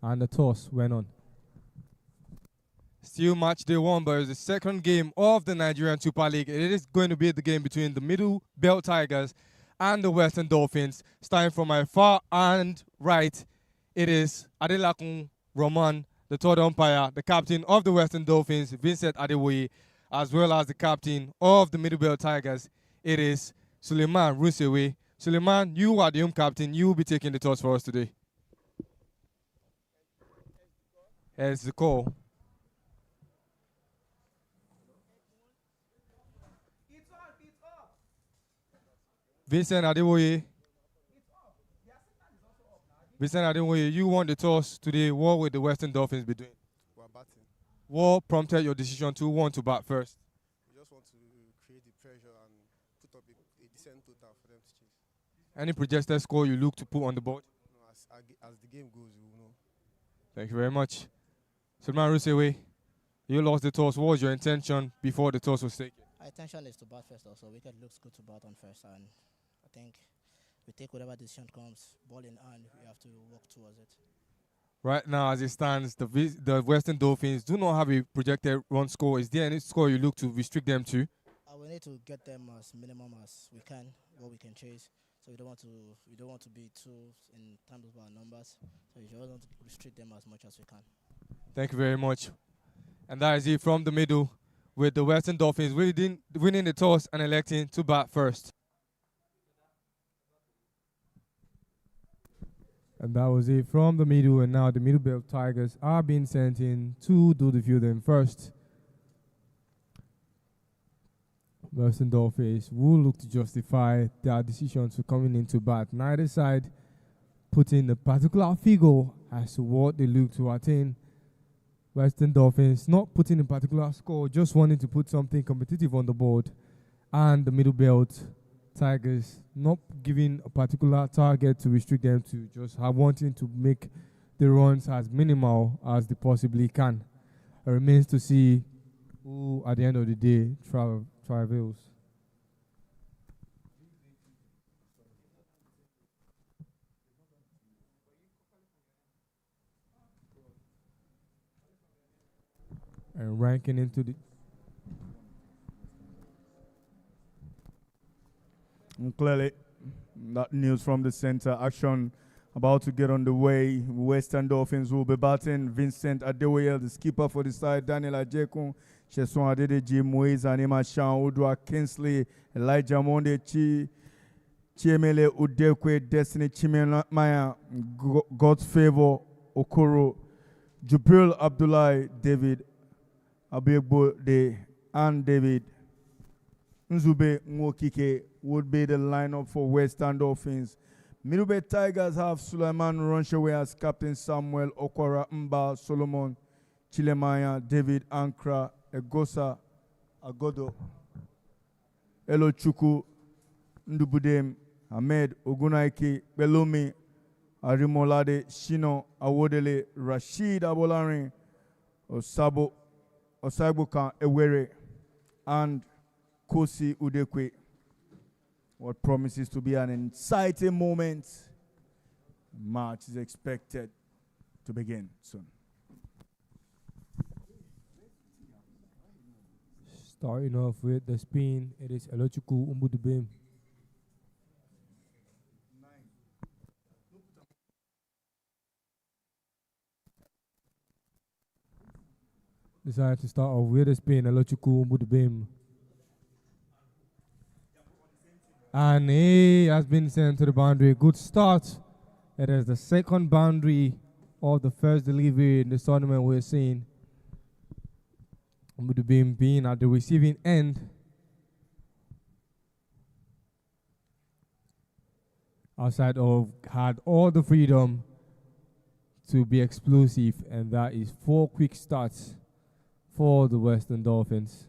And the toss went on. Still match day one, but it's the second game of the Nigerian Super League. It is going to be the game between the Middle Belt Tigers and the Western Dolphins. Starting from my far and right, it is Adelakun Roman, the third umpire, the captain of the Western Dolphins, Vincent Adewoye, as well as the captain of the Middle Belt Tigers. It is Suleiman Rusewe. Suleiman, you are the home captain. You will be taking the toss for us today. Here's the call. Vincent Adewoye. Vincent Adewoye, you won the toss today. What will the Western Dolphins be doing? We're batting. What prompted your decision to want to bat first? We just want to create the pressure and put up a decent total for them to chase. Any projected score you look to put on the board? No, as the game goes, we will know. Thank you very much. Sulman Rusewe, you lost the toss. What was your intention before the toss was taken? Our intention is to bat first also. Wicket looks good to bat on first, and I think we take whatever decision comes, ball in hand, we have to work towards it. Right now, as it stands, the Western Dolphins do not have a projected run score. Is there any score you look to restrict them to? We need to get them as minimum as we can, what we can chase. So we don't want to be too in terms of our numbers. So we just want to restrict them as much as we can. Thank you very much. And that is it from the middle, with the Western Dolphins winning the toss and electing to bat first. And that was it from the middle, and now the Middle Belt Tigers are being sent in to do the fielding first. Western Dolphins will look to justify their decision to coming into bat. Neither side putting a particular figure as to what they look to attain. Western Dolphins not putting a particular score, just wanting to put something competitive on the board. And the Middle Belt Tigers not giving a particular target to restrict them to, just wanting to make the runs as minimal as they possibly can. It remains to see who, at the end of the day, travails. And ranking into the... Clearly, that news from the center. Action about to get on the way. Western Dolphins will be batting. Vincent Adewoye, the skipper for the side. Daniel Ajekun, Cheson Adedeji, Moise Anima Shan, Udwa Kinsley, Elijah Monde, Chiemele Udekwe, Destiny Chimemaya, God's Favor, Okoro, Jubril Abdullah, David Abegbo De, and David Nzube Nwokike would be the lineup for Western Dolphins. Middle Belt Tigers have Suleiman Ronchewe as captain, Samuel Okwara Mba, Solomon Chilemaya, David Ankra, Egosa Agodo, Elo Chuku, Ndubudem, Ahmed Ogunaike, Belumi, Arimolade, Shino Awodele, Rashid Abolarin, Osaibuka Ewere, and Kosi Udekwe. What promises to be an exciting moment. Match is expected to begin soon. Starting off with the spin, it is Elochukwu Umbudubem. Decided to start off with the spin, Elochukwu Umbudubem. And he has been sent to the boundary. Good start. It is the second boundary of the first delivery in this tournament we're seeing. Umbudubem being at the receiving end. Outside of had all the freedom to be explosive, and that is 4 quick starts for the Western Dolphins.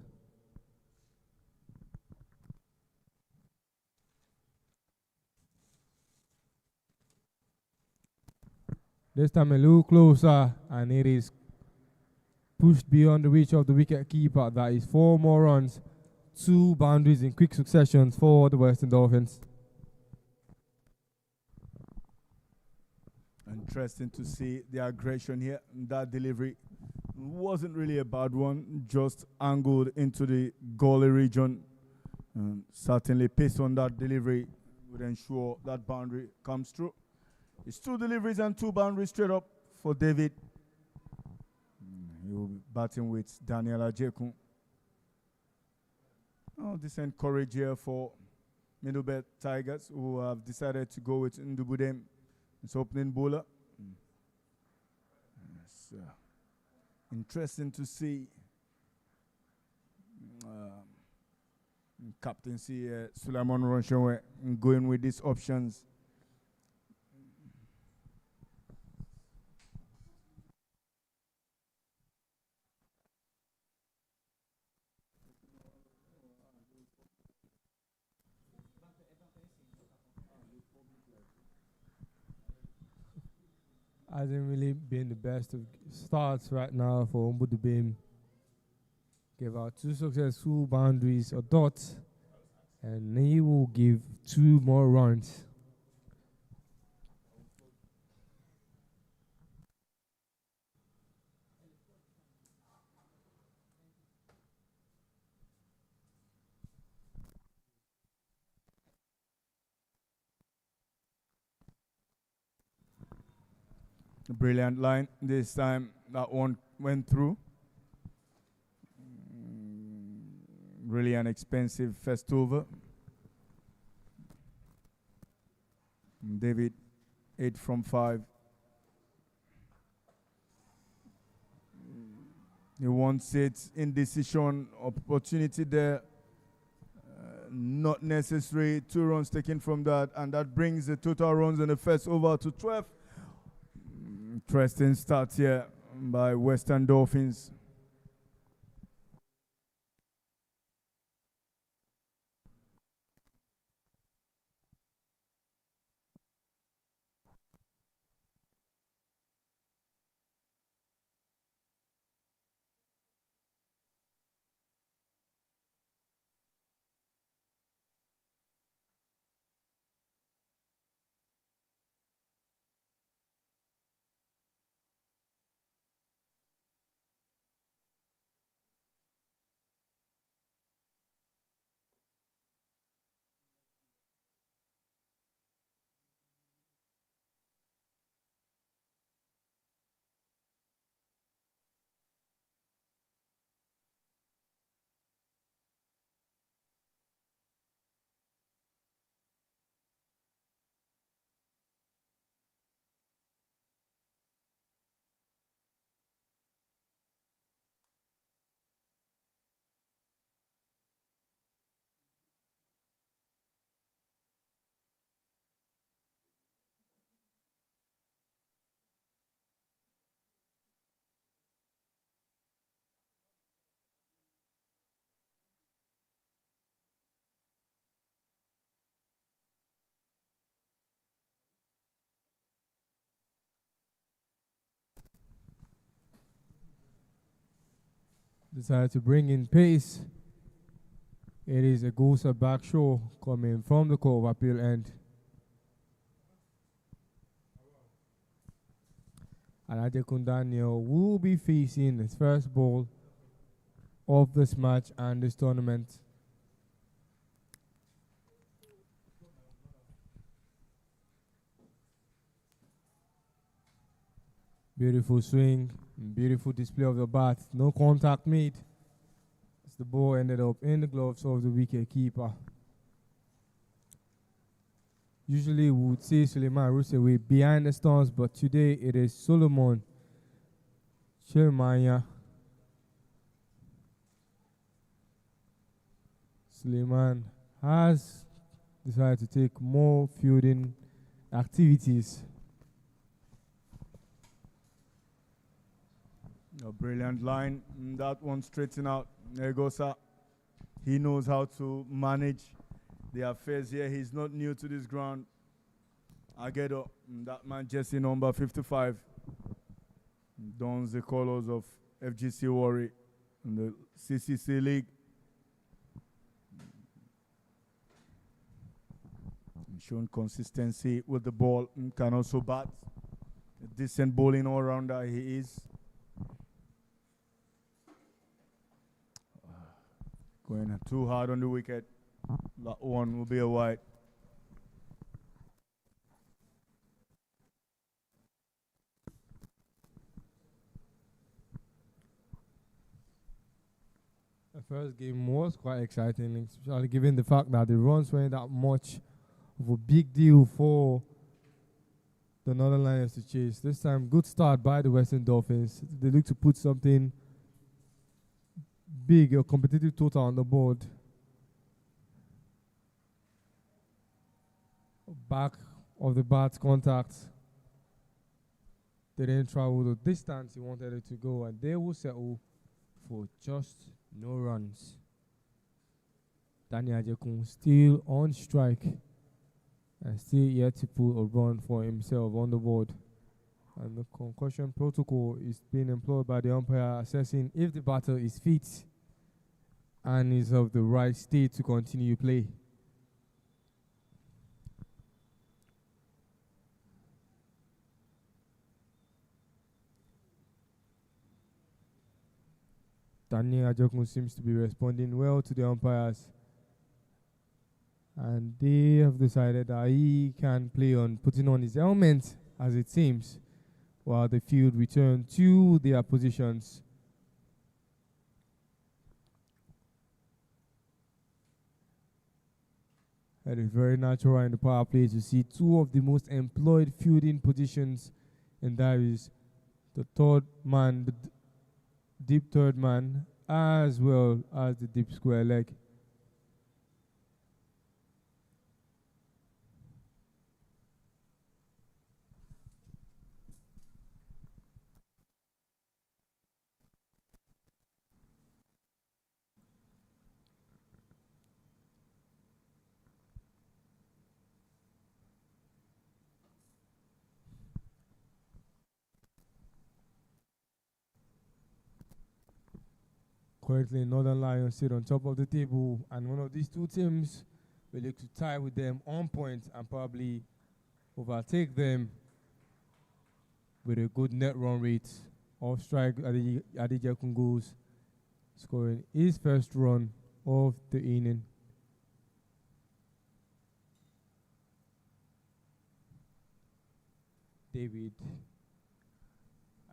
This time a little closer, and it is pushed beyond the reach of the wicket keeper. That is 4 more runs, 2 boundaries in quick succession for the Western Dolphins. And Interesting to see the aggression here. That delivery wasn't really a bad one, just angled into the goalie region. Certainly, pace on that delivery would ensure that boundary comes through. It's 2 deliveries and 2 boundaries straight up for David. He will be batting with Daniel Ajekun. Oh, decent courage here for Middlebelt Tigers, who have decided to go with Ndubudem, his opening bowler. It's interesting to see captaincy Suleiman Ronshawe going with these options. Hasn't really been the best of starts right now for Umbudubim. Gave out 2 successful boundaries or dots, and he will give 2 more runs. Brilliant line this time. That one went through. Really an expensive first over. David, 8 from 5. He wants it. Indecision, opportunity there. Not necessary. 2 runs taken from that, and that brings the total runs in the first over to 12. Interesting start here by Western Dolphins. Decided to bring in pace. It is a Gosa back show coming from the Cove Appeal end. And Ajekun Daniel will be facing his first ball of this match and this tournament. Beautiful swing, beautiful display of the bat. No contact made. As the ball ended up in the gloves of the wicket keeper. Usually we would say Suleiman Ruseway behind the stones, but today it is Solomon Shermania. Suleiman has decided to take more fielding activities. A brilliant line. That one straighten out. There goes, sir. He knows how to manage the affairs here. He's not new to this ground. Agedo, that man jersey number 55, dons the colors of FGC Warri in the CCC League. Shown consistency with the ball, can also bat. A decent bowling all rounder he is. Going too hard on the wicket. That one will be a wide. The first game was quite exciting, especially given the fact that the runs weren't that much of a big deal for the Northern Lions to chase. This time, good start by the Western Dolphins. They look to put something big, a competitive total on the board. Back of the bat's contact. They didn't travel the distance he wanted it to go, and they will settle for just no runs. Daniel Ajekun still on strike and still yet to put a run for himself on the board. And the concussion protocol is being employed by the umpire, assessing if the batter is fit and is of the right state to continue play. Daniel Ajokun seems to be responding well to the umpires, and they have decided that he can play on putting on his helmet, as it seems, while the field return to their positions. It is very natural in the power play to see two of the most employed fielding positions, and that is the third man, the deep third man, as well as the deep square leg. Currently, Northern Lions sit on top of the table, and one of these two teams will look to tie with them on point and probably overtake them with a good net run rate. Off strike, Adija Kungos scoring his first run of the inning. David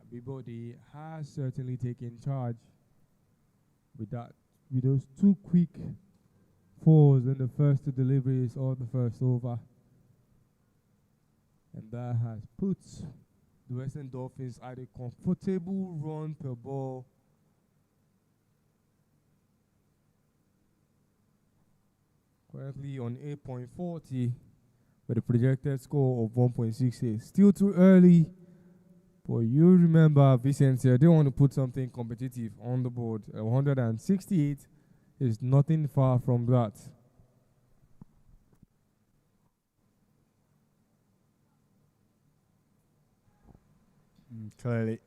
Abibodi has certainly taken charge with those two quick fours in the first two deliveries of the first over. And that has put the Western Dolphins at a comfortable run per ball. Currently on 8.40 with a projected score of 1.68. Still too early, but you remember Vicente here, they want to put something competitive on the board. 168 is nothing far from that. Clearly.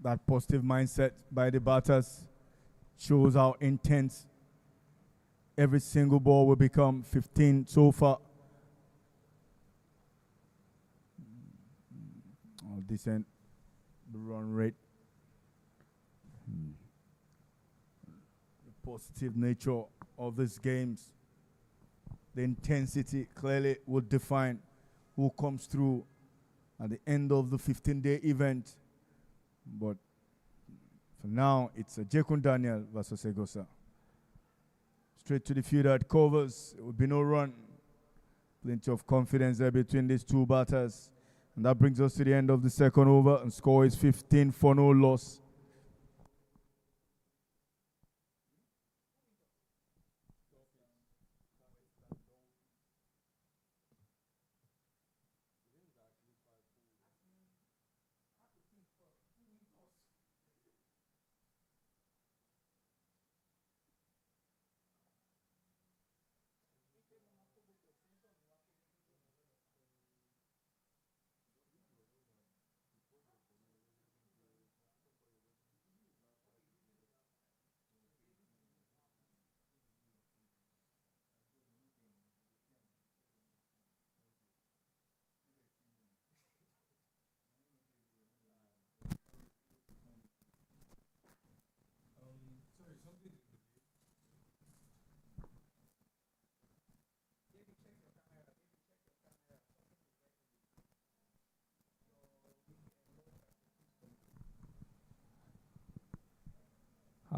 That positive mindset by the batters shows how intense every single ball will become. 15 so far. Oh, decent run rate. The positive nature of these games, the intensity clearly will define who comes through at the end of the 15-day event. But for now, it's a Jekun Daniel versus Egosa. Straight to the field at covers. It will be no run. Plenty of confidence there between these two batters. And that brings us to the end of the second over. And score is 15 for no loss.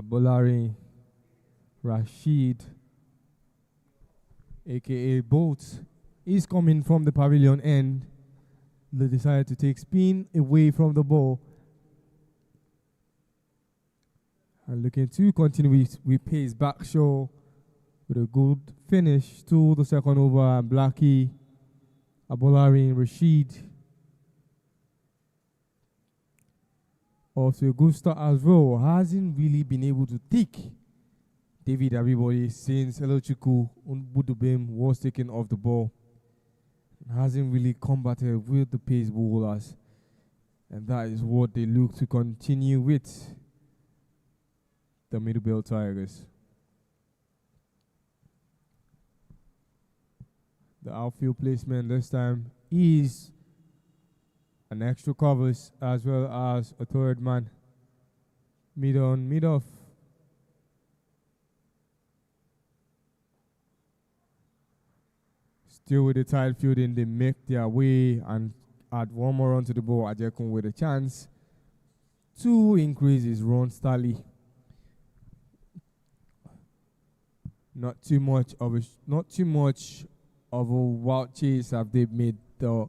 Abolari Rashid, aka Bolt, is coming from the pavilion end. They decided to take spin away from the ball and looking to continue with pace. Backshaw with a good finish to the second over. And Blackie, Abolari, Rashid off to a good start as well. Hasn't really been able to tick David everybody since Elochiku Budubim was taken off the ball. Hasn't really combated with the pace bowlers, and that is what they look to continue with the Middlebelt Tigers. The outfield placement this time is an extra covers as well as a third man. Mid on, mid off. Still with the tight fielding, they make their way and add one more run to the ball. Ajekun with a chance to increase his run tally. Not too much of a wild chase have they made the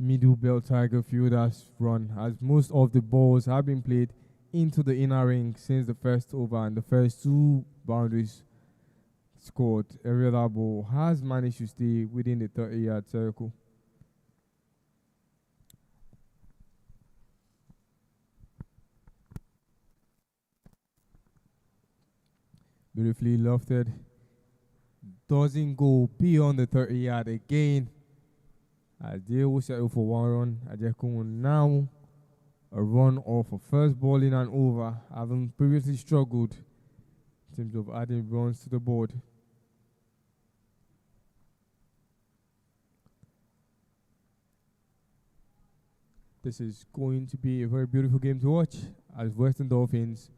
Middlebelt Tiger fielders run, as most of the balls have been played into the inner ring since the first over, and the first two boundaries scored. Every other ball has managed to stay within the 30-yard circle. Beautifully lofted. Doesn't go beyond the 30-yard again. As they will settle for one run. Ajekun now a run off a first ball in and over, having previously struggled in terms of adding runs to the board. This is going to be a very beautiful game to watch, as Western Dolphins,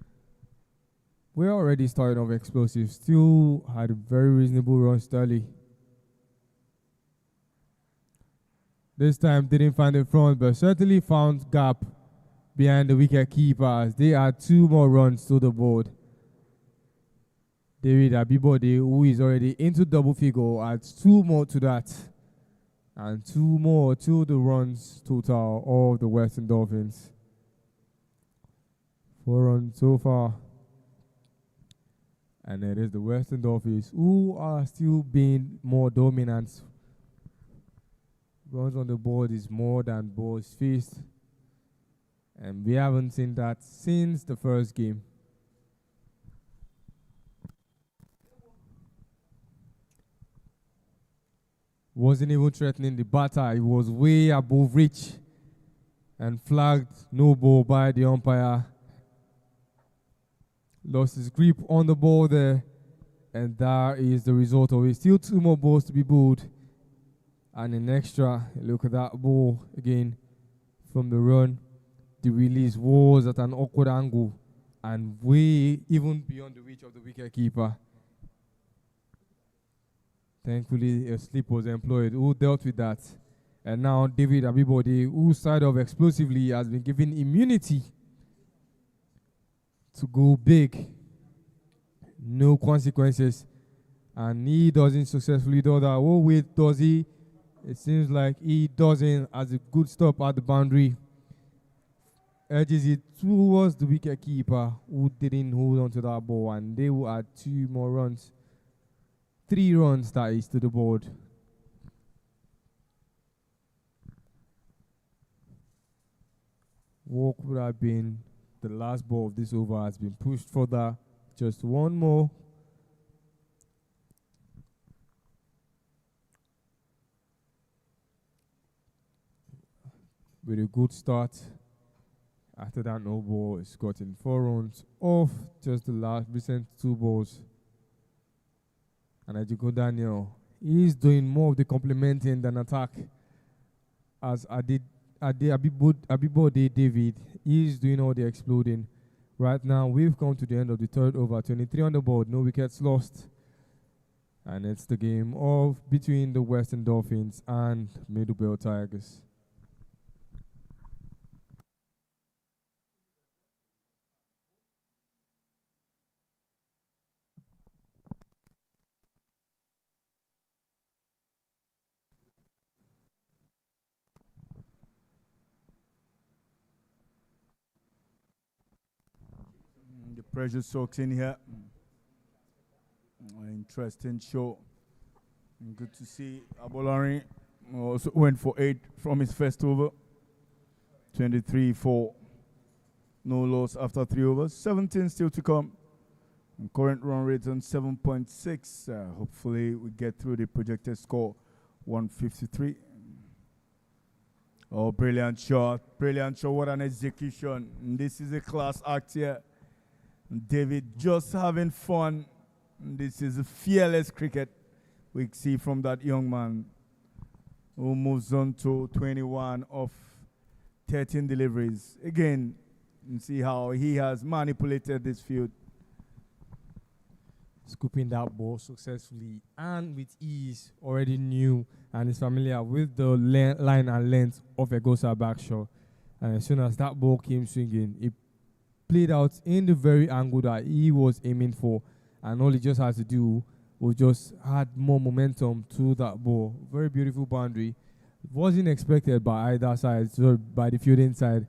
we're already starting off explosive, still had a very reasonable run early. This time didn't find the front, but certainly found gap behind the wicket keeper as they add two more runs to the board. David Abibode, who is already into double figure, adds two more to that. And two more to the runs total of the Western Dolphins. 4 runs so far. And it is the Western Dolphins who are still being more dominant. Runs on the board is more than balls faced. And we haven't seen that since the first game. Wasn't even threatening the batter. It was way above reach and flagged no ball by the umpire. Lost his grip on the ball there, and that is the result of it. Still 2 more balls to be bowled, and an extra. Look at that ball again from the run. The release was at an awkward angle and way even beyond the reach of the wicket keeper. Thankfully, a slip was employed who dealt with that. And now David Abibode, who started off explosively, has been given immunity to go big. No consequences. And he doesn't successfully do that. Oh, wait, does he? It seems like he doesn't, as a good stop at the boundary. Edges it towards the wicket keeper who didn't hold on to that ball, and they will add 2 more runs. 3 runs, that is, to the board. Walk would have been the last ball of this over, has been pushed further. Just 1 more. With a good start. After that, no ball is gotten 4 runs off just the last recent 2 balls. And Ejiko Daniel is doing more of the complementing than attack. As Abibode David is doing all the exploding. Right now, we've come to the end of the 3rd over. 23 on the board, no wickets lost. And it's the game of between the Western Dolphins and Middlebelt Tigers. Pressure soaks in here. Interesting show. Good to see Abolari also went for 8 from his first over. 23-4. No loss after 3 overs. 17 still to come. And current run rate on 7.6. Hopefully we get through the projected score 153. Oh, brilliant shot. Brilliant shot. What an execution. This is a class act here. David just having fun. This is a fearless cricket we see from that young man who moves on to 21 of 13 deliveries. Again, you see how he has manipulated this field. Scooping that ball successfully and with ease, already knew and is familiar with the line and length of Egosa Backshot. And as soon as that ball came swinging, it played out in the very angle that he was aiming for. And all he just had to do was just add more momentum to that ball. Very beautiful boundary. Wasn't expected by either side, so by the fielding side,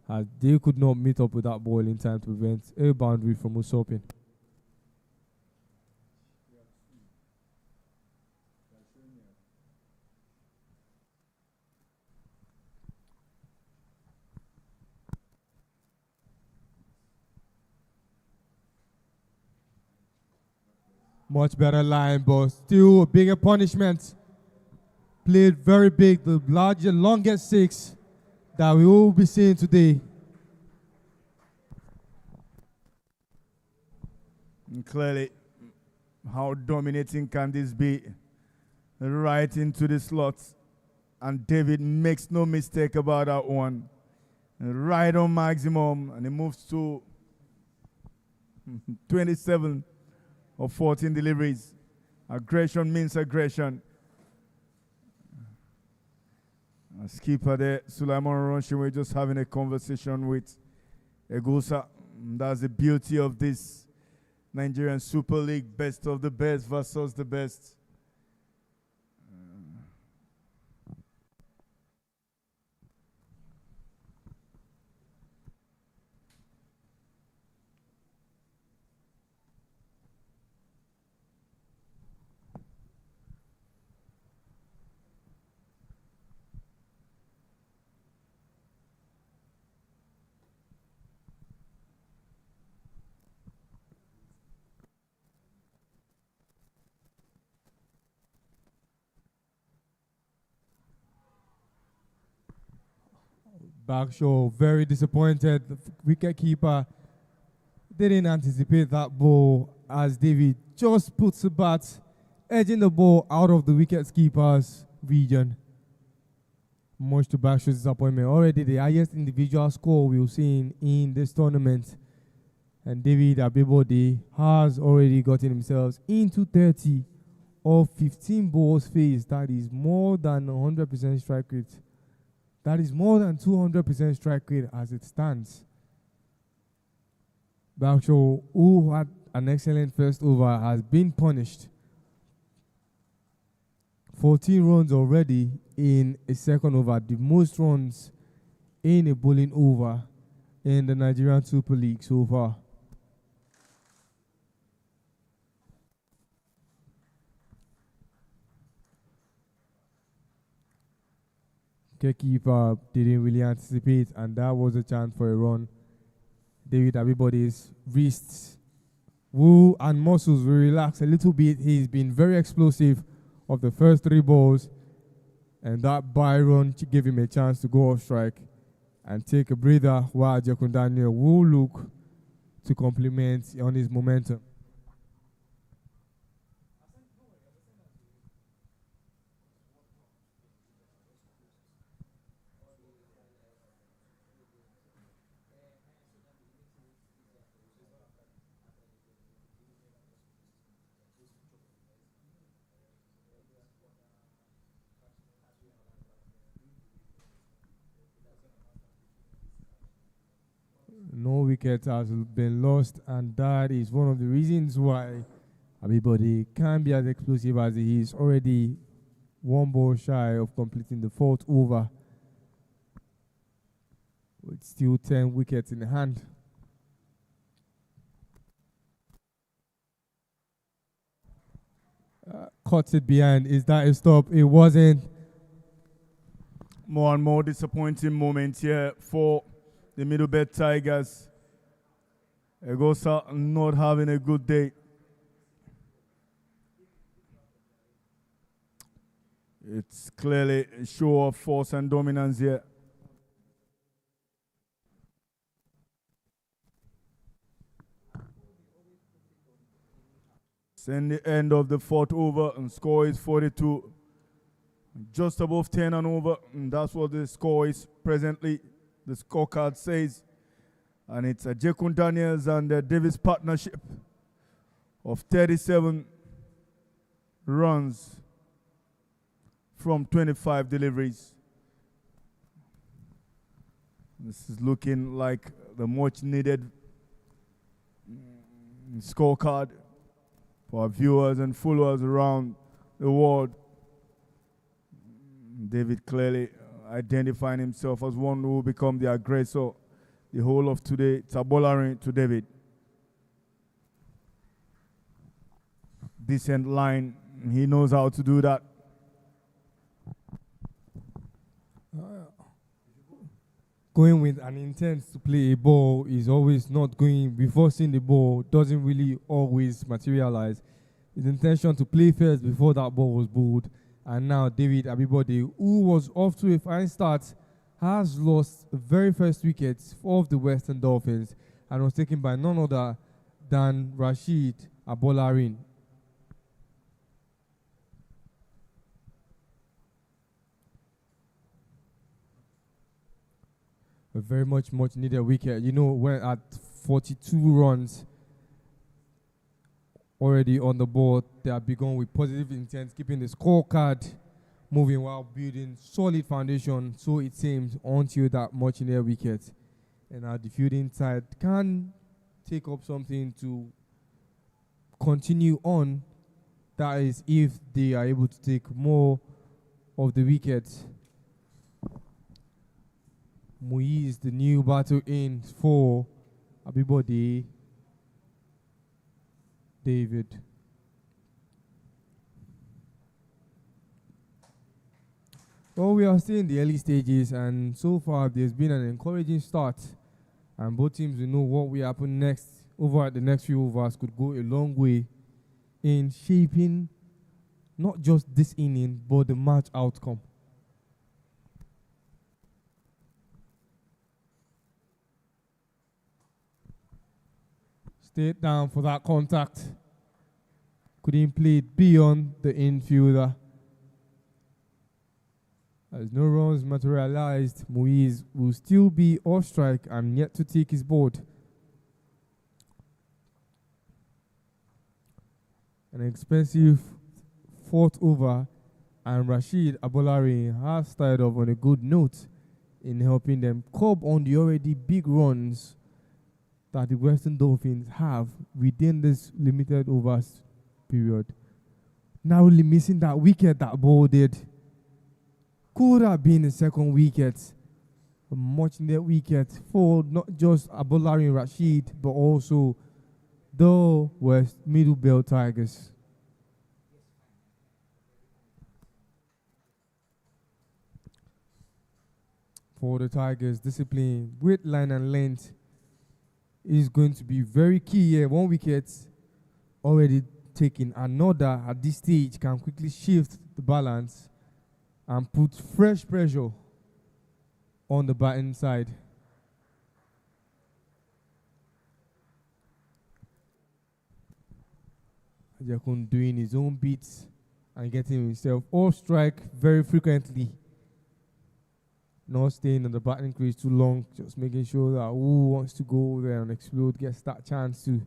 as they could not meet up with that ball in time to prevent a boundary from usurping. Much better line, but still a bigger punishment. Played very big, the longest 6 that we will be seeing today. And clearly, how dominating can this be? Right into the slot. And David makes no mistake about that one. Right on maximum, and he moves to 27 of 14 deliveries. Aggression means aggression. Skipper there, Sulaiman Ronshi, we're just having a conversation with Egosa. That's the beauty of this Nigerian Super League, best of the best versus the best. Backshaw very disappointed. The wicket keeper didn't anticipate that ball as David just puts the bat, edging the ball out of the wicket keeper's region. Much to Backshaw's disappointment. Already the highest individual score we've seen in this tournament. And David Abibode has already gotten himself into 30 of 15 balls faced. That is more than 100% strike rate. That is more than 200% strike rate as it stands. Bakshaw, who had an excellent first over, has been punished. 14 runs already in a second over, the most runs in a bowling over in the Nigerian Super League so far. Keeper didn't really anticipate, and that was a chance for a run. David Abibode's wrists, and muscles will relax a little bit. He's been very explosive of the first 3 balls, and that by run gave him a chance to go off strike and take a breather while Jekun Daniel will look to complement on his momentum. No wicket has been lost, and that is one of the reasons why everybody can be as explosive as he is. Already 1 ball shy of completing the 4th over, with still 10 wickets in hand. Cuts it behind. Is that a stop? It wasn't. More and more disappointing moments here for the Middlebelt Tigers. Egosa not having a good day. It's clearly a show of force and dominance here. It's in the end of the fourth over and score is 42. Just above 10 and over. And that's what the score is presently. The scorecard says. And it's a Jekun Daniels and Davis partnership of 37 runs from 25 deliveries. This is looking like the much needed scorecard for our viewers and followers around the world. David clearly identifying himself as one who will become the aggressor the whole of today. It's a bowler to David. Decent line. He knows how to do that. Going with an intent to play a ball is always not going before seeing the ball, doesn't really always materialize. His intention to play first before that ball was bowled. And now David Abibode, who was off to a fine start, has lost the very first wicket of the Western Dolphins and was taken by none other than Rashid Abolarin. A very much needed wicket. You know, we're at 42 runs already on the board. They have begun with positive intent, keeping the scorecard moving while building solid foundation, so it seems, until that much needed wicket. And now the fielding side can take up something to continue on. That is, if they are able to take more of the wickets. Muiz, the new battle in for Abibode. David. Well, we are still in the early stages, and so far there's been an encouraging start. And both teams will know what will happen next over at the next few overs could go a long way in shaping not just this inning, but the match outcome. Stayed down for that contact. Couldn't play it beyond the infielder. As no runs materialized, Muiz will still be off strike and yet to take his board. An expensive fourth over, and Rashid Abolari has started off on a good note in helping them curb on the already big runs that the Western Dolphins have within this limited overs period. Narrowly missing that wicket that ball did. Could have been the second wicket. A much needed wicket for not just Abolari and Rashid, but also the West Middlebelt Tigers. For the Tigers, discipline with line and length is going to be very key here. One wicket already taken. Another at this stage can quickly shift the balance and put fresh pressure on the batting side. Jakun doing his own beats and getting himself off strike very frequently. Not staying on the batting crease too long, just making sure that who wants to go there and explode gets that chance to.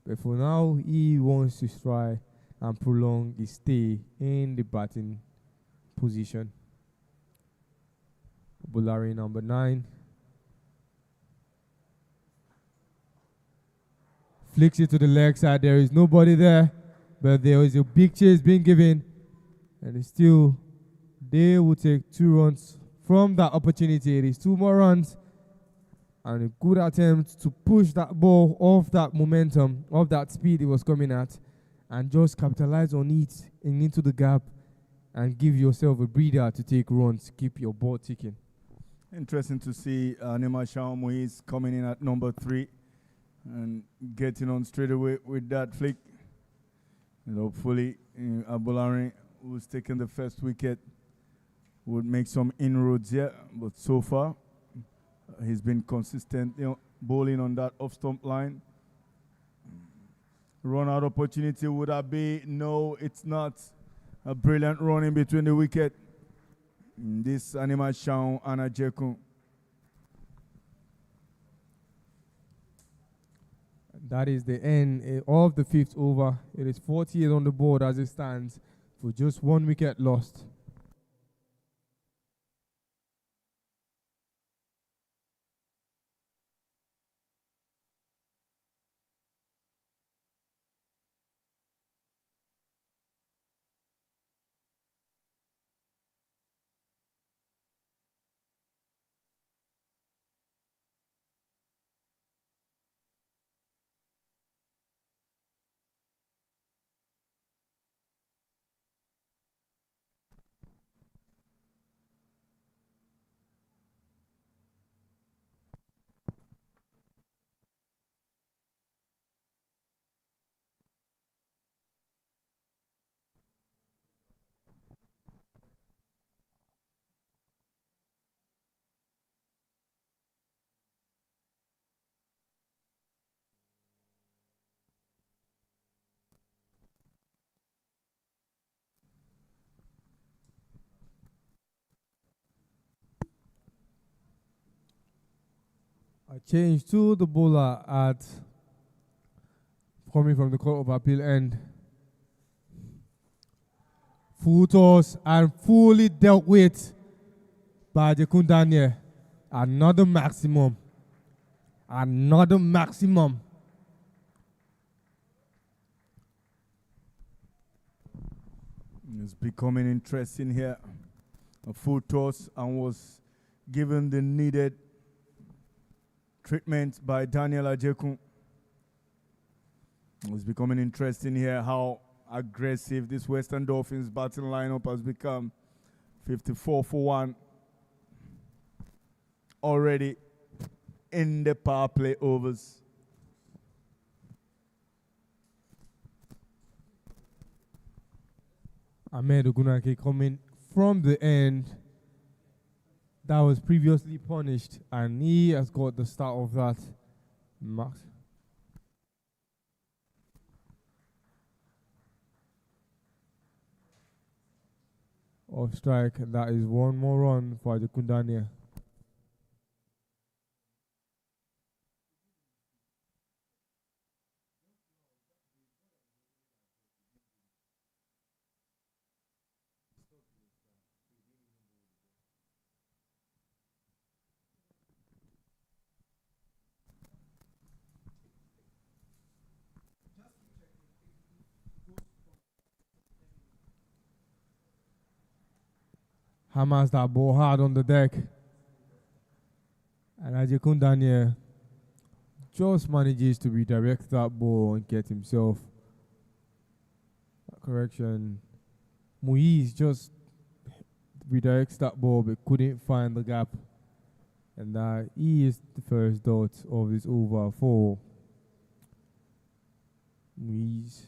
But for now, he wants to try and prolong his stay in the batting position. Bulari number 9. Flicks it to the leg side. There is nobody there, but there is a big chase being given. And it's still, they will take 2 runs from that opportunity. It is 2 more runs and a good attempt to push that ball off that momentum, off that speed it was coming at, and just capitalize on it and into the gap and give yourself a breather to take runs, keep your ball ticking. Interesting to see Neema Shaun Moise coming in at number 3 and getting on straight away with that flick. And hopefully, Abolari, who's taking the first wicket, would make some inroads here. But so far, he's been consistent, bowling on that off-stump line. Run out opportunity, would that be? No, it's not. A brilliant run in between the wicket. This Neema Shaun and Ajekun. That is the end of the 5th over. It is 48 on the board as it stands for just 1 wicket lost. A change to the bowler at coming from the Court of Appeal end. Full toss and fully dealt with by Ajekun Daniel. Another maximum. Another maximum. It's becoming interesting here. A full toss and was given the needed treatment by Daniel Ajekun. It's becoming interesting here how aggressive this Western Dolphins batting lineup has become. 54 for 1 already in the power play overs. Ahmed Ogunake coming from the end. That was previously punished, and he has got the start of that. Max. Off strike, and that is one more run for Ajekun Daniel. Hammers that ball hard on the deck. And Ajekun Daniel just manages to redirect that ball and get himself a correction. Muiz just redirects that ball but couldn't find the gap. And he is the first dot of this over for Muiz.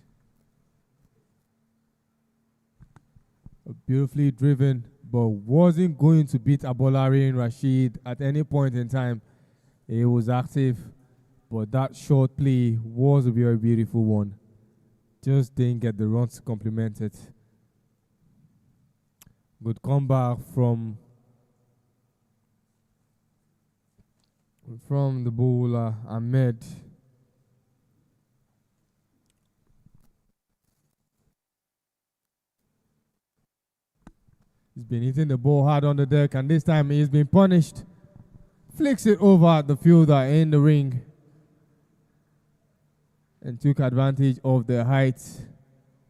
Beautifully driven, but wasn't going to beat Abolari and Rashid at any point in time. He was active, but that short play was a very beautiful one. Just didn't get the runs to complement it. Good comeback from the bowler Ahmed. He's been hitting the ball hard on the deck, and this time he's been punished. Flicks it over at the fielder in the ring and took advantage of the height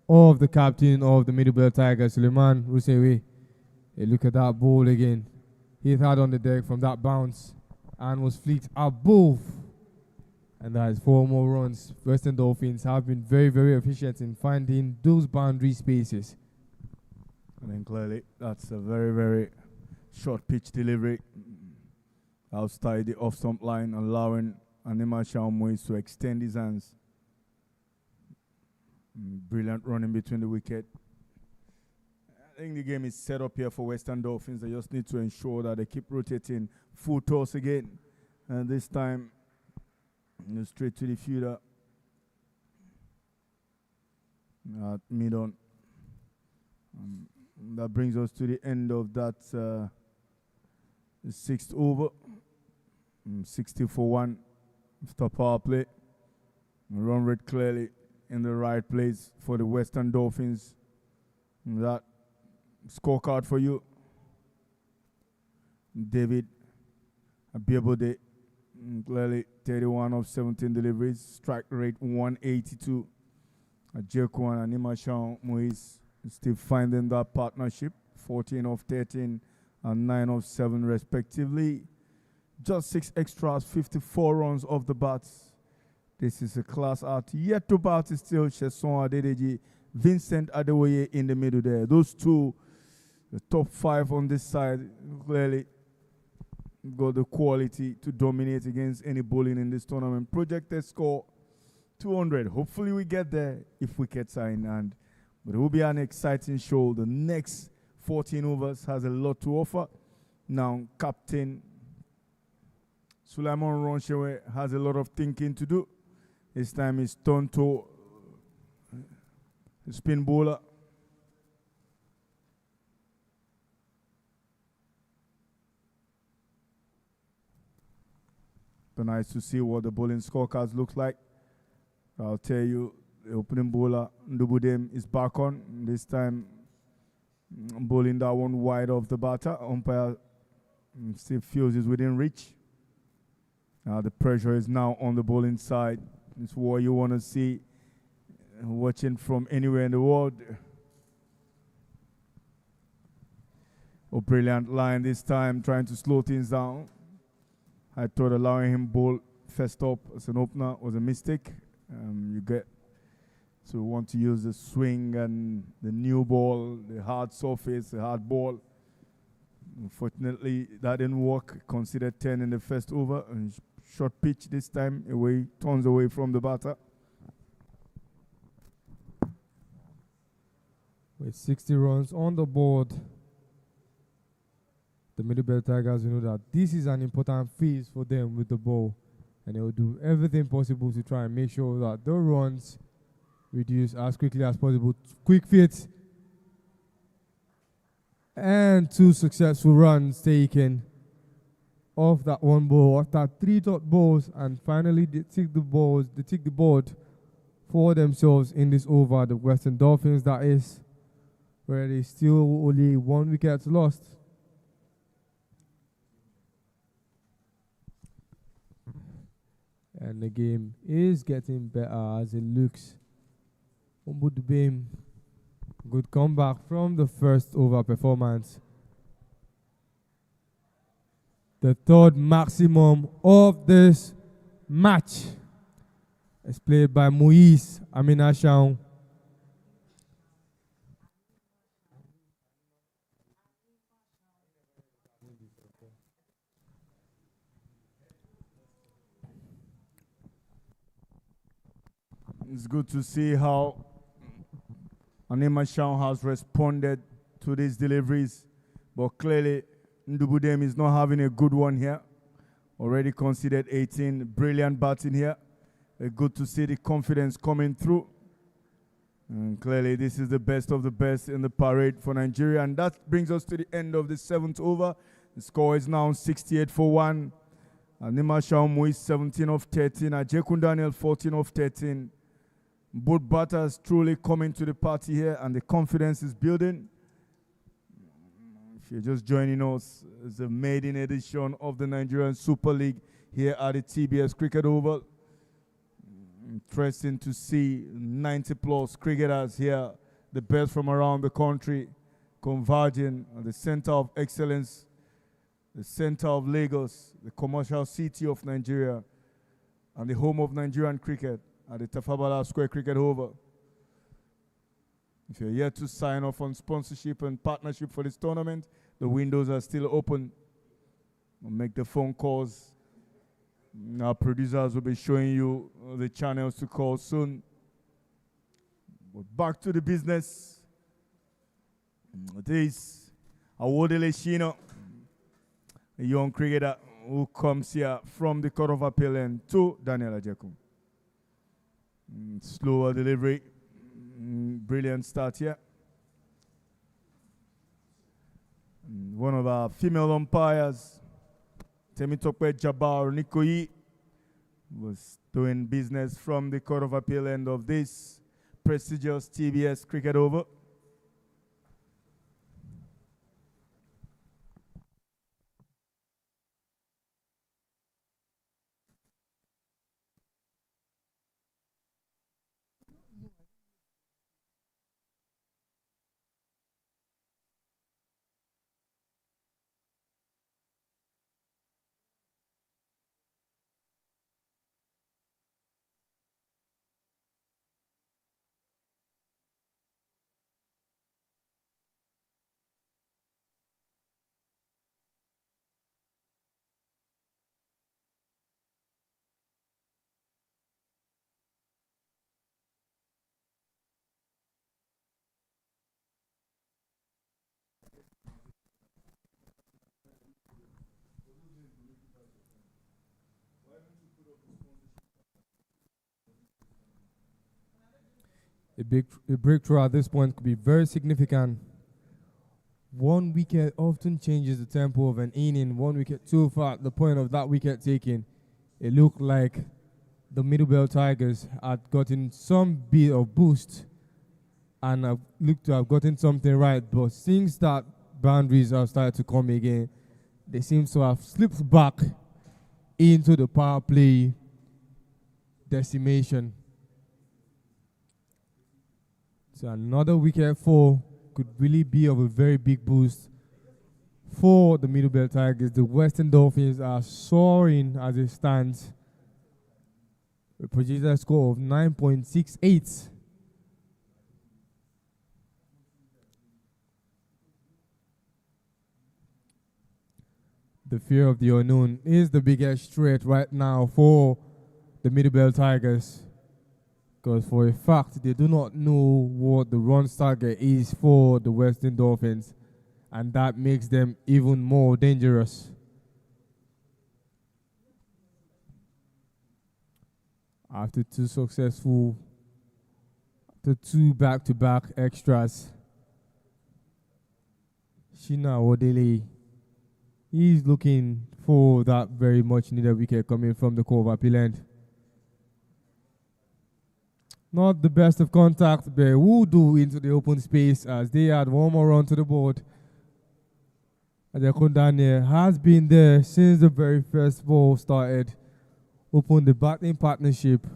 of the captain of the Middlebelt Tigers, Suleiman Rusewi. Hey, look at that ball again. Hit hard on the deck from that bounce and was flicked above And that is 4 more runs. Western Dolphins have been very, very efficient in finding those boundary spaces. And then clearly, that's a very, very short pitch delivery outside the off-stump line, allowing Anima Shaomois to extend his hands. Brilliant running between the wicket. I think the game is set up here for Western Dolphins. They just need to ensure that they keep rotating full toss again. And this time, straight to the fielder. Mid-on. That brings us to the end of that the 6th over. 60 for 1 after power play. Run rate clearly in the right place for the Western Dolphins. That scorecard for you. David Abiabode, clearly 31 of 17 deliveries, strike rate 182. Jekwan and Imashon Moise still finding that partnership, 14 of 13 and 9 of 7 respectively. Just 6 extras, 54 runs off the bats. This is a class out. Yet to bat is still Sheson Adedeji, Vincent Adewoye in the middle there. Those two, the top 5 on this side, clearly got the quality to dominate against any bowling in this tournament. Projected score 200. Hopefully we get there if wickets are in hand. But it will be an exciting show. The next 14 overs has a lot to offer. Now, Captain Sulaiman Ronshewe has a lot of thinking to do. This time is Tonto, spin bowler. So nice to see what the bowling scorecards look like. I'll tell you, the opening bowler, Ndubudem, is back on. This time, bowling that one wide off the batter. Umpire still feels it's within reach. The pressure is now on the bowling side. It's what you want to see watching from anywhere in the world. A brilliant line this time, trying to slow things down. I thought allowing him bowl first up as an opener was a mistake. You get to want to use the swing and the new ball, the hard surface, the hard ball. Unfortunately, that didn't work. Considered 10 in the first over. And short pitch this time, away, turns away from the batter. With 60 runs on the board, the Middlebelt Tigers, you know that this is an important phase for them with the ball. And they will do everything possible to try and make sure that the runs reduce as quickly as possible. Quick fit. And 2 successful runs taken off that one ball, after 3 dot balls, and finally they take the board for themselves in this over. The Western Dolphins, that is, where they still only 1 wicket lost. And the game is getting better as it looks. Umbudubim, good comeback from the first over performance. The 3rd maximum of this match is played by Moise Aminashang. It's good to see how Anima Shaw has responded to these deliveries, but clearly Ndubudem is not having a good one here. Already conceded 18, brilliant batting here. Good to see the confidence coming through. And clearly this is the best of the best in the parade for Nigeria. And that brings us to the end of the 7th over. The score is now 68 for 1. Anima Shaw Moise 17 of 13. Ajekun Daniel 14 of 13. Both batters truly coming to the party here, and the confidence is building. If you're just joining us, it's a maiden edition of the Nigerian Super League here at the TBS Cricket Oval. Interesting to see 90-plus cricketers here, the best from around the country, converging at the center of excellence, the center of Lagos, the commercial city of Nigeria. and the home of Nigerian cricket at the Tafabala Square Cricket Oval. If you're yet to sign off on sponsorship and partnership for this tournament, the windows are still open. Make the phone calls. Our producers will be showing you the channels to call soon. But back to the business. It is Awodele Shino, a young cricketer who comes here from the Court of Appeal and to Daniel Ajekum. Slower delivery. Brilliant start here. One of our female umpires, Temitope Jabbar Nikoyi, was doing business from the Court of Appeal end of this prestigious TBS cricket over. A breakthrough at this point could be very significant. One wicket often changes the tempo of an inning. One wicket too far at the point of that wicket taken. It looked like the Middlebelt Tigers had gotten some bit of boost and looked to have gotten something right. But since that boundaries have started to come again, they seem to have slipped back into the power play decimation. So another wicket fall could really be of a very big boost for the Middlebelt Tigers. The Western Dolphins are soaring as it stands. A projected score of 9.68. The fear of the unknown is the biggest threat right now for the Middlebelt Tigers. Because for a fact, they do not know what the run target is for the Western Dolphins. And that makes them even more dangerous. After two back-to-back extras, Shina Odele is looking for that very much needed wicket coming from the Court of Appeal end. Not the best of contact, but will do into the open space as they add one more run to the board. Adekun Daniel has been there since the very first ball started. Opened the batting partnership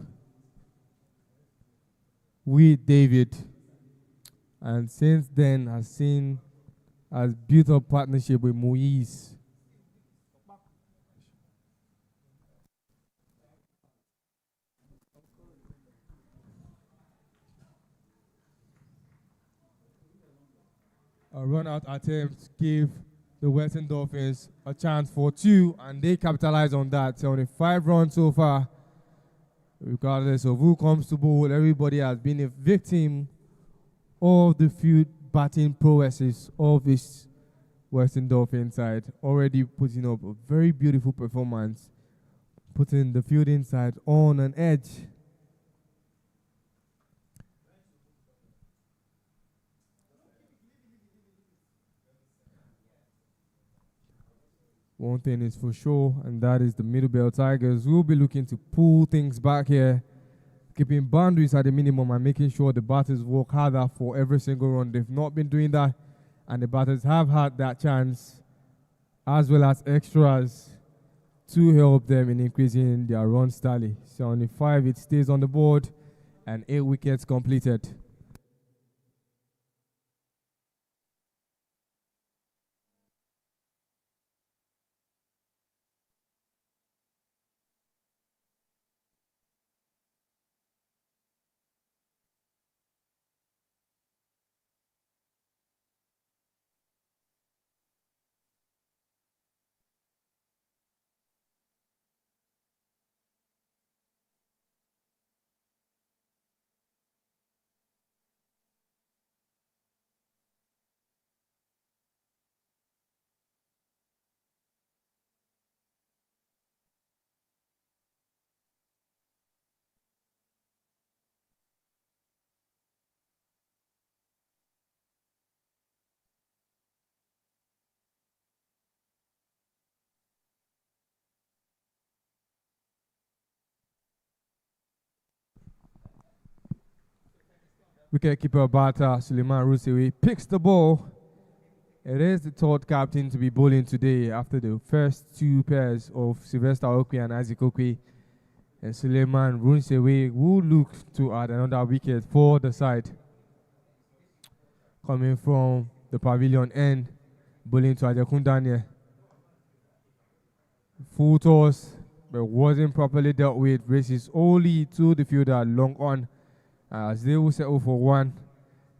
with David. And since then has built up partnership with Moise. A run-out attempt gave the Western Dolphins a chance for 2, and they capitalized on that. So only 5 runs so far. Regardless of who comes to bowl, everybody has been a victim of the few batting prowesses of this Western Dolphins side. Already putting up a very beautiful performance, putting the fielding side on an edge. One thing is for sure, and that is the Middlebelt Tigers will be looking to pull things back here, keeping boundaries at the minimum and making sure the batters work harder for every single run. They've not been doing that, and the batters have had that chance, as well as extras, to help them in increasing their run tally. So only 5, it stays on the board, and 8 wickets completed. Wicketkeeper batter Suleiman Rusewi picks the ball. It is the third captain to be bowling today after the first two pairs of Sylvester Okwe and Isaac Okwe. And Suleiman Rusewi will look to add another wicket for the side. Coming from the pavilion end, bowling to Ajakun Daniel. Full toss, but wasn't properly dealt with. Races only to the fielder long on as they will settle for one.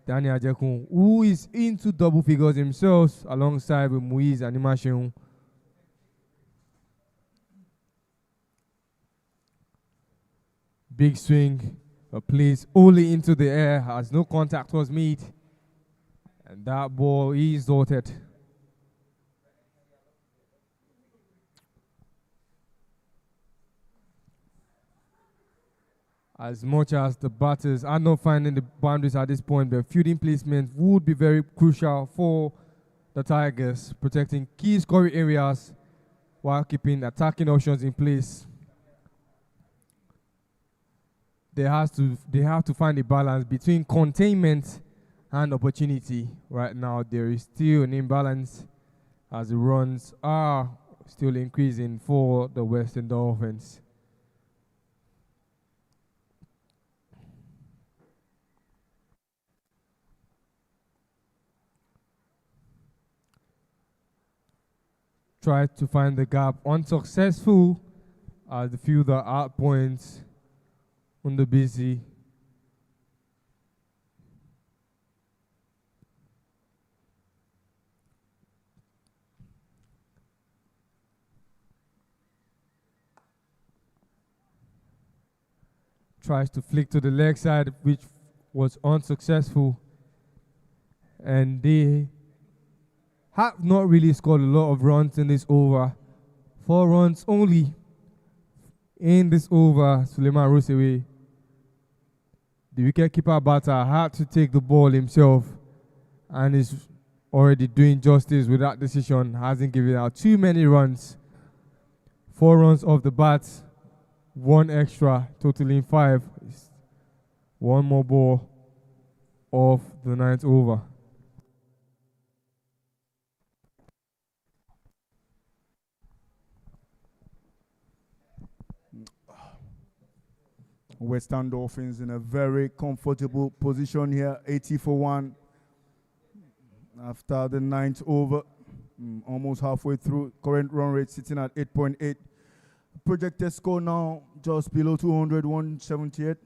Daniel Ajakun, who is into double figures himself, alongside with Muiz and Imasheun. Big swing, a place only into the air as no contact was made. And that ball is dotted. As much as the batters are not finding the boundaries at this point, the fielding placement would be very crucial for the Tigers, protecting key scoring areas while keeping attacking options in place. They have to find a balance between containment and opportunity. Right now, there is still an imbalance as the runs are still increasing for the Western Dolphins. Tried to find the gap, unsuccessful as the fielder outpoints on the busy. Tries to flick to the leg side, which was unsuccessful. And they have not really scored a lot of runs in this over. 4 runs only in this over. Suleiman Rusewi, the wicketkeeper batter, had to take the ball himself and is already doing justice with that decision. Hasn't given out too many runs. 4 runs off the bat, 1 extra, totaling 5. One more ball off the 9th over. Western Dolphins in a very comfortable position here, 80 for 1 after the 9th over. Almost halfway through, current run rate sitting at 8.8. Projected score now just below 200, 178.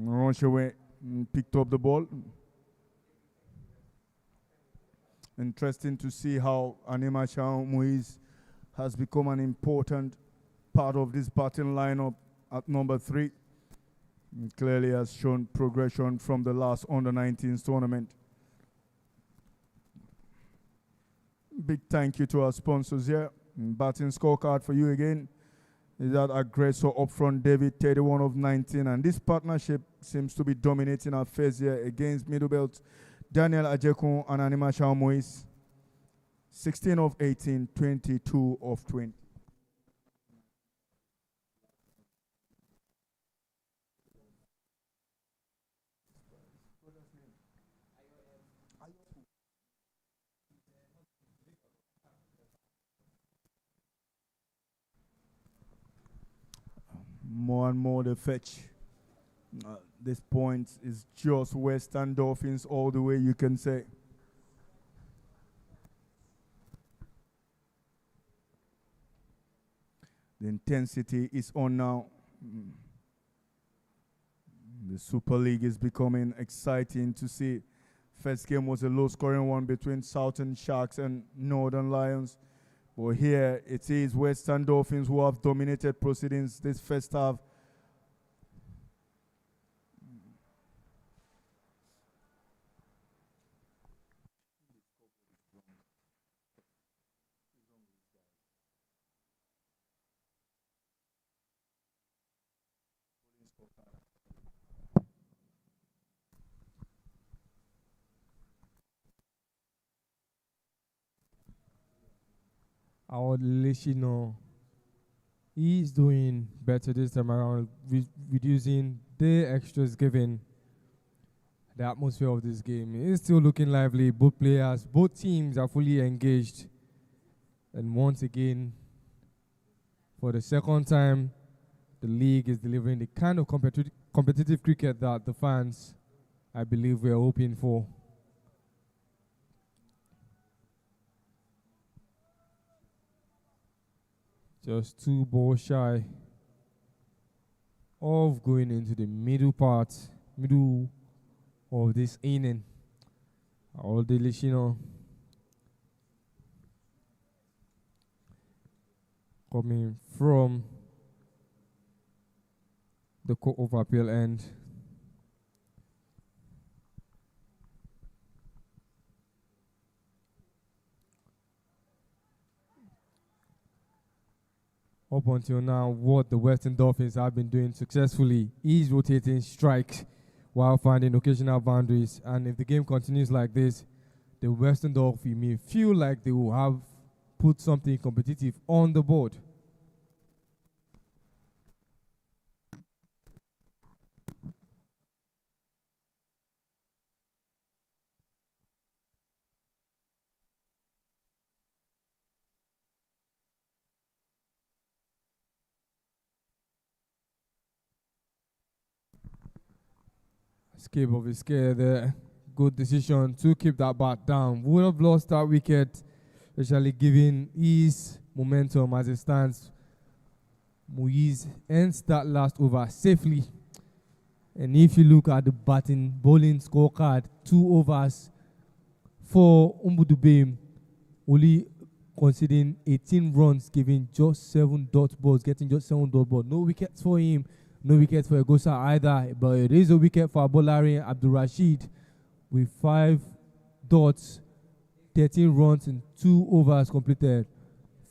Ronshaway picked up the ball. Interesting to see how Anima Shao Muiz has become an important part of this batting lineup at number 3. Clearly has shown progression from the last under-19s tournament. Big thank you to our sponsors here. Batting scorecard for you again is that aggressor up front, David, 31 of 19. And this partnership seems to be dominating our phase here against middle belt, Daniel Ajekun and Anima Shao Muiz. 16 of 18, 22 of 20. More and more the fetch. This point is just Western Dolphins all the way, you can say. The intensity is on now. The Super League is becoming exciting to see. First game was a low-scoring one between Southern Sharks and Northern Lions. But here it is Western Dolphins who have dominated proceedings this first half. I would let you know he's doing better this time around, reducing the extras given The atmosphere of this game is still looking lively. Both players, both teams are fully engaged. And once again, for the second time, the league is delivering the kind of competitive cricket that the fans, I believe, were hoping for. Just 2 balls shy of going into the middle of this inning. All the Lishino coming from the court of appeal end. Up until now, what the Western Dolphins have been doing successfully is rotating strikes while finding occasional boundaries. And if the game continues like this, the Western Dolphins may feel like they will have put something competitive on the board. Escape of his scare there. Good decision to keep that bat down. Would have lost that wicket, especially given his momentum as it stands. Muiz ends that last over safely. And if you look at the bowling scorecard, 2 overs for Umbudubem, only conceding 18 runs, giving just 7 dot balls, getting just 7 dot balls. No wickets for him. No wicket for Egosa either, but it is a wicket for Abolari Abdul Rashid with 5 dots, 13 runs in 2 overs completed.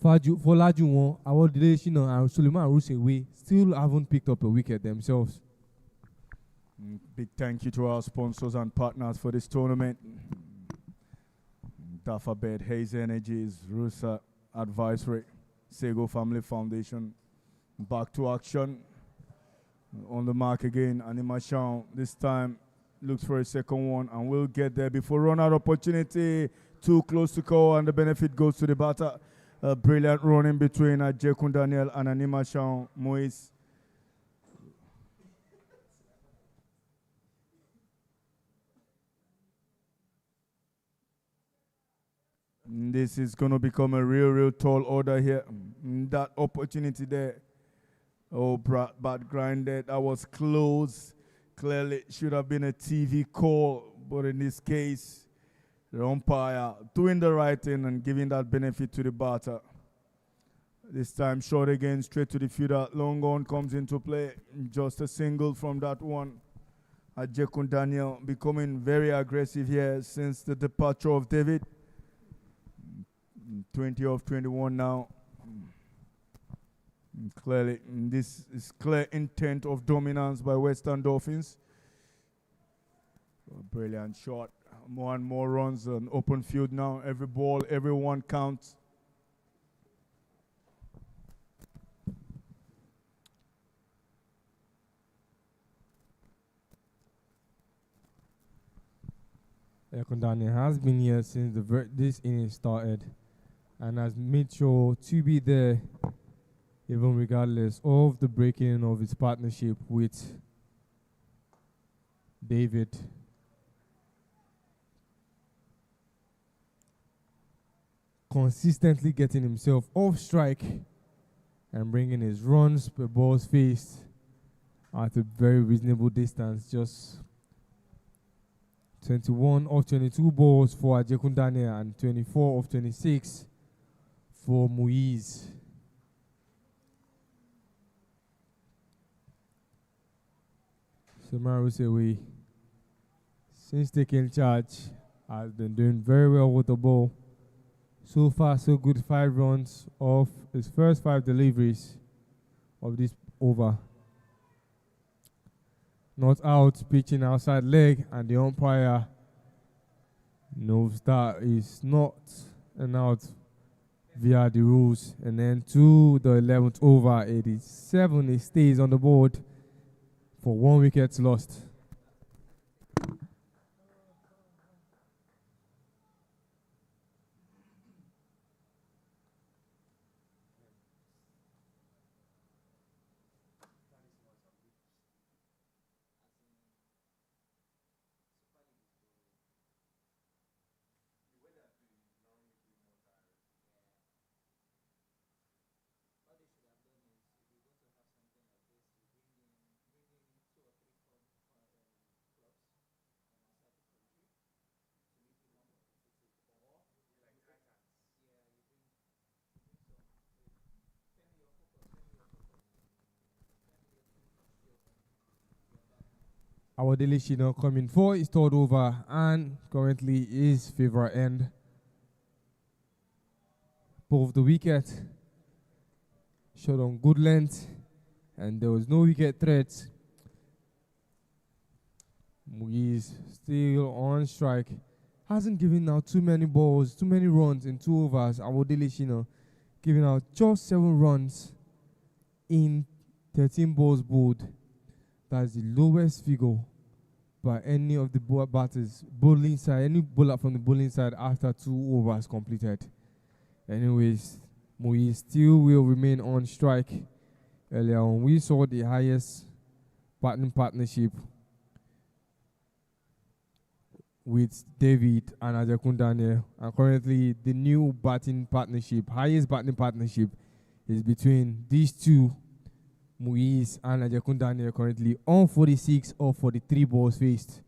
Folajuwon, Awodele Shina, and Suleiman Rusewe still haven't picked up a wicket themselves. Big thank you to our sponsors and partners for this tournament. Dafabed, Hayes Energies, Rusa Advisory, Sego Family Foundation. Back to action. On the mark again, Animation this time looks for a second one and we'll get there before run out opportunity. Too close to call and the benefit goes to the batter. A brilliant running between Jekun Daniel and Animation Moise. This is going to become a real tall order here. That opportunity there. Oh, bad grinded. That was close. Clearly should have been a TV call, but in this case, the umpire doing the right thing and giving that benefit to the batter. This time short again, straight to the fielder. Long on comes into play. Just a single from that one. Ajekun Daniel becoming very aggressive here since the departure of David. 20 of 21 now. Clearly, this is clear intent of dominance by Western Dolphins. A brilliant shot. More and more runs on open field now. Every ball, every one counts. Ekundani has been here since this inning started and has made sure to be there even regardless of the breaking of his partnership with David. Consistently getting himself off strike and bringing his runs per balls faced at a very reasonable distance. Just 21 of 22 balls for Ajekun Daniel and 24 of 26 for Muiz. Samar Rusewe, since taking charge, has been doing very well with the ball. So far, so good. 5 runs off his first 5 deliveries of this over. Not out, pitching outside leg, and the umpire knows that is not an out via the rules. And then to the 11th over, 87, he stays on the board for 1 wicket lost. Our Delishino coming for his third over and currently his favorite end. Both the wicket shot on good length and there was no wicket threat. Muiz still on strike. Hasn't given out too many balls, too many runs in 2 overs. Our Delishino giving out just 7 runs in 13 balls bowled. That's the lowest figure by any of the batters bowling side, any bowler from the bowling side after 2 overs completed. Anyways, Muiz still will remain on strike. Earlier on, we saw the highest batting partnership with David and Ajakun Daniel, and currently the new batting partnership, highest batting partnership, is between these two, Muiz and Ajakun Daniel, currently on 46 or 43 balls faced.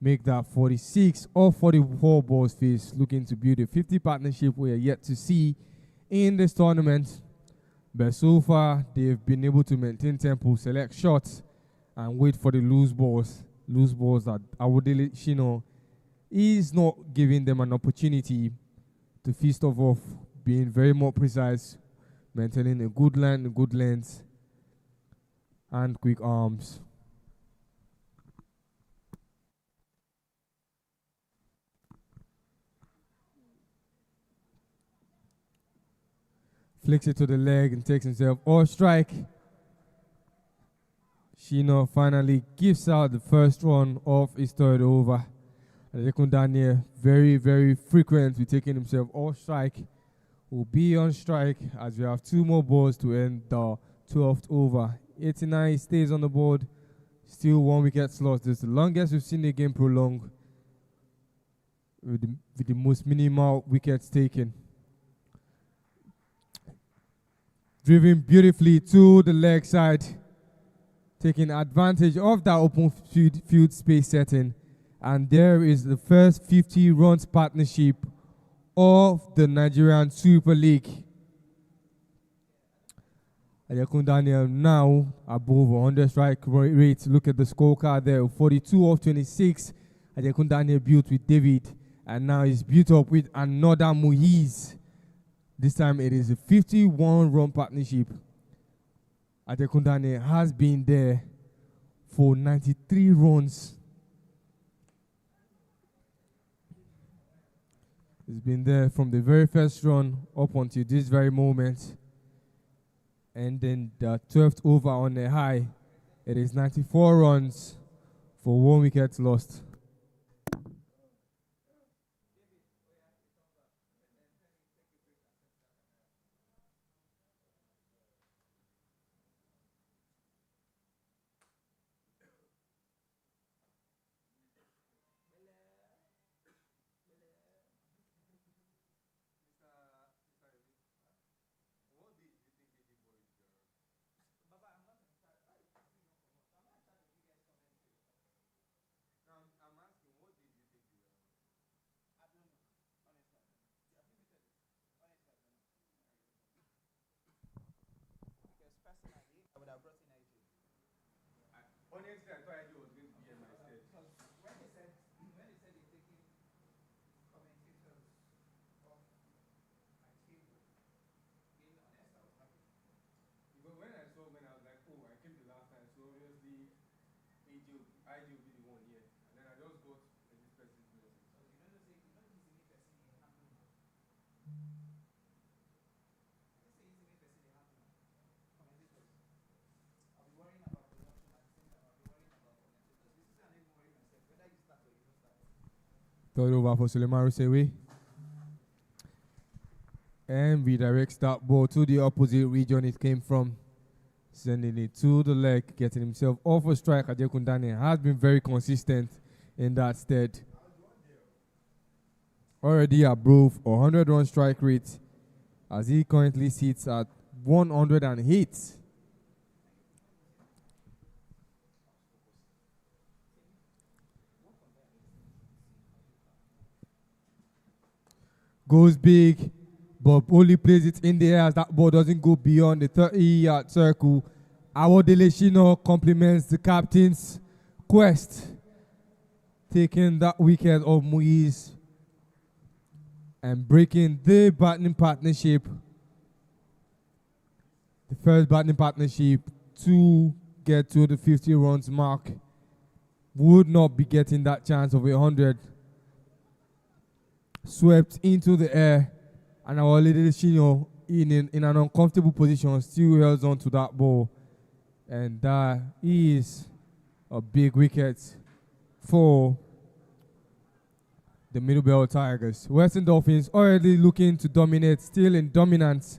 Make that 46 or 44 balls faced, looking to build a 50 partnership we are yet to see in this tournament. But so far, they've been able to maintain tempo, select shots, and wait for the loose balls. Loose balls that Awodele Shino is not giving them an opportunity to feast off, being very more precise, maintaining a good line, a good length, and quick arms. Flicks it to the leg and takes himself off strike. Shino finally gives out the first run of his third over. Adekun Daniel, very, very frequent with taking himself off strike, will be on strike as we have 2 more balls to end the 12th over. 89 stays on the board, still 1 wicket lost. This is the longest we've seen the game prolonged with the most minimal wickets taken. Driven beautifully to the leg side, taking advantage of that open field space setting. And there is the first 50 runs partnership of the Nigerian Super League. Ayakun Daniel now above 100 strike rate. Look at the scorecard there, 42 of 26. Ayakun Daniel built with David, and now he's built up with another Muiz. This time it is a 51 run partnership. Ayakun Daniel has been there for 93 runs. He's been there from the very first run up until this very moment. And then the 12th over on the high, it is 94 runs for 1 wicket lost. Honestly, I thought I was going to be in my stead. When they said they're taking commentators off my table, being honest, I was happy. Because when I saw, when I was like, oh, I came the last time, so obviously IG will be the one here. And then I just got this person's message. So you know, this is the person in happening. This is the person in happening. Commentators. I'll be worrying about production at the same time. I'll be worrying about commentators. This is an even worry myself. Whether you start or you don't start. Third over for Suleiman Rusewi. And redirects that ball to the opposite region it came from. Sending it to the leg, getting himself off a strike. Adekun Daniel has been very consistent in that stead. Already above 100 run strike rate as he currently sits at 108. Goes big, but only plays it in the air as that ball doesn't go beyond the 30-yard circle. Awodele Shino compliments the captains Quest taking that wicket of Muiz and breaking the batting partnership. The first batting partnership to get to the 50 runs mark would not be getting that chance of 100. Swept into the air, and our little Shino in an uncomfortable position still held on to that ball. And that is a big wicket for the Middlebelt Tigers. Western Dolphins already looking to dominate, still in dominance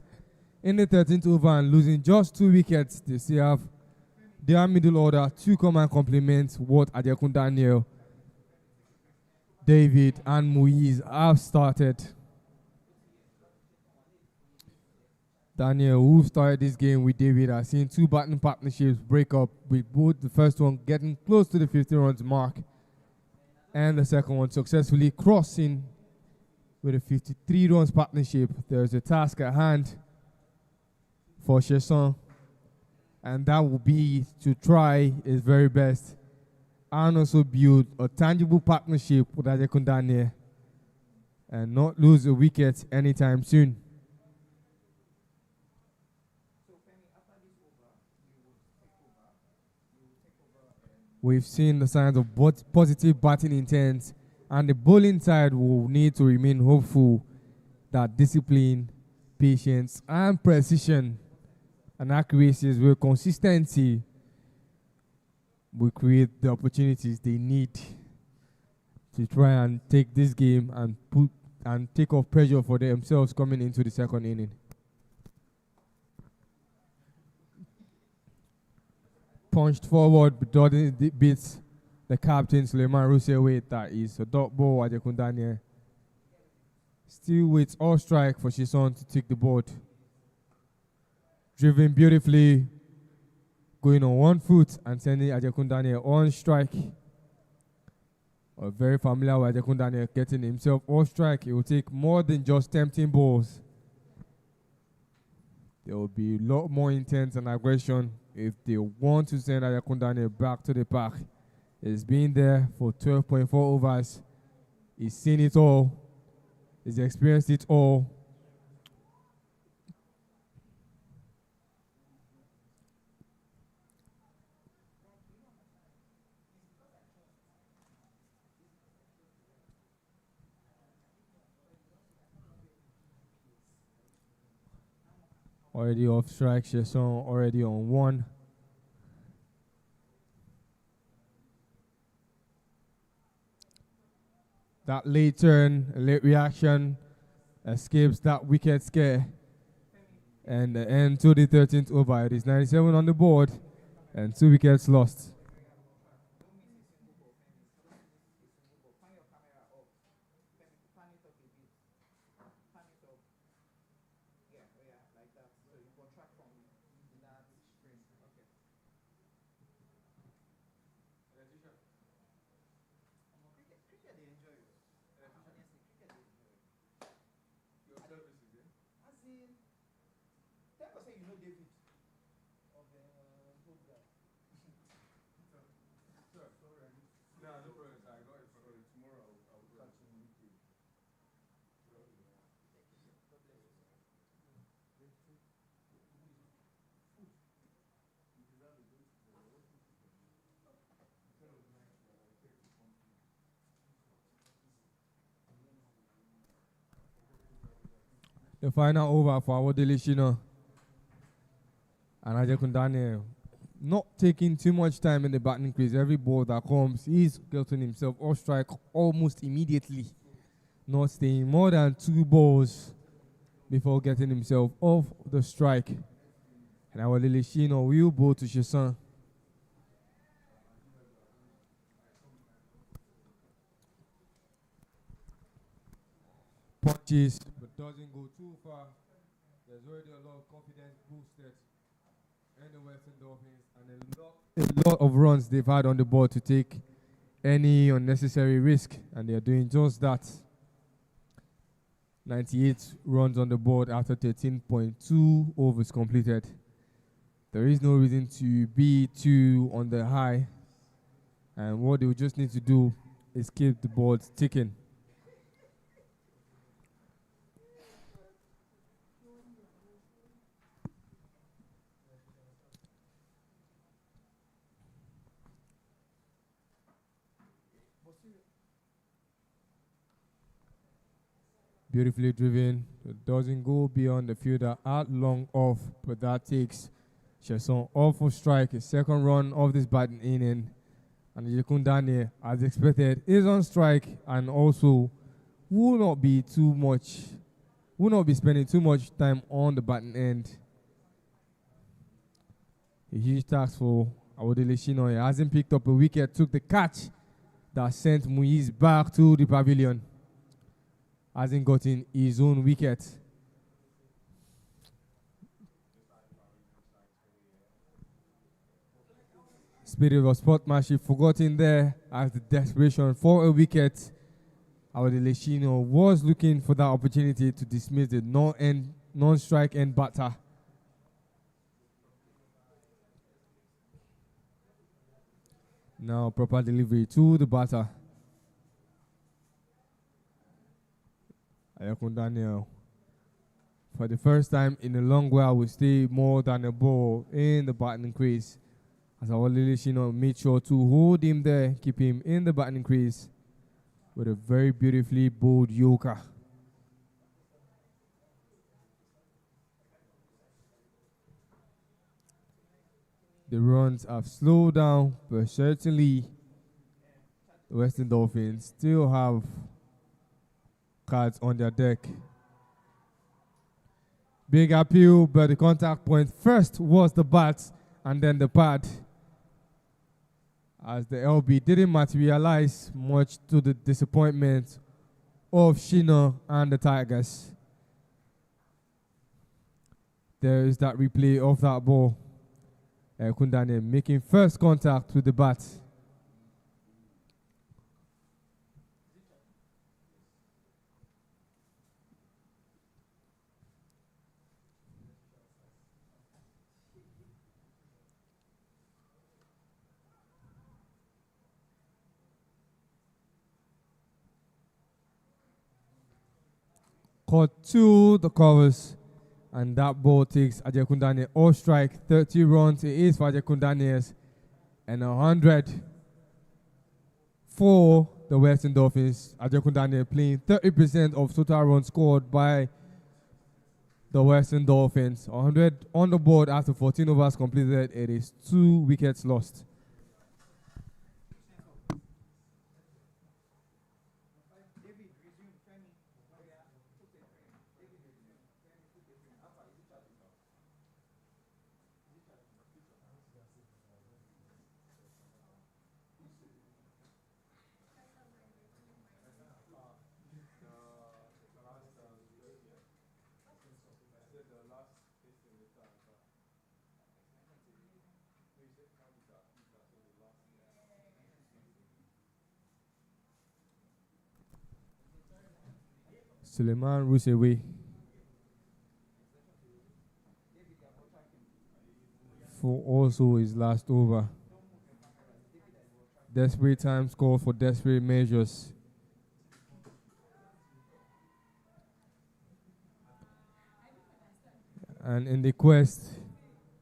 in the 13th over and losing just 2 wickets. They still have their middle order to come and complement what Adekun Daniel, David, and Muiz have started. Daniel, who started this game with David, has seen 2 batting partnerships break up, with both the first one getting close to the 50 runs mark and the second one successfully crossing with a 53 runs partnership. There's a task at hand for Chesson, and that will be to try his very best and also build a tangible partnership with Adekun Daniel and not lose a wicket anytime soon. We've seen the signs of positive batting intent, and the bowling side will need to remain hopeful that discipline, patience, and precision and accuracy with consistency will create the opportunities they need to try and take this game and take off pressure for themselves coming into the second inning. Punched forward, but Jordan beats the captain Suleiman Rusewait. That is a dot ball. Adekun Daniel still waits all strike for Chesson to take the board. Driven beautifully, going on one foot and sending Adekun Daniel on strike. Very familiar with Adekun Daniel getting himself on strike. It will take more than just tempting balls. There will be a lot more intent and aggression if they want to send Adekun Daniel back to the park. He's been there for 12.4 overs. He's seen it all. He's experienced it all. Already off strike, Chesson already on 1. That late turn, late reaction escapes that wicket scare. And the end to the 13th over. It is 97 on the board and 2 wickets lost. The final over for our Delishino. And Adekun Daniel not taking too much time in the batting crease. Every ball that comes, he's getting himself off strike almost immediately. Not staying more than 2 balls before getting himself off the strike. And our Delishino will bowl to Chesson. Punches, but doesn't go too far. There's already a lot of confidence boosted in the Western Dolphins, and a lot of runs they've had on the board to take any unnecessary risk, and they're doing just that. 98 runs on the board after 13.2 overs completed. There is no reason to be too on the high And what they will just need to do is keep the ball ticking. Beautifully driven. It doesn't go beyond the fielder out long off, but that takes Chesson off for strike. His second run of this batting inning. And Yekundane, as expected, is on strike and also will not be spending too much time on the batting end. A huge task for Awodele Shino. He hasn't picked up a wicket, took the catch that sent Muiz back to the pavilion. Hasn't gotten his own wicket. Spirit of sportsmanship forgotten there as the desperation for a wicket. Awodele Shino was looking for that opportunity to dismiss the non-strike end batter. Now proper delivery to the batter. Ayakun Daniel, for the first time in a long while, will stay more than a ball in the batting crease. As Awodele Shino made sure to hold him there, keep him in the batting crease with a very beautifully bowled yorker. The runs have slowed down, but certainly the Western Dolphins still have cards on their deck. Big appeal, but the contact point first was the bat and then the pad. As the LB didn't materialize, much to the disappointment of Shino and the Tigers. There is that replay of that ball. Kundane making first contact with the bat. Caught to the covers, and that ball takes Ajay Kundane off strike. 30 runs it is for Ajay Kundane's, and 100 for the Western Dolphins. Ajay Kundane playing 30% of total runs scored by the Western Dolphins. 100 on the board after 14 overs completed. It is 2 wickets lost. Suleiman Rusewe for also his last over. Desperate times call for desperate measures. And in the quest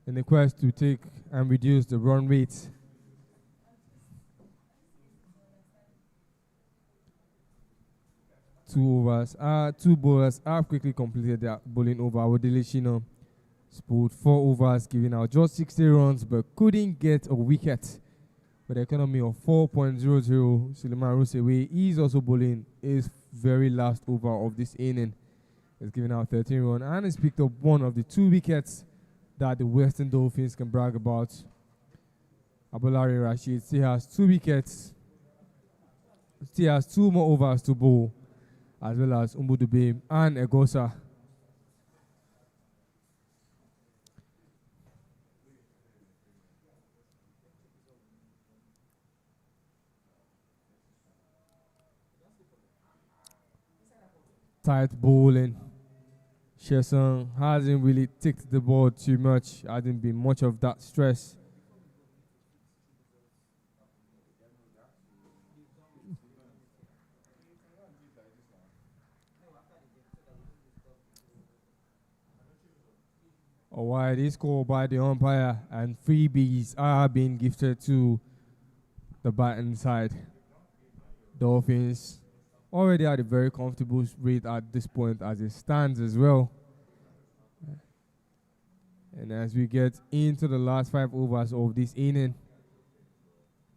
to take and reduce the run rate, two bowlers have quickly completed their bowling over. Awodele Shino spooled 4 overs, giving out just 60 runs, but couldn't get a wicket. With an economy of 4.00, Suleiman Rusewe is also bowling his very last over of this inning. He's giving out 13 runs and has picked up one of the 2 wickets that the Western Dolphins can brag about. Abolari Rashid still has 2 wickets, still has 2 more overs to bowl, as well as Umbudube and Egosa. Tight bowling. Chesson hasn't really ticked the ball too much, hasn't been much of that stress. A wide is called by the umpire, and freebies are being gifted to the batting side. Dolphins already at a very comfortable rate at this point as it stands as well. And as we get into the last 5 overs of this inning,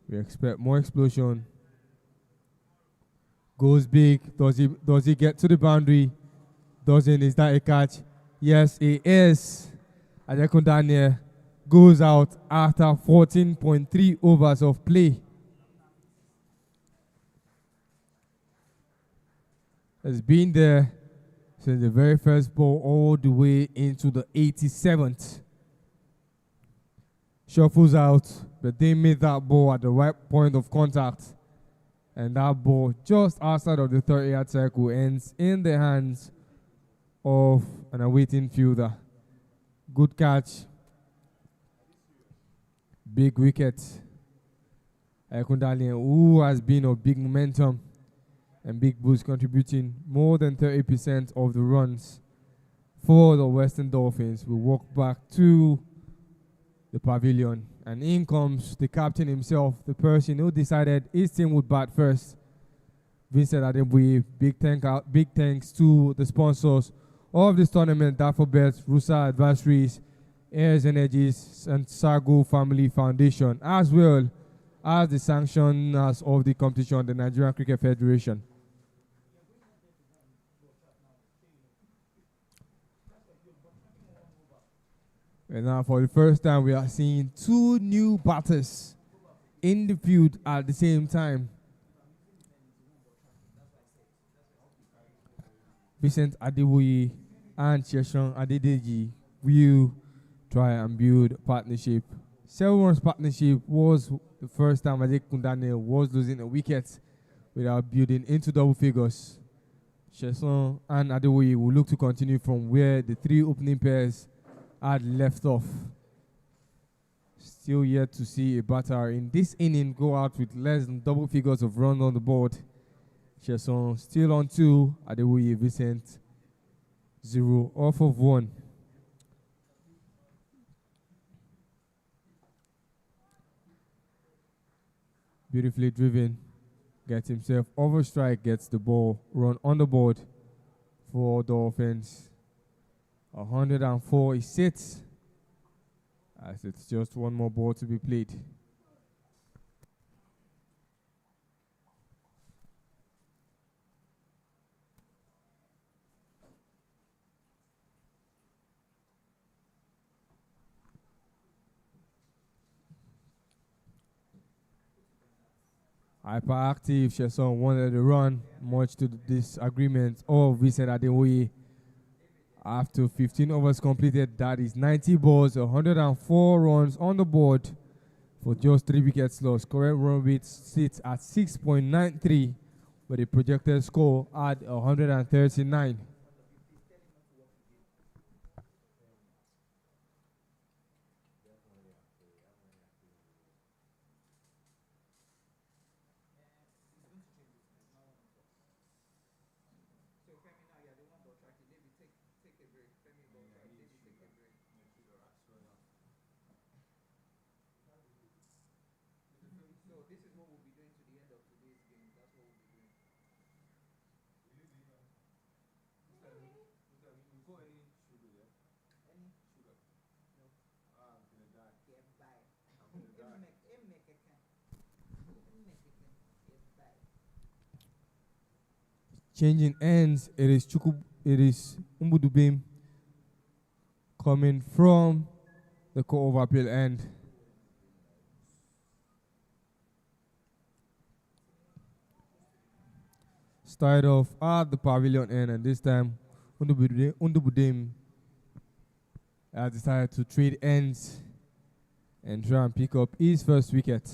we expect more explosion. Goes big. Does he get to the boundary? Doesn't. Is that a catch? Yes, it is. Adekun Daniel goes out after 14.3 overs of play. Has been there since the very first ball all the way into the 87th. Shuffles out, but they made that ball at the right point of contact. And that ball just outside of the 30-yard circle ends in the hands of an awaiting fielder. Good catch. Big wicket. Ekundalian, who has been of big momentum and big boost, contributing more than 30% of the runs for the Western Dolphins, will walk back to the pavilion. And in comes the captain himself, the person who decided his team would bat first. Vincent Adebui, big thanks to the sponsors of this tournament, Dafobet, Rusa Advisories, Airs Energies, and Sago Family Foundation, as well as the sanctioners of the competition, the Nigerian Cricket Federation. And now for the first time, we are seeing 2 new batters in the field at the same time. Vincent Adewuyi and Cheshon Adedeji will try and build a partnership. 7 runs partnership was the first time Adekun Daniel was losing a wicket without building into double figures. Cheshon and Adewuyi will look to continue from where the 3 opening pairs had left off. Still yet to see a batter in this inning go out with less than double figures of runs on the board. Chesson still on 2. Adewuyi Vincent 0 off of 1. Beautifully driven. Gets himself over strike, gets the ball, run on the board for Dolphins. 104 is sits, as it's just 1 more ball to be played. Hyperactive, Chesson wanted to run, much to the disagreement of Vincent Adewuyi. After 15 overs completed, that is 90 balls, 104 runs on the board for just 3 wickets lost. Current run rate sits at 6.93, with a projected score at 139. Changing ends, it is Umbudubim coming from the Court of Appeal end. Started off at the pavilion end, and this time Undubudim decided to trade ends and try and pick up his first wicket.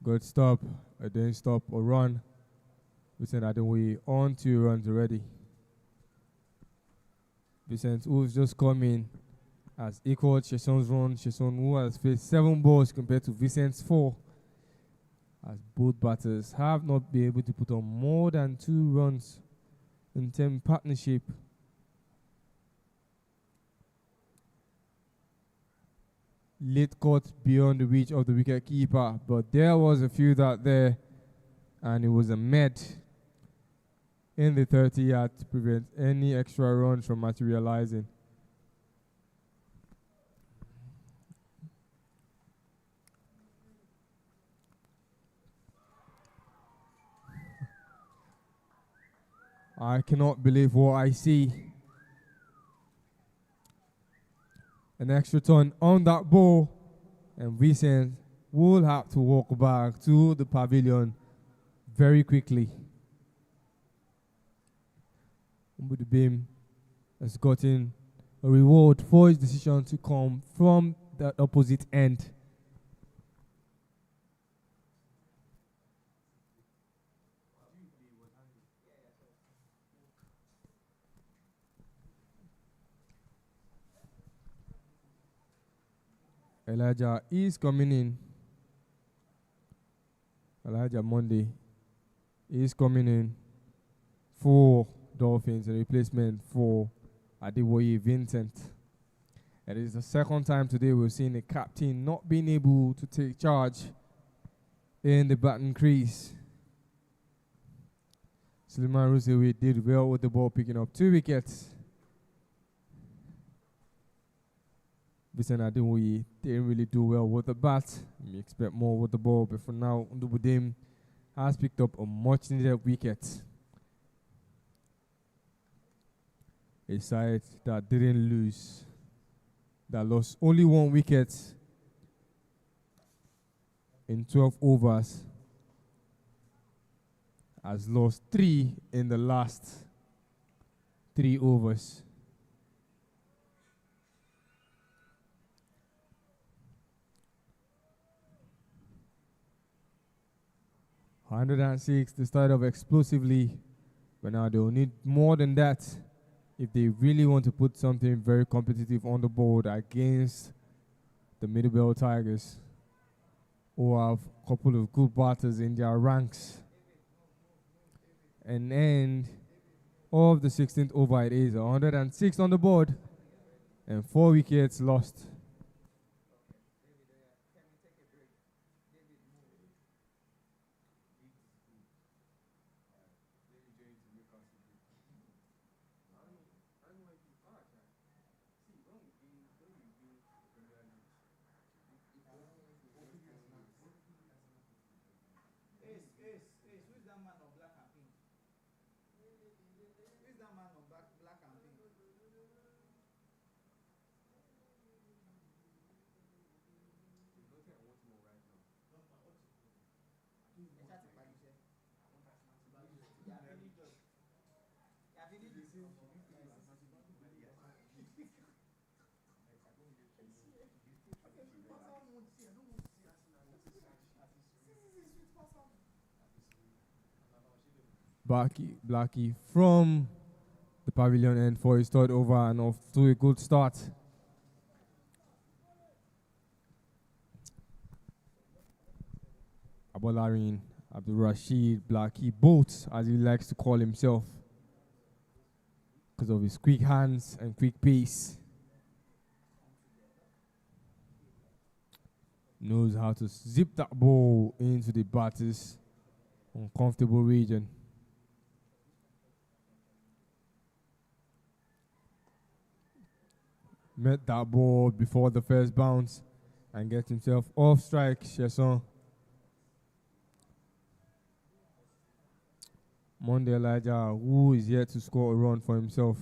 Good stop, a then stop or run. Vincent Adewuyi on 2 runs already. Vincent, who's just come in, has equaled Chesson's run. Chesson, who has faced 7 balls compared to Vincent's 4. as both batters have not been able to put on more than 2 runs in 10 partnership. Late caught beyond the reach of the wicket keeper, but there was a few that there, and it was a med in the 30 yard to prevent any extra runs from materializing. I cannot believe what I see. An extra turn on that ball, and Vincent will have to walk back to the pavilion very quickly. Umbudu Bim has gotten a reward for his decision to come from the opposite end. Elijah is coming in. Elijah Monday is coming in for Dolphins, a replacement for Adewoye Vincent. It is the second time today we've seen a captain not being able to take charge in the batting crease. Suleiman Rusewi did well with the ball, picking up 2 wickets. Vincent Adewoye didn't really do well with the bat. We expect more with the ball, but for now, Ndubudim has picked up a much needed wicket. A side that didn't lose, that lost only 1 wicket in 12 overs, has lost 3 in the last 3 overs. (106) they started off explosively, but now they'll need more than that if they really want to put something very competitive on the board against the Middlebelt Tigers, who have a couple of good batters in their ranks. And end of the 16th over, it is 106 on the board and 4 wickets lost. Blackie from the pavilion end for his third over and off to a good start. Abolarin, Abdul Rashid, Blackie, both as he likes to call himself, because of his quick hands and quick pace. Knows how to zip that ball into the batter's uncomfortable region. Met that ball before the first bounce and gets himself off strike. Chesson. Monday Elijah, who is yet to score a run for himself.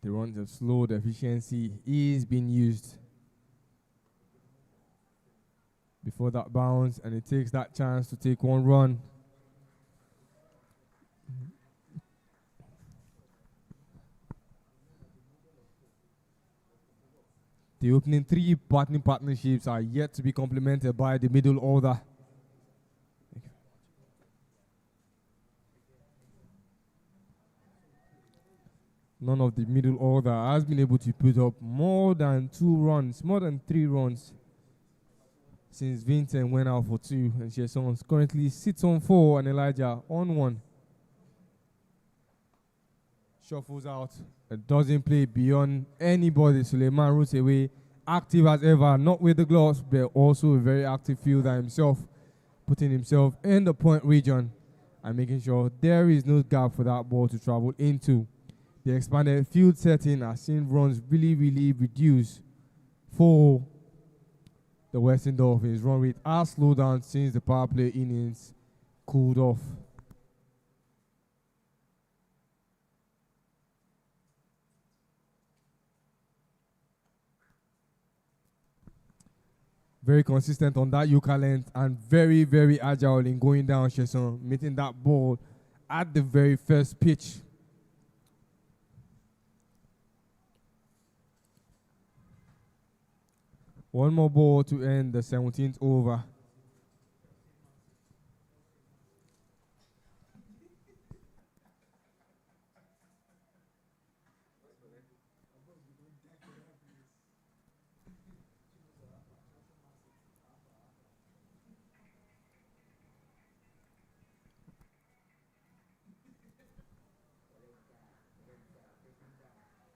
The runs have slowed, efficiency is being used before that bounce, and it takes that chance to take 1 run. The opening three batting partnerships are yet to be complemented by the middle order. None of the middle order has been able to put up more than 3 runs since Vincent went out for 2, and Chesson currently sits on 4 and Elijah on 1. Shuffles out and doesn't play beyond anybody. Suleiman roots away, active as ever, not with the gloves, but also a very active fielder himself, putting himself in the point region and making sure there is no gap for that ball to travel into. The expanded field setting has seen runs really reduce for the Western Dolphins. Run rate has slowed down since the power play innings cooled off. Very consistent on that yucca length and very agile in going down, Chesson, meeting that ball at the very first pitch. One more ball to end the 17th over.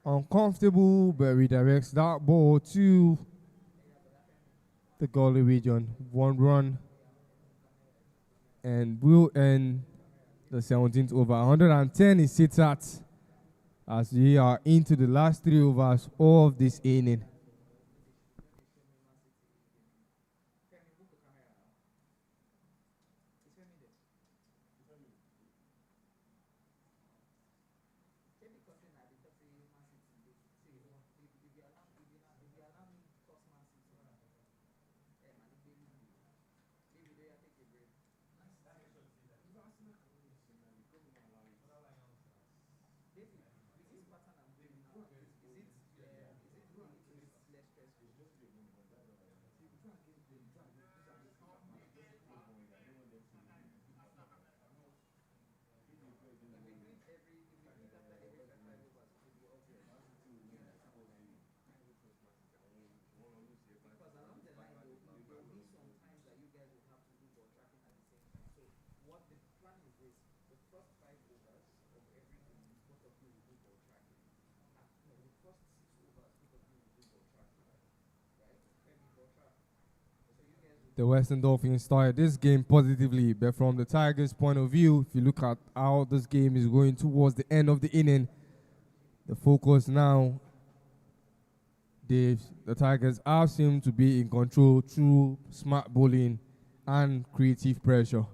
Uncomfortable, but redirects that ball to the goalie region. 1 run and will end the 17th over. 110 is sits at as we are into the last 3 overs of this inning. The Western Dolphins started this game positively, but from the Tigers' point of view, if you look at how this game is going towards the end of the inning, the focus now, the Tigers have seemed to be in control through smart bowling and creative pressure.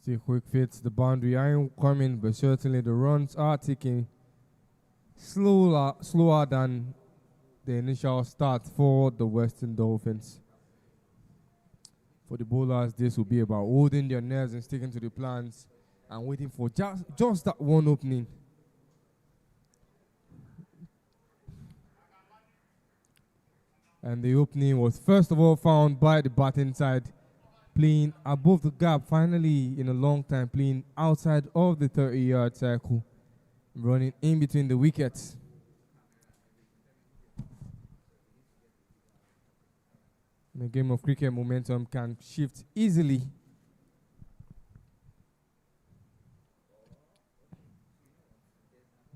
Still quick fits the boundary. I ain't coming, but certainly the runs are ticking slower than the initial start for the Western Dolphins. For the bowlers, this will be about holding their nerves and sticking to the plans and waiting for just that one opening. And the opening was first of all found by the batting side, playing above the gap, finally in a long time, playing outside of the 30-yard circle, running in between the wickets. In a game of cricket, momentum can shift easily.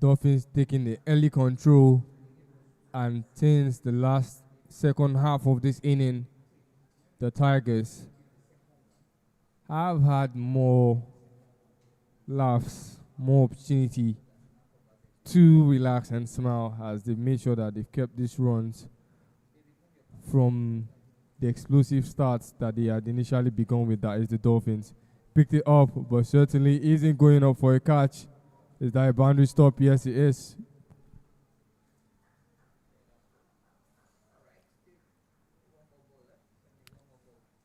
Dolphins taking the early control, and since the last second half of this inning, the Tigers have had more laughs, more opportunity to relax and smile as they've made sure that they've kept these runs from the explosive starts that they had initially begun with, that is the Dolphins. Picked it up, but certainly isn't going up for a catch. Is that a boundary stop? Yes, it is.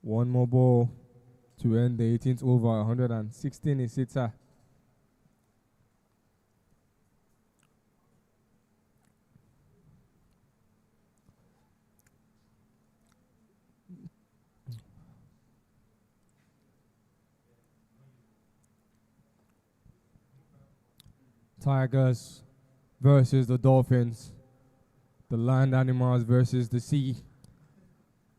One more ball to end the 18th over. 116 is Sita. Tigers versus the Dolphins. The land animals versus the sea.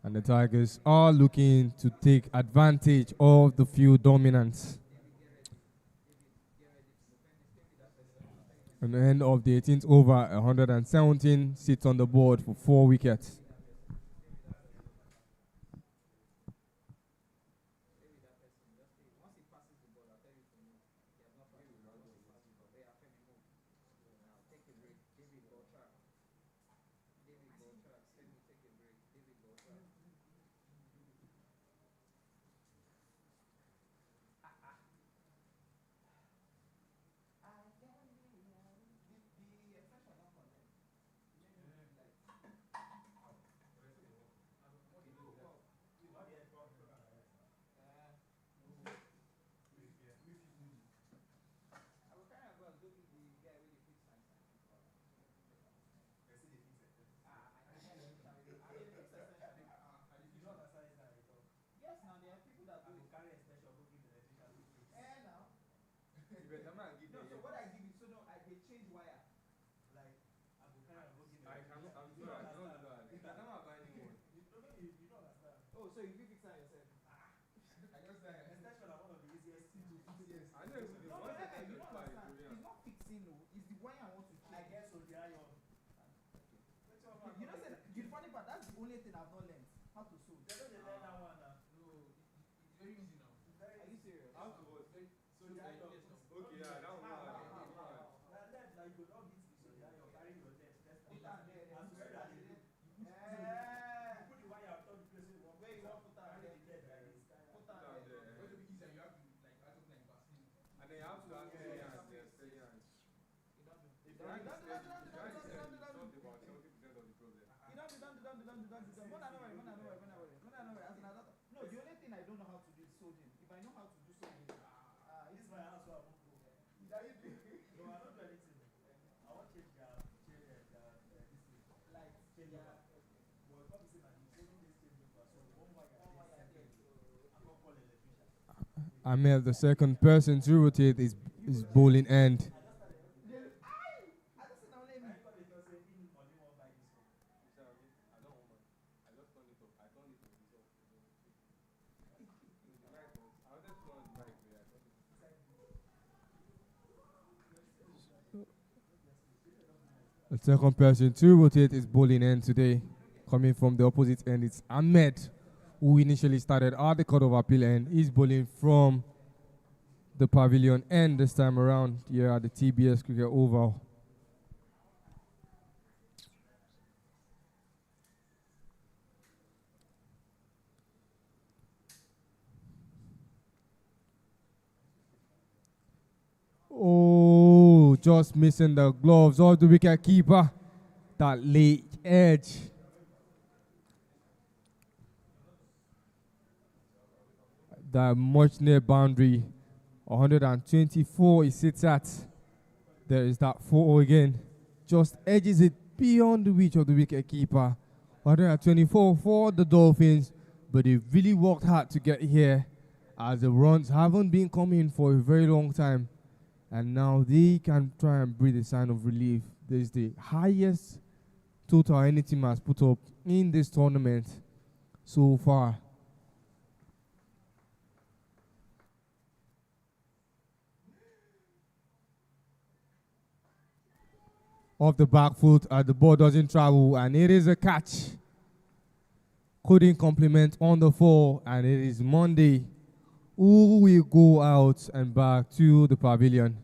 And the Tigers are looking to take advantage of the field dominance. At the end of the 18th over, 117 sits on the board for 4 wickets. Amel, the second person to rotate, is bowling end. The second person to rotate is bowling end today. Coming from the opposite end, it's Ahmed, who initially started at the Court of Appeal end. He's bowling from the pavilion end this time around here at the TBS Cricket Oval. Oh, just missing the gloves of the wicket keeper. That late edge. That much near boundary. 124 he sits at. There is that photo again. Just edges it beyond the reach of the wicket keeper. 124 for the Dolphins, but they really worked hard to get here as the runs haven't been coming for a very long time. And now they can try and breathe a sign of relief. This is the highest total any team has put up in this tournament so far. Off the back foot, the ball doesn't travel, and it is a catch. Couldn't compliment on the fall, and it is Monday. Who will go out and back to the pavilion?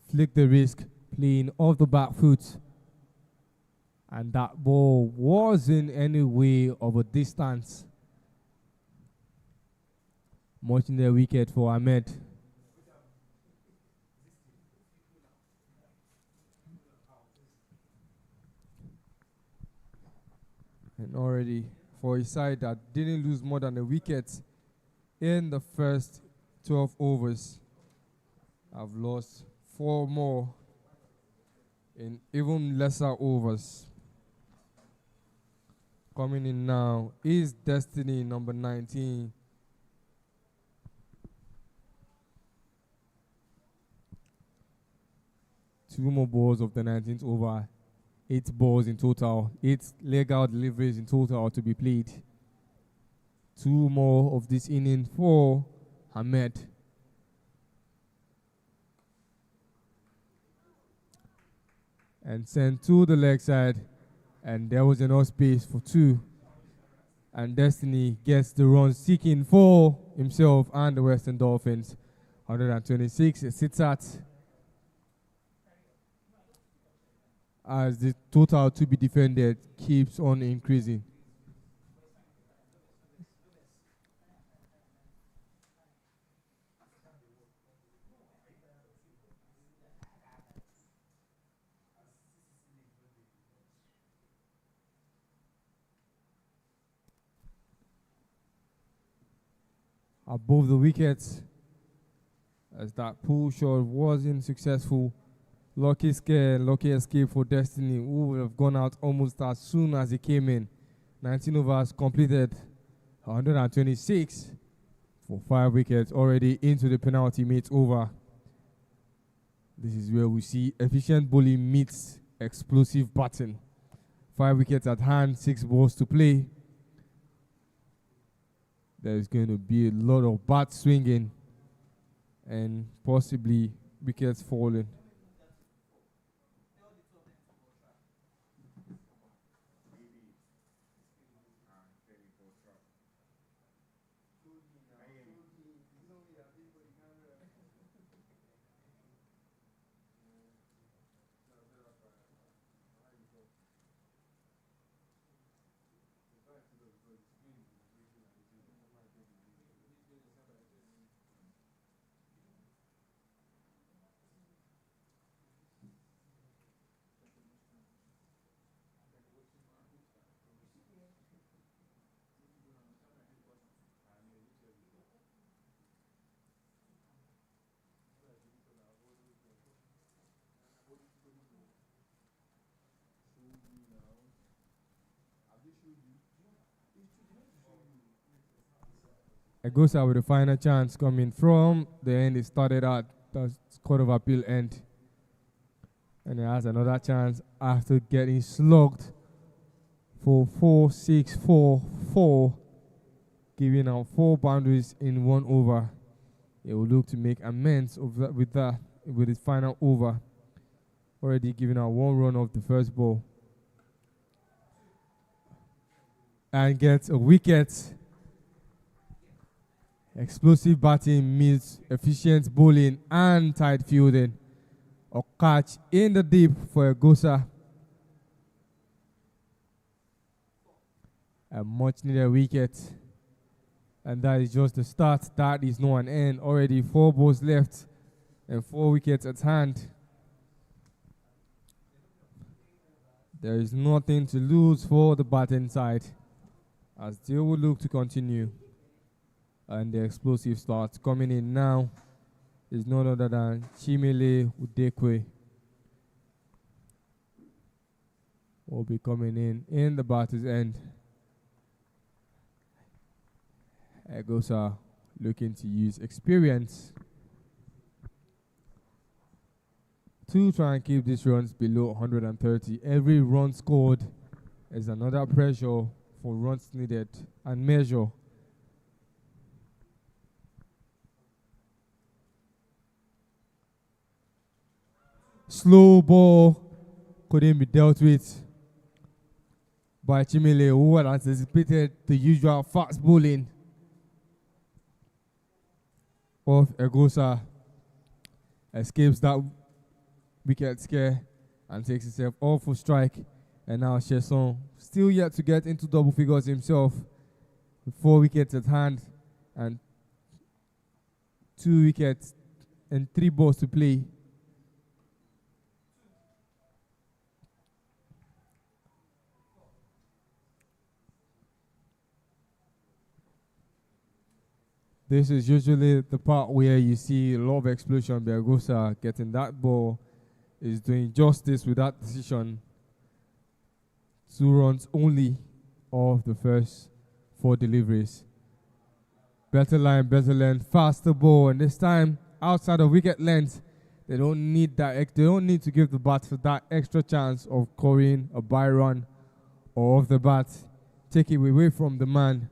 Flick the risk, playing off the back foot. And that ball wasn't any way of a distance. Much in the wicket for Ahmed. And already for a side that didn't lose more than a wicket in the first 12 overs, I've lost 4 more in even lesser overs. Coming in now is Destiny number 19. Two more balls of the 19th over. 8 balls in total. 8 leg-out deliveries in total to be played. 2 more of this inning for Ahmed. And sent to the leg side. And there was enough space for 2. And Destiny gets the run seeking for himself and the Western Dolphins. 126 it sits at, as the total to be defended keeps on increasing. Above the wickets, as that pull shot wasn't successful. Lucky scare, lucky escape for Destiny, who would have gone out almost as soon as he came in. 19 overs completed, 126 for 5 wickets, already into the penalty mate over. This is where we see efficient bowling meets explosive batting. 5 wickets at hand, 6 balls to play. There's going to be a lot of bat swinging and possibly wickets falling. Agosa with the final chance coming from the end it started at the Court of Appeal end. And he has another chance after getting slugged for 4-6-4-4, giving out 4 boundaries in 1 over. He will look to make amends of that with his final over. Already giving out 1 run off the first ball. And gets a wicket. Explosive batting meets efficient bowling and tight fielding. A catch in the deep for Agosa. A much needed wicket. And that is just the start. That is no an end. Already 4 balls left and 4 wickets at hand. There is nothing to lose for the batting side, as they will look to continue. And the explosive start coming in now is none other than Chimele Udekwe. Will be coming in the batter's end. Agosa looking to use experience to try and keep these runs below 130. Every run scored is another pressure for runs needed and measure. Slow ball couldn't be dealt with by Chimele, who had anticipated the usual fast bowling of Agosa. Escapes that wicket scare and takes himself off for strike. And now Chesson still yet to get into double figures himself, with 4 wickets at hand and 2 wickets and 3 balls to play. This is usually the part where you see a lot of explosion. Bergosa getting that ball is doing justice with that decision. 2 runs only of the first 4 deliveries. Better line, better length, faster ball, and this time outside of wicket length. They don't need that. They don't need to give the batter that extra chance of scoring a bye run or off the bat. Take it away from the man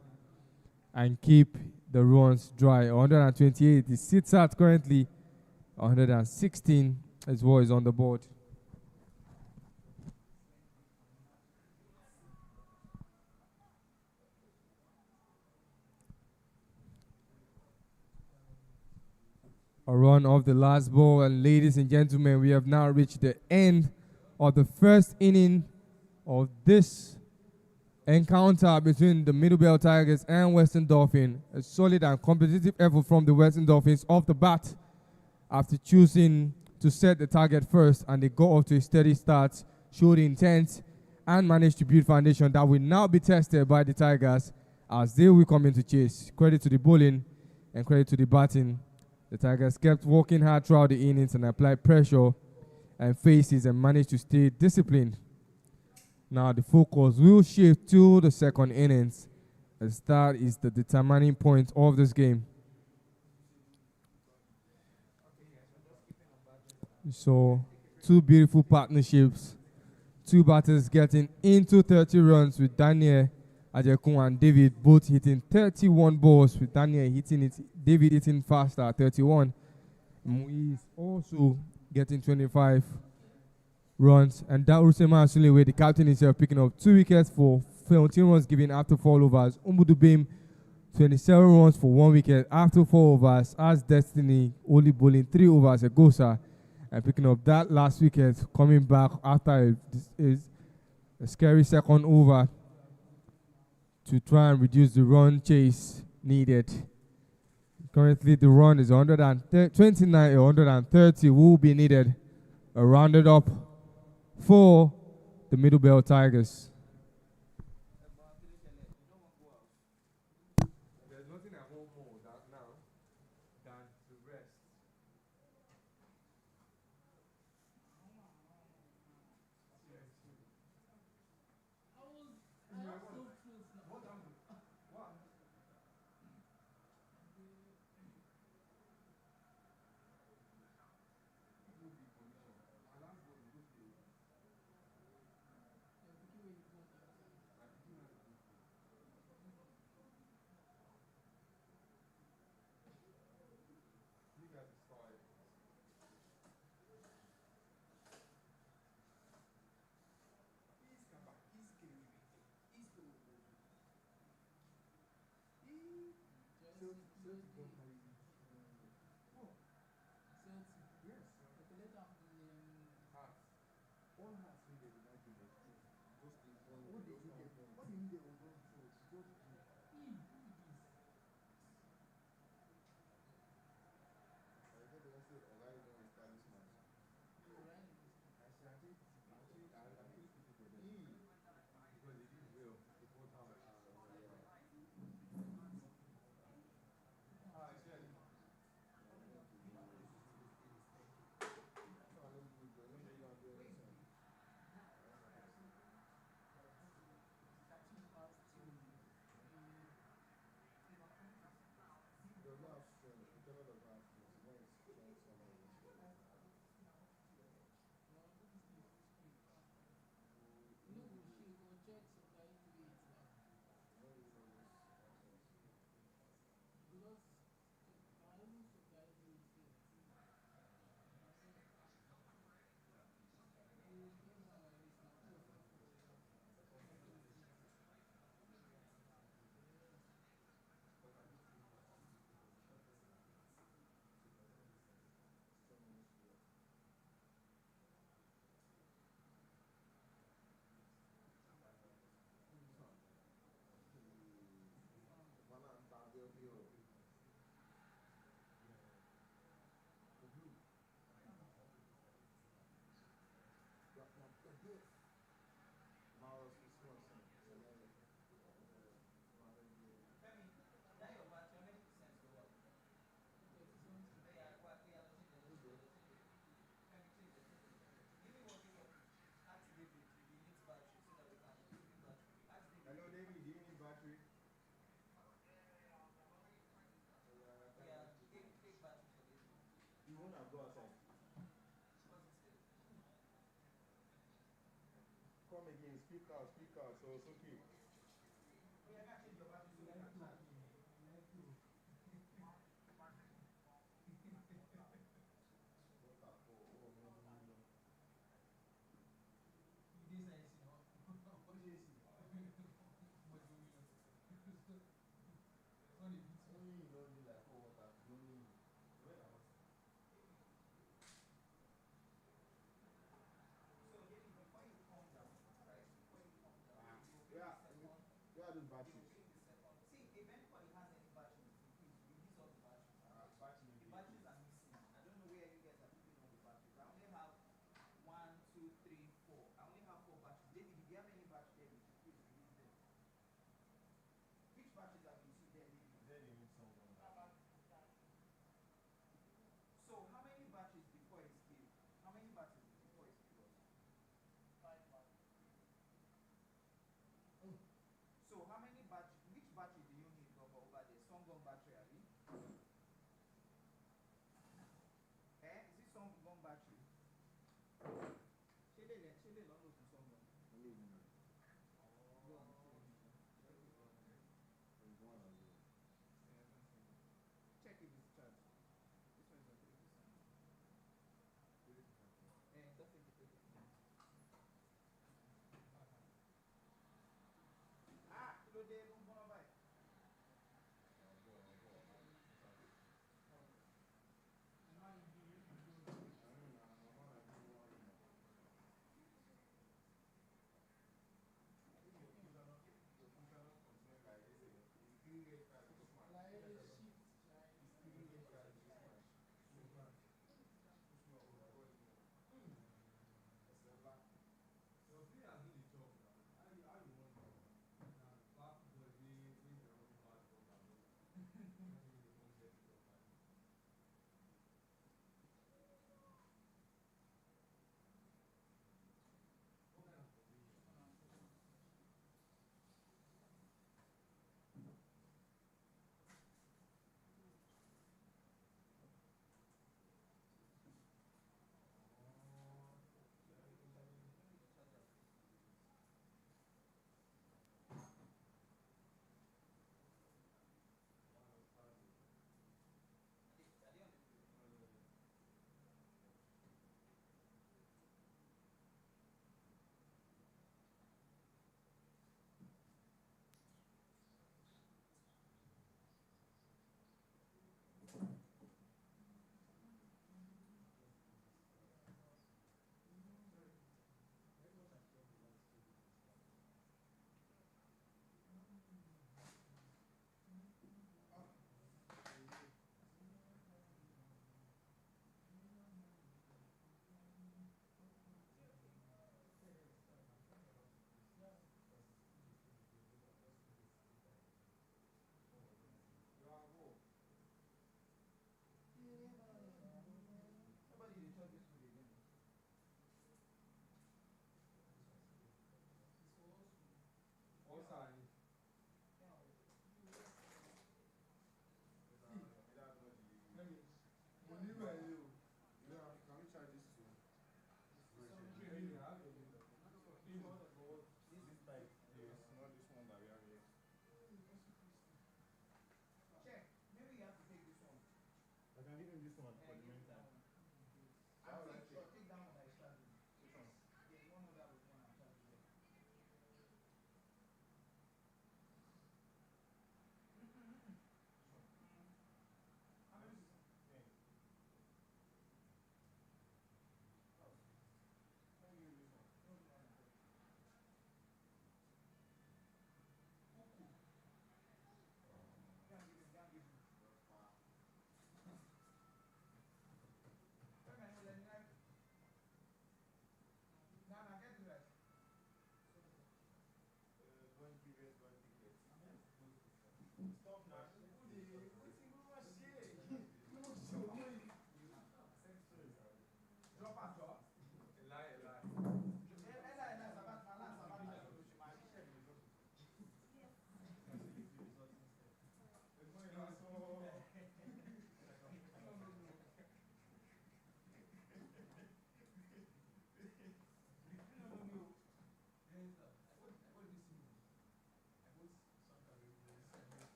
and keep the runs dry. 128. It sits at currently 116 as well is on the board. A run of the last ball, and ladies and gentlemen, we have now reached the end of the first inning of this encounter between the Middlebelt Tigers and Western Dolphins. A solid and competitive effort from the Western Dolphins off the bat after choosing to set the target first, and they got off to a steady start, showed intent, and managed to build foundation that will now be tested by the Tigers as they will come into chase. Credit to the bowling and credit to the batting. The Tigers kept working hard throughout the innings and applied pressure and faces and managed to stay disciplined. Now the focus will shift to the second innings, as that is the determining point of this game. So, 2 beautiful partnerships. 2 batters getting into 30 runs with Daniel Ajekun and David both hitting 31 balls, with Daniel hitting it, David hitting faster at 31. Muiz also getting 25 runs, and Darusema Sulewe, the captain himself, picking up 2 wickets for 17 runs given after 4 overs. Umudubim 27 runs for 1 wicket after 4 overs, as Destiny only bowling 3 overs at Gosa and picking up that last wicket, coming back after a scary second over to try and reduce the run chase needed. Currently, the run is 129, 130 will be needed. Rounded up for the Middlebelt Tigers. There's nothing I want more now than the rest. go outside. Come again, speak out, so it's okay. Where are those batteries?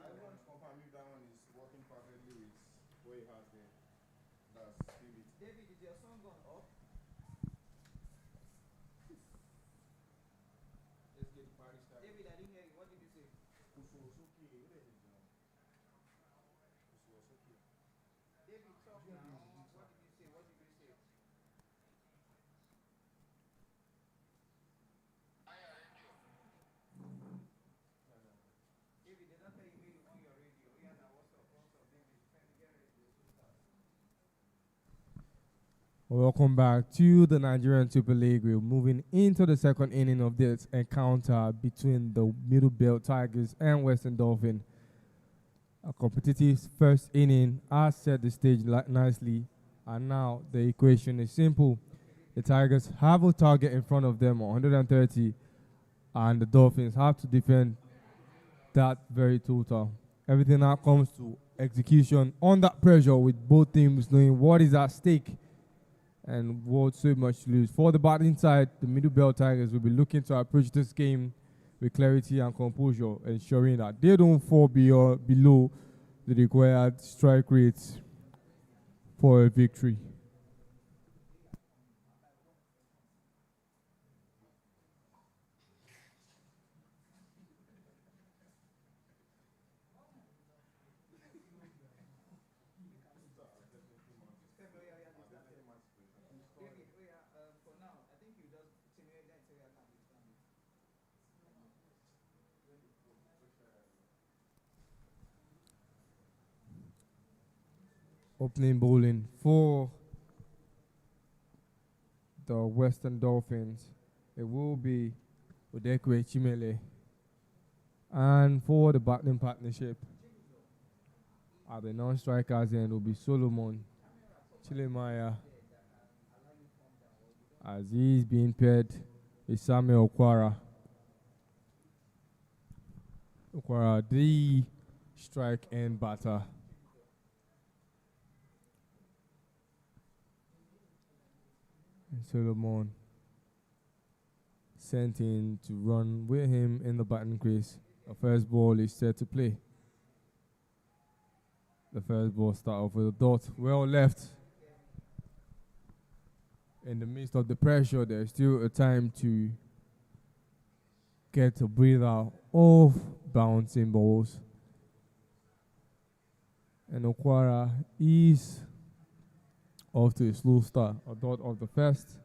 I want to confirm if that one is working perfectly with what you have there. That's David. David, is your song gone off? Let's get the party started. David, I didn't hear you. What did you say? Kusuosuke. Where is it now? Kusuosuke. David, talk now. What did you say? What did you say? David, did not tell you where you put your radio. Yeah, now what's up? What's up, David? Trying to get ready. Welcome back to the Nigerian Super League. We're moving into the second inning of this encounter between the Middle Belt Tigers and Western Dolphin. A competitive first inning has set the stage nicely, and now the equation is simple. The Tigers have a target in front of them, 130, and the Dolphins have to defend that very total. Everything now comes to execution under pressure, with both teams knowing what is at stake and what so much to lose. For the batting side, the Middle Belt Tigers will be looking to approach this game with clarity and composure, ensuring that they don't fall below the required strike rates for a victory. For now, I think you just simulate that until I can understand it. Opening bowling for the Western Dolphins, it will be Odekwe Chimele. And for the batting partnership, at the non-strikers end will be Solomon Chilemaya, as he's being paired with Samuel Okwara. Okwara, the strike and batter. And Solomon sent in to run with him in the batting crease. The first ball is set to play. The first ball start off with a dot, well left. In the midst of the pressure, there's still a time to get a breather off bouncing balls. And Okwara is off to a slow start, a dot of the first.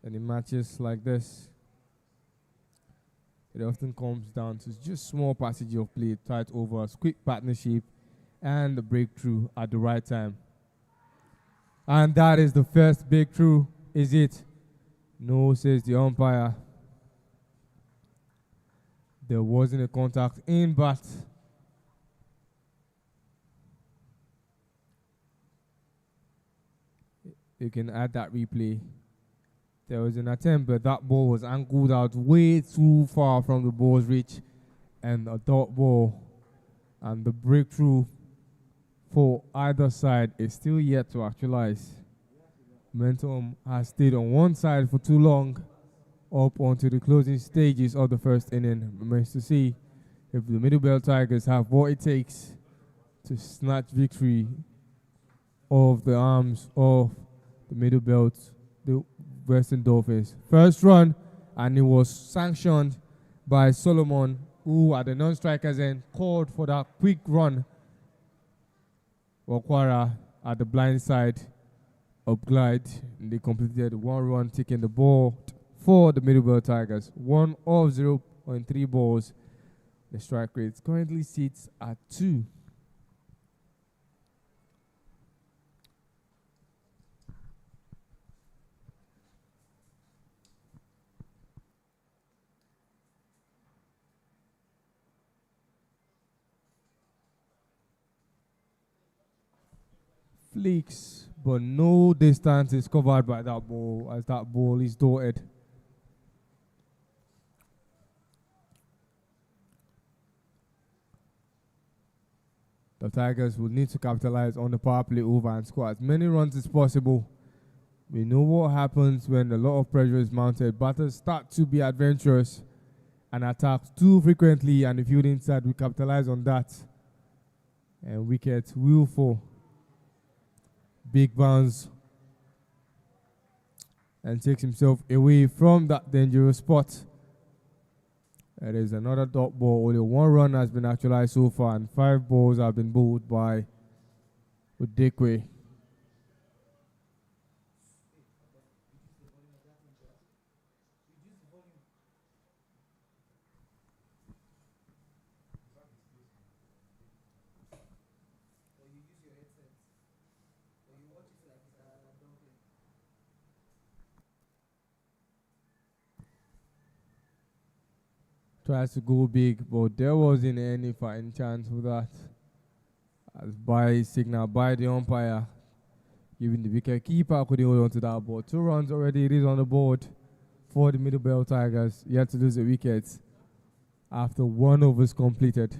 And in matches like this, it often comes down to just small passage of play, tight overs, quick partnership, and the breakthrough at the right time. And that is the first breakthrough, is it? No, says the umpire. There wasn't a contact in, but you can add that replay. There was an attempt, but that ball was angled out way too far from the ball's reach, and a dot ball. And the breakthrough for either side is still yet to actualize. Momentum has stayed on one side for too long, up onto the closing stages of the first inning. Remains to see if the Middle Belt Tigers have what it takes to snatch victory off the arms of the Middle Belt, the Western Dolphins. First run, and it was sanctioned by Solomon, who at the non-strikers end called for that quick run. Okwara at the blind side of glide, and they completed one run, taking the ball for the Middle Belt Tigers. 1 of 0.3 balls. The strike rate currently sits at 2. flicks, but no distance is covered by that ball as that ball is dotted. The Tigers will need to capitalize on the power play over and score as many runs as possible. We know what happens when a lot of pressure is mounted. Batters start to be adventurous and attack too frequently, and the fielding side will capitalize on that. And wicket will fall. Big bounce and takes himself away from that dangerous spot. There is another dot ball. Only one run has been actualized so far, and 5 balls have been bowled by Udekwe. Tries to go big, but there wasn't any fighting chance for that. As by signal by the umpire, giving the wicket keeper couldn't hold on to that ball. 2 runs already, it is on the board for the Middle Belt Tigers. Yet to lose the wickets after 1 over is completed.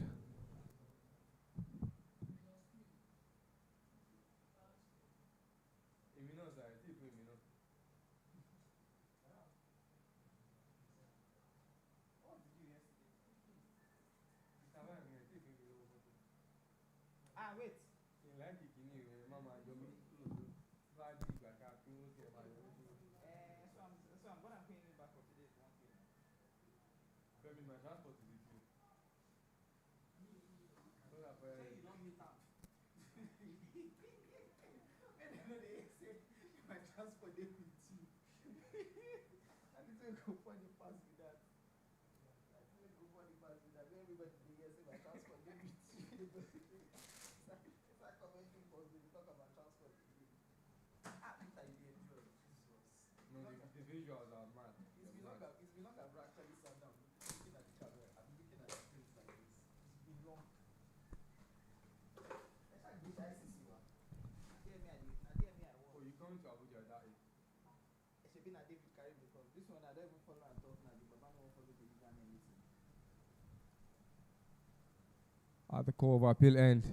At the Court of Appeal end,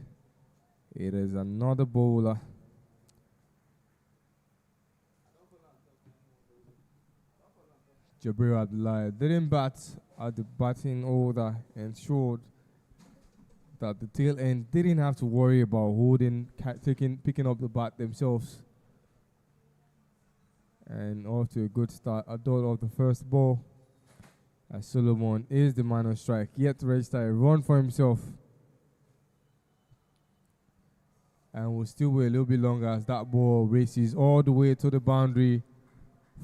it is another bowler. Jabril Abdullahi didn't bat at the batting order and showed that the tail end didn't have to worry about picking up the bat themselves. And off to a good start. A dot of the first ball as Solomon is the man on strike, yet to register a run for himself. And we'll still wait a little bit longer as that ball races all the way to the boundary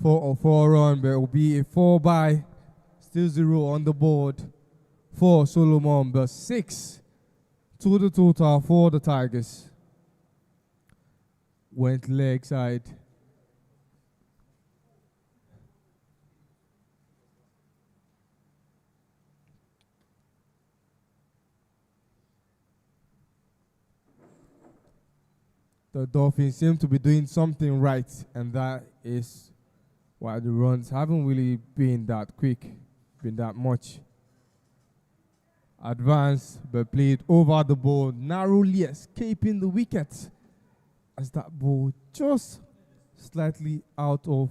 for a 4 run, but it will be a 4 by. Still 0 on the board for Solomon, but 6 to the total for the Tigers. Went leg side. The Dolphins seem to be doing something right, and that is why the runs haven't really been that quick, been that much. Advanced, but played over the ball, narrowly escaping the wicket as that ball just slightly out of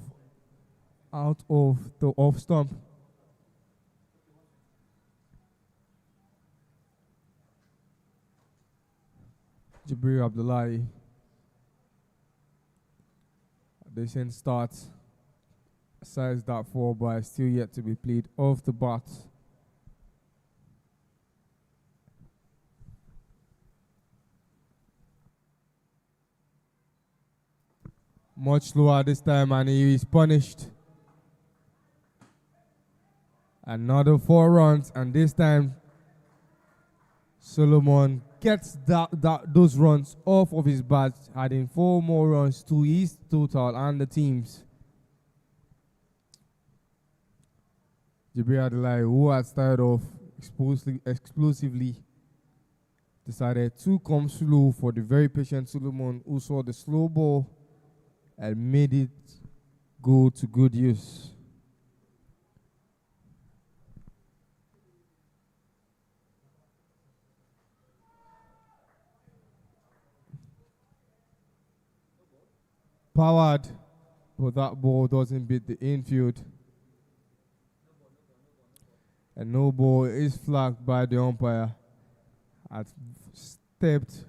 the off stump. Jabril Abdullahi. Decent start. Size that 4 by, still yet to be played off the bat. Much slower this time, and he is punished. Another 4 runs, and this time Solomon gets those runs off of his bat, adding 4 more runs to his total and the team's. Jabril Adelaide, who had started off explosively, decided to come slow for the very patient Solomon, who saw the slow ball and made it go to good use. Powered, but that ball doesn't beat the infield. And no ball is flagged by the umpire. Had stepped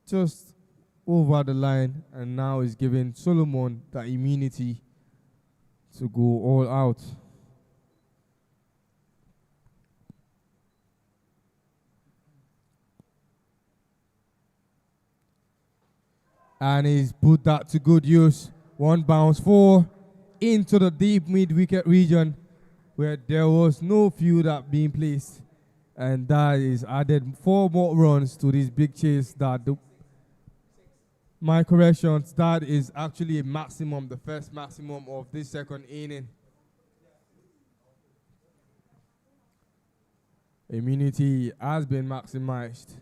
just over the line and now is giving Solomon the immunity to go all out. And he's put that to good use. One bounce four into the deep mid-wicket region where there was no field up being placed. And that is added 4 more runs to this big chase. My corrections, that is actually a maximum, the first maximum of this second inning. Immunity has been maximized.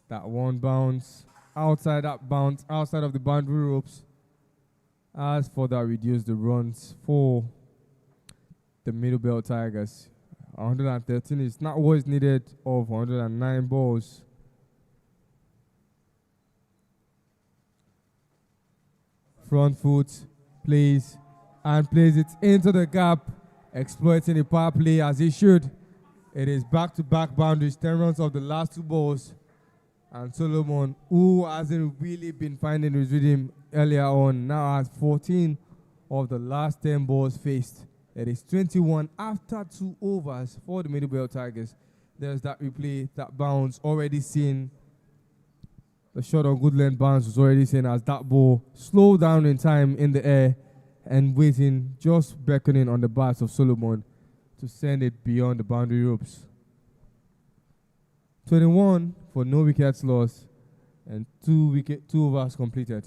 That one bounce outside of the boundary ropes has further reduced the runs for the Middle Belt Tigers. 113 is not what is needed of 109 balls. Front foot plays it into the gap, exploiting the power play as he should. It is back-to-back boundaries, 10 runs of the last 2 balls. And Solomon, who hasn't really been finding his rhythm earlier on, now has 14 of the last 10 balls faced. It is 21 after 2 overs for the Middle Belt Tigers. There's that replay, that bounce already seen. The shot on good length bounce was already seen as that ball slowed down in time in the air and waiting, just beckoning on the bats of Solomon to send it beyond the boundary ropes. 21 for no wickets lost and 2 overs completed.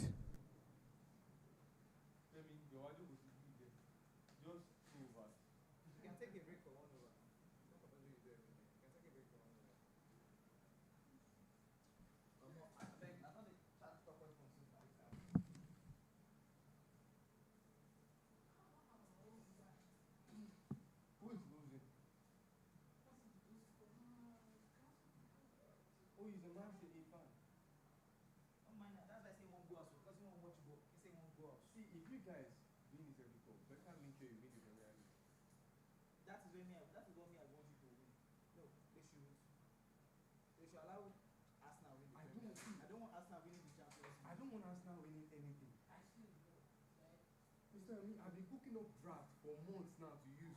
I've been cooking up draft for months now to use.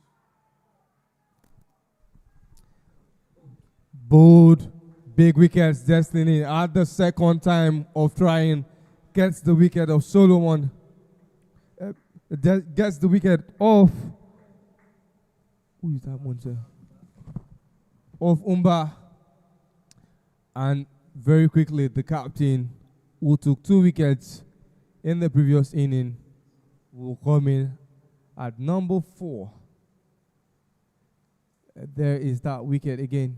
Bold, big wickets, Destiny at the second time of trying, gets the wicket of Solomon. Gets the wicket off. Who is that one, sir? Of Umba. And very quickly, the captain, who took 2 wickets in the previous inning, will come in at number 4. There is that wicket again.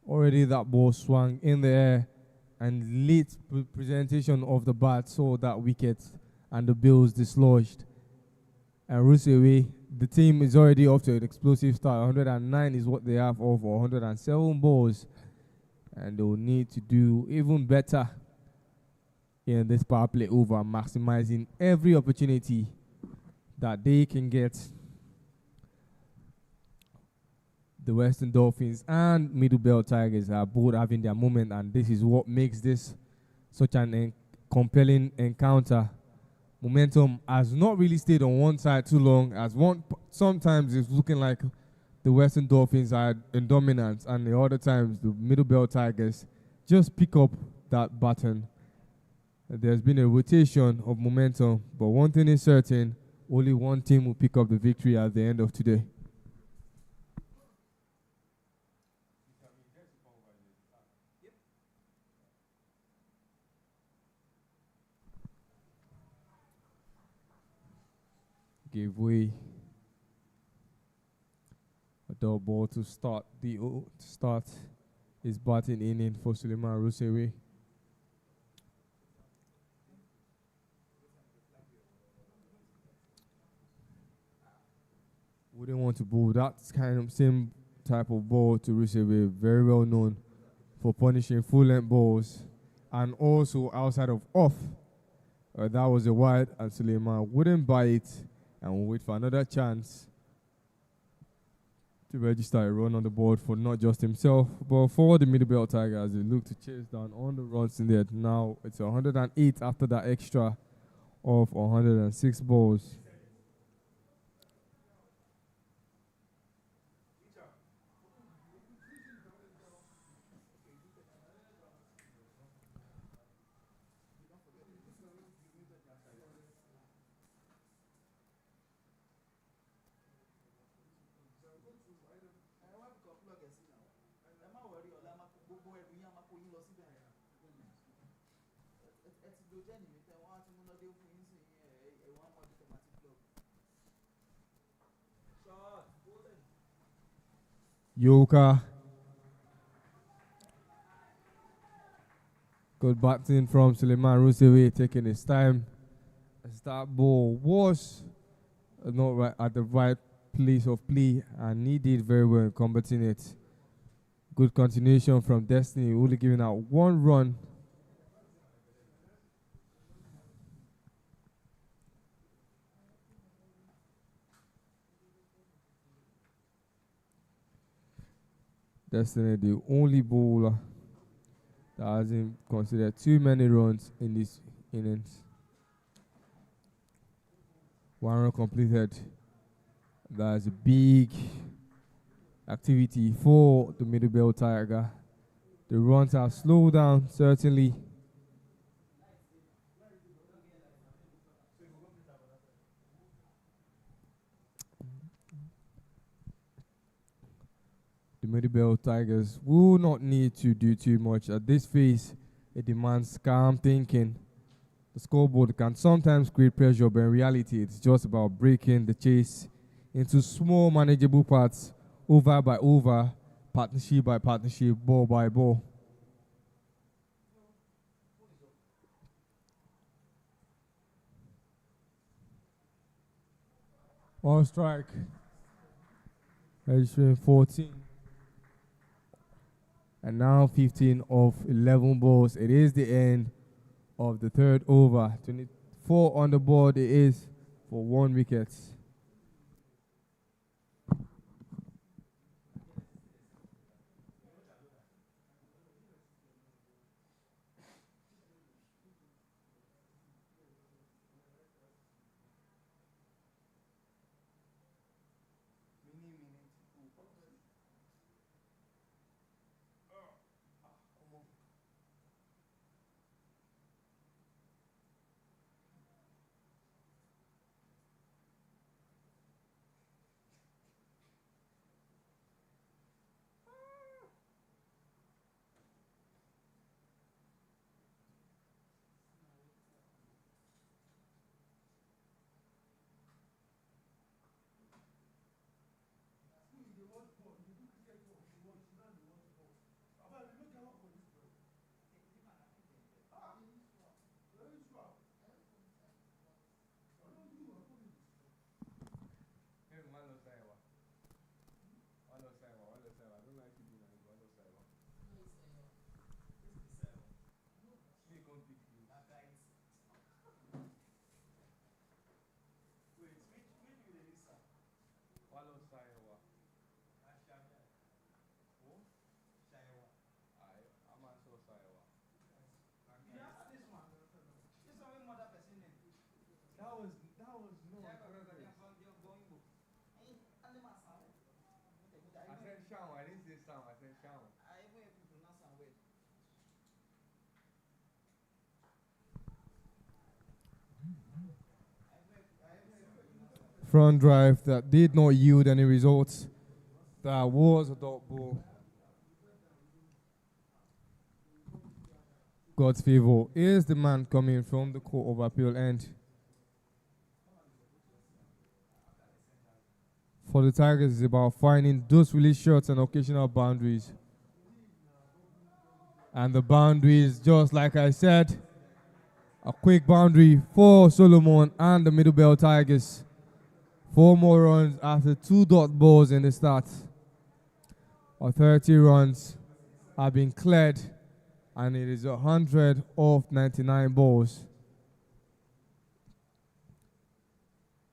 Already that ball swung in the air, and late presentation of the bat saw that wicket and the Bills dislodged. And roots away, the team is already off to an explosive start. 109 is what they have over 107 balls, and they will need to do even better in this power play over, maximizing every opportunity that they can get. The Western Dolphins and Middle Belt Tigers are both having their moment, and this is what makes this such an compelling encounter. Momentum has not really stayed on one side too long, as sometimes it's looking like the Western Dolphins are in dominance, and the other times the Middle Belt Tigers just pick up that baton. There's been a rotation of momentum, but one thing is certain, only one team will pick up the victory at the end of today. Give way. The ball to start his batting inning for Suleiman Rusewe. Wouldn't want to bowl that kind of same type of ball to Rusewe, very well known for punishing full length balls and also outside of off. That was a wide, and Suleiman wouldn't buy it and will wait for another chance to register a run on the board for not just himself, but for the middle belt Tigers. They look to chase down on the runs in there. Now it's 108 after that extra of 106 balls. Yoka. Good batting from Suleiman Rusewe, taking his time. As that ball was not right at the right place of play, and he did very well in combating it. Good continuation from Destiny, only giving out one run. Destiny, the only bowler that hasn't considered too many runs in this innings. One run completed. That's a big activity for the middle belt Tiger. The runs have slowed down, certainly. The middle belt Tigers will not need to do too much at this phase. It demands calm thinking. The scoreboard can sometimes create pressure, but in reality, it's just about breaking the chase into small, manageable parts, over by over, partnership by partnership, ball by ball. On strike, registering 14. And now 15 of 11 balls. It is the end of the third over. 24 on the board it is for 1 wicket. I didn't say sound, I said sound. Front drive that did not yield any results. That was a dot ball. God's favor is the man coming from the Court of Appeal end. for the Tigers is about finding those release shots and occasional boundaries. And the boundaries, just like I said, a quick boundary for Solomon and the Middle Belt Tigers. 4 more runs after 2 dot balls in the start. Our 30 runs have been cleared, and it is 100 off 99 balls.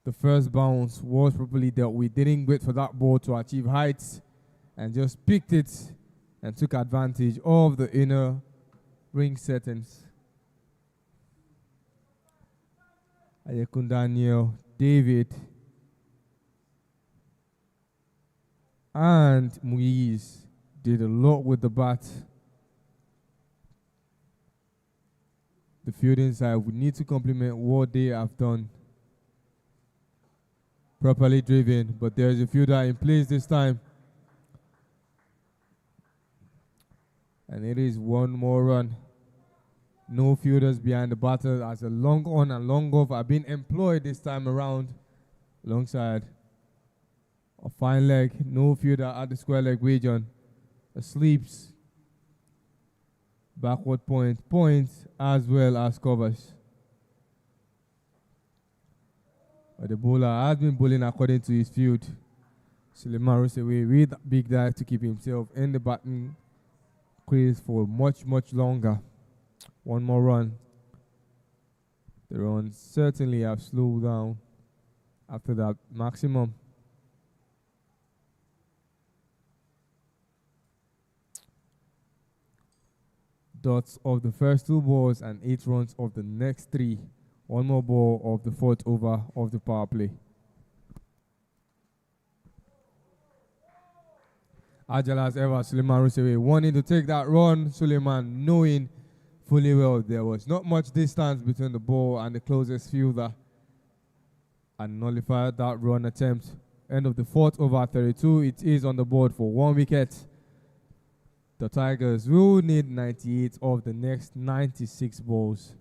The first bounce was properly dealt with. Didn't wait for that ball to achieve heights and just picked it and took advantage of the inner ring settings. Ayekun Daniel, David, and Muiz did a lot with the bat. The fielding side would need to compliment what they have done. Properly driven, but there is a fielder in place this time. And it is 1 more run. No fielders behind the batter as a long on and long off are being employed this time around. Alongside a fine leg, no fielder at the square leg region. A sleeps, backward point as well as covers. But the bowler has been bowling according to his field. Suleiman Rousseau with a big dive to keep himself in the batting crease for much longer. 1 more run. The runs certainly have slowed down after that maximum. Dots of the first 2 balls and 8 runs of the next 3. 1 more ball of the 4th over of the power play. Agile as ever, Suleiman Rousseau wanting to take that run. Suleiman knowing fully well there was not much distance between the ball and the closest fielder, and nullified that run attempt. End of the 4th over 32. It is on the board for 1 wicket. The Tigers will need 98 of the next 96 balls.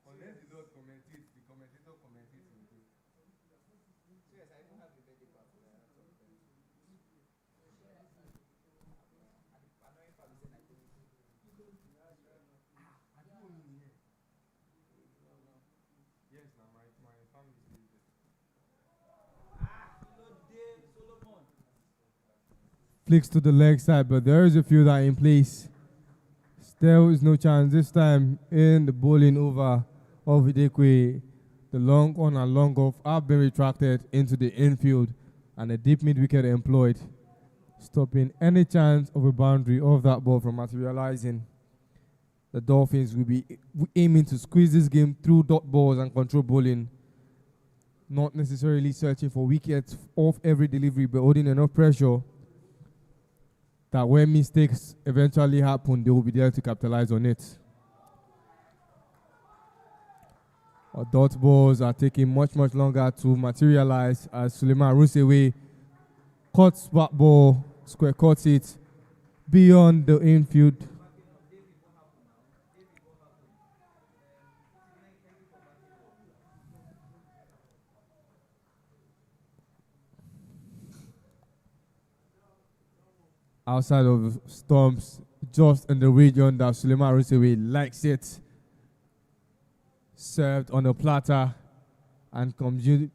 Unless you don't comment it, the commentator comments it will do. Yes, I don't have a birthday party. Yes, now my family is there. Flicks to the leg side, but there is a fielder in place. There is no chance this time in the bowling over of Hidekwe. The long on and long off have been retracted into the infield, and a deep mid wicket employed, stopping any chance of a boundary of that ball from materializing. The Dolphins will be aiming to squeeze this game through dot balls and control bowling, not necessarily searching for wickets off every delivery, but holding enough pressure that when mistakes eventually happen, they will be there to capitalize on it. Dot balls are taking much longer to materialize as Suleiman Rusewe cuts back ball, square cuts it beyond the infield. Outside of stumps, just in the region that Suleiman Rusewe likes it. Served on a platter and consumes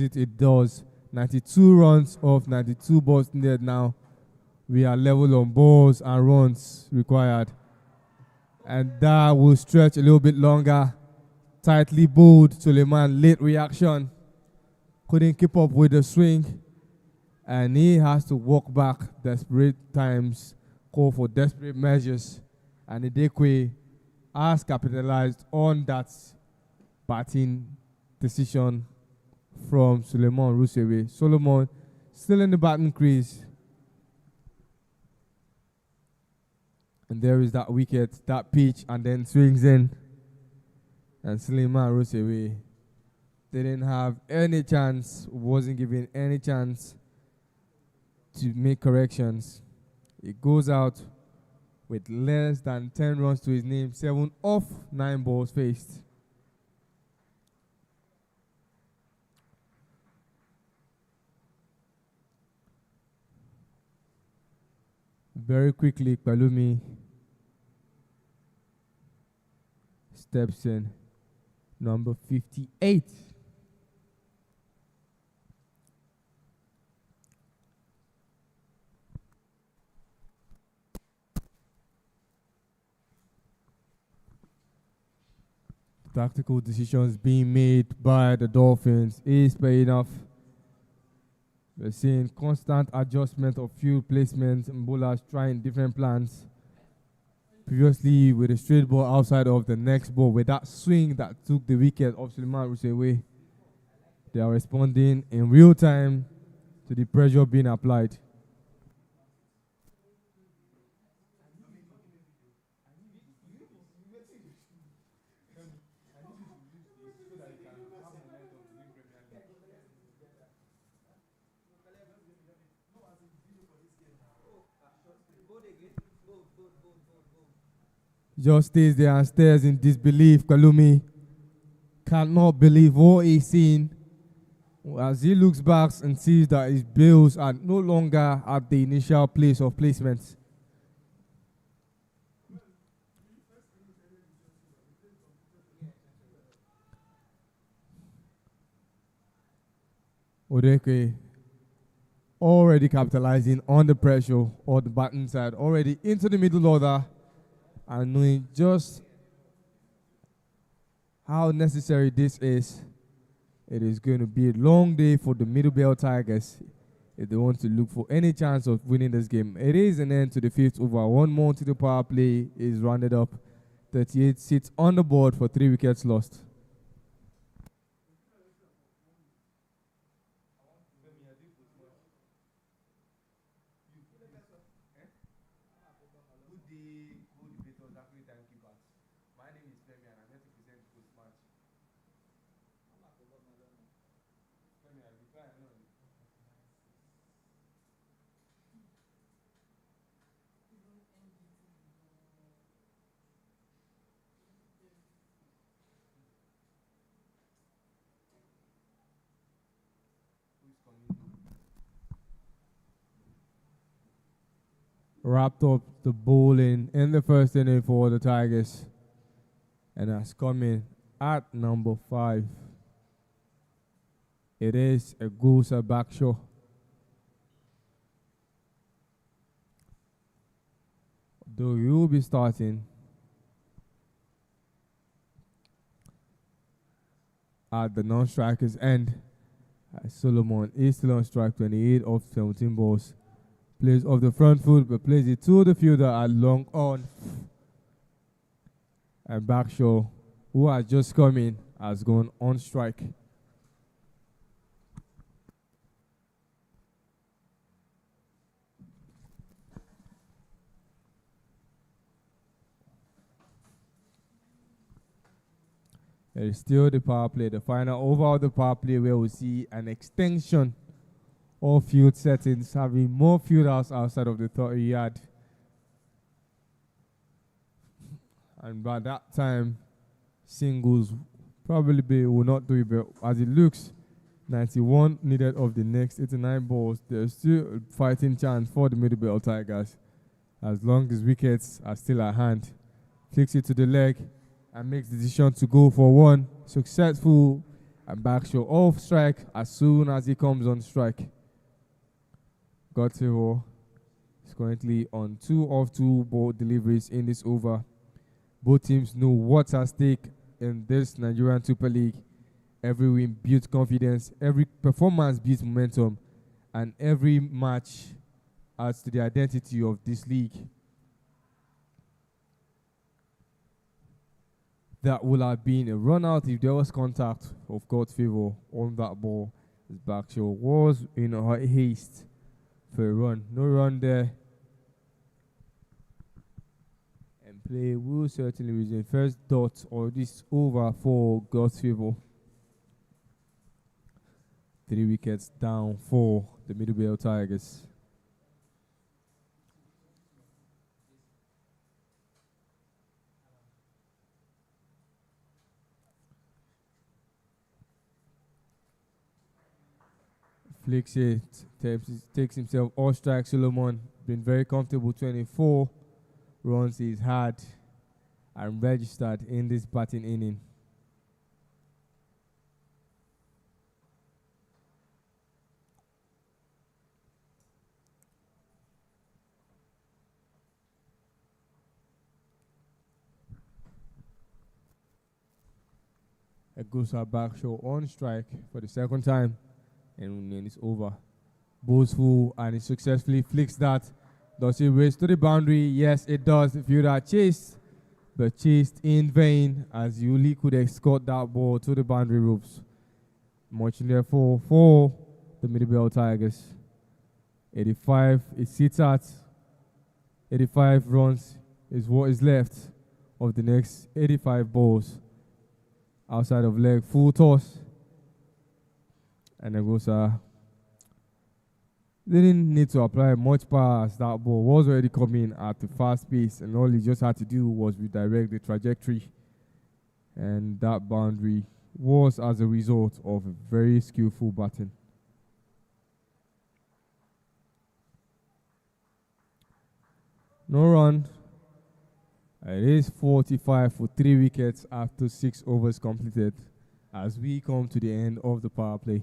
it. It does. 92 runs off 92 balls needed now. We are level on balls and runs required. And that will stretch a little bit longer. Tightly bowled. Suleiman, late reaction. Couldn't keep up with the swing. And he has to walk back. Desperate times call for desperate measures. And Idekwe has capitalized on that batting decision from Suleiman Rusewe. Solomon still in the batting crease. And there is that wicket, that pitch, and then swings in. And Suleiman Rusewe didn't have any chance, wasn't given any chance to make corrections. It goes out with less than 10 runs to his name, 7 off 9 balls faced. Very quickly, Palumi steps in, number 58. Tactical decisions being made by the Dolphins is paying off. We're seeing constant adjustment of field placements and bowlers trying different plans. Previously, with a straight ball outside of the next ball, with that swing that took the wicket of Suleiman Rusewe, they are responding in real time to the pressure being applied. Just stays there and stares in disbelief. Kalumi cannot believe what he's seen as he looks back and sees that his bills are no longer at the initial place of placement. Odeke already capitalizing on the pressure on the batting side, already into the middle order, and knowing just how necessary this is. It is going to be a long day for the Middle Belt Tigers if they want to look for any chance of winning this game. It is an end to the 5th over. One more to the power play is rounded up. 38 sits on the board for 3 wickets lost. Wrapped up the bowling in the first inning for the Tigers. And that's coming at number 5. It is a Gusa Backshaw. Though you will be starting at the non-strikers end. Solomon is still on strike, 28 of 17 balls. Plays off the front foot, but plays it to the fielder at long on. And Backshaw, who has just come in, has gone on strike. There is still the power play, the final over of the power play, where we see an extension of field settings, having more fielders outside of the 30-yard. And by that time, singles probably will not do it, but as it looks, 91 needed of the next 89 balls. There's still a fighting chance for the Middle Belt Tigers, as long as wickets are still at hand. Kicks it to the leg and makes the decision to go for one. Successful, and Backshaw off strike as soon as he comes on strike. Gottero is currently on 2 of 2 ball deliveries in this over. Both teams know what's at stake in this Nigerian Super League. Every win builds confidence, every performance builds momentum, and every match adds to the identity of this league. That would have been a run out if there was contact of God's favor on that ball. His Backshaw was in a haste for a run. No run there. And play will certainly resume. First dot or this over for God's favor. 3 wickets down for the Middle Belt Tigers. Flicks it, takes himself off strike. Solomon been very comfortable. 24 runs he's had and registered in this batting inning. Agusa Backshaw on strike for the second time. And then it's over. Bowls full, and he successfully flicks that. Does it race to the boundary? Yes, it does. The fielder chased, but chased in vain, as Yuli could escort that ball to the boundary ropes. Much in there for the Middle Belt Tigers. 85, it sits at 85 runs is what is left of the next 85 balls. Outside of leg, full toss. And Agusa didn't need to apply much power as that ball was already coming at a fast pace, and all he just had to do was redirect the trajectory. And that boundary was as a result of a very skillful batting. No run. It is 45 for 3 wickets after 6 overs completed as we come to the end of the power play.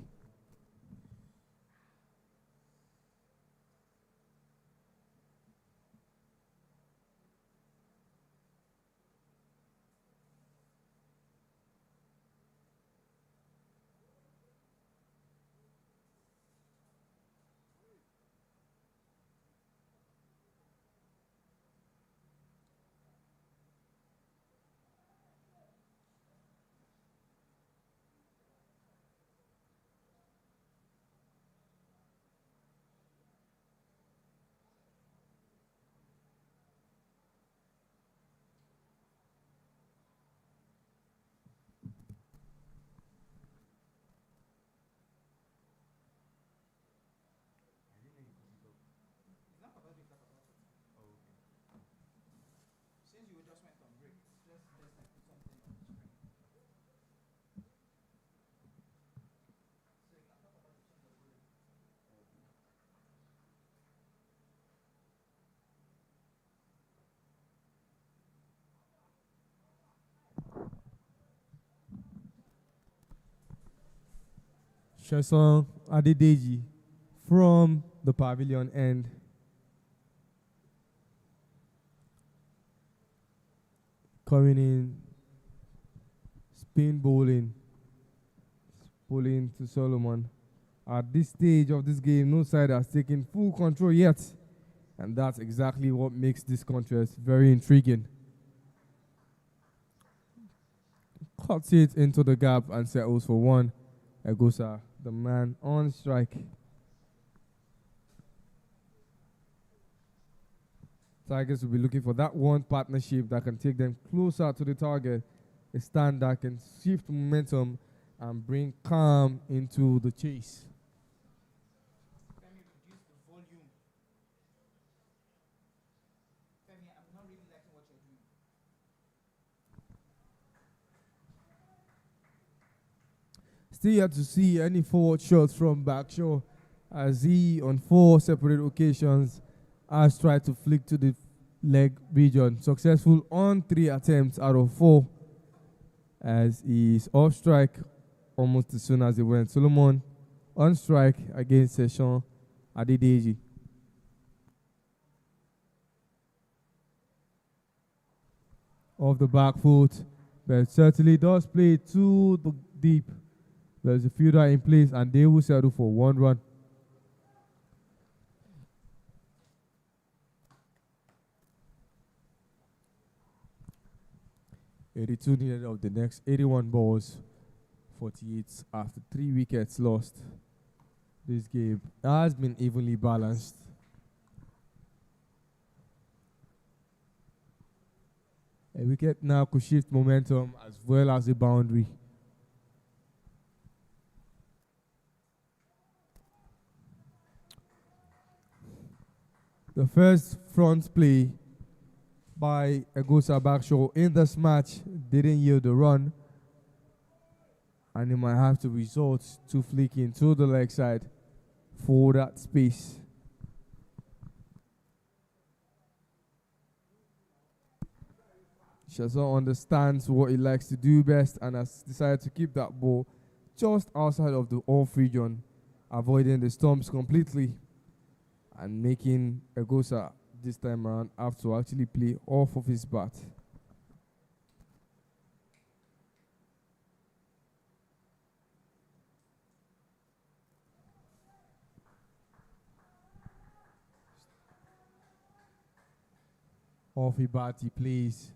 Sheson Adedeji from the pavilion end. Coming in, spin bowling to Solomon. At this stage of this game, no side has taken full control yet. And that's exactly what makes this contest very intriguing. Cuts it into the gap and settles for one. Agusa, the man on strike. Tigers will be looking for that one partnership that can take them closer to the target a stand that can shift momentum and bring calm into the chase. Femi, reduce the volume. Femi, I'm not really liking what you're doing. Still yet to see any forward shots from Backshaw as he, on 4 separate occasions, has tried to flick to the leg region. Successful on 3 attempts out of 4 as he is off strike almost as soon as he went. Solomon on strike against Session Adedeji. Off the back foot, but certainly does play too deep. There's a fielder in place and they will settle for 1 run. "82 needed of the next 81 balls, 48 after 3 wickets lost. This game has been evenly balanced. A wicket now could shift momentum as well as a boundary. The first front play by Egosa Backshaw in this match didn't yield a run, and he might have to resort to flicking to the leg side for that space. Shazam understands what he likes to do best and has decided to keep that ball just outside of the off region, avoiding the stumps completely and making Egosa this time around have to actually play off of his bat. Off his bat he plays,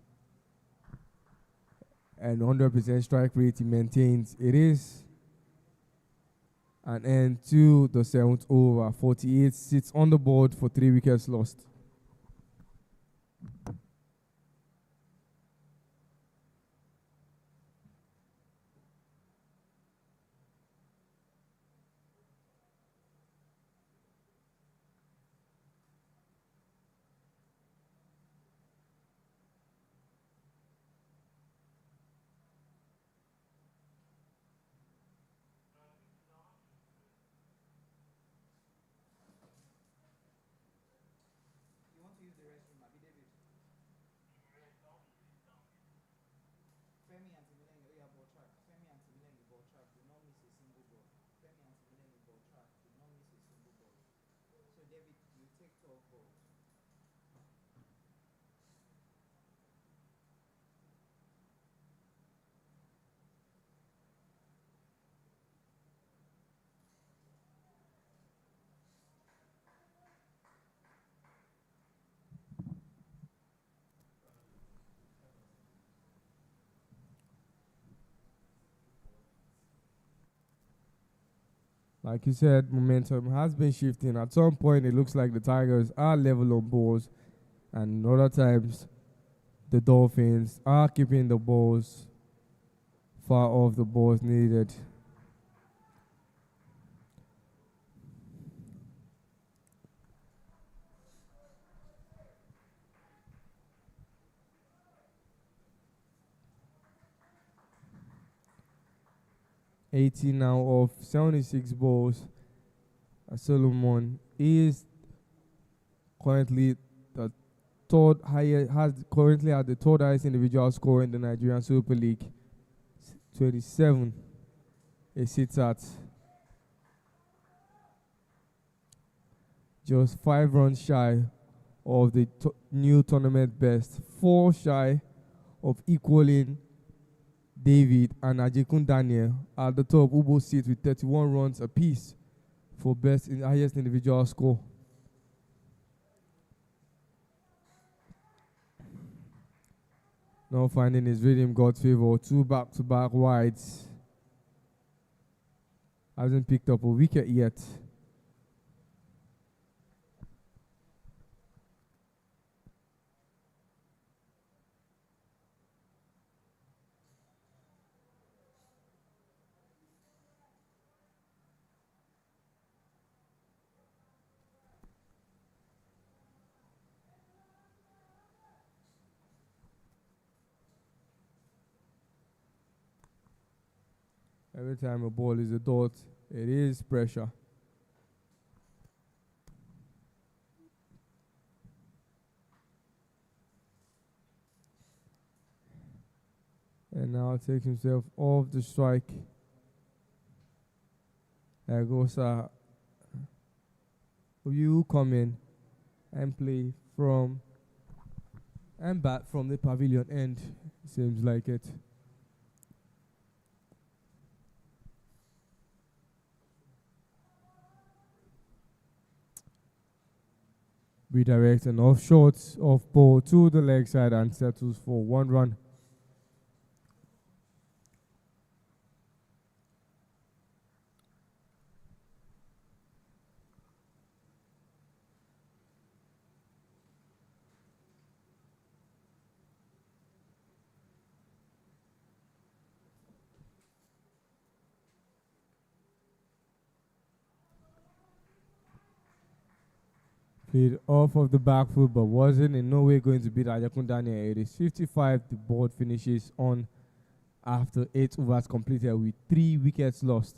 and 100% strike rate he maintains. It is an end to the 7th over. 48 sits on the board for 3 wickets lost. You want to use the restroom, Abi David? Femi and Timilengi, oh yeah, ball track. Femi and Timilengi, ball track. Do not miss a single ball. Femi and Timilengi, ball track. Do not miss a single ball. So David, you take 12 balls. Like you said, momentum has been shifting. At some point, it looks like the Tigers are level on balls, and other times, the Dolphins are keeping the balls far off the balls needed. "80 now of 76 balls. Solomon is currently the third highest, has currently at the third highest individual score in the Nigerian Super League. 27 it sits at. Just 5 runs shy of the new tournament best. 4 shy of equaling David and Ajikun Daniel at the top, who both sit with 31 runs apiece for best in highest individual score. Now finding his rhythm, God's favor. 2 back-to-back wides. Hasn't picked up a wicket yet. Every time a ball is a dot, it is pressure. And now takes himself off the strike. There goes you come in and play from and bat from the pavilion end. Seems like it. Redirects and off shots off ball to the leg side and settles for 1 run. Played off of the back foot, but wasn't in no way going to beat Ajakun Daniel. It is 55. The board finishes on after 8 overs completed with 3 wickets lost.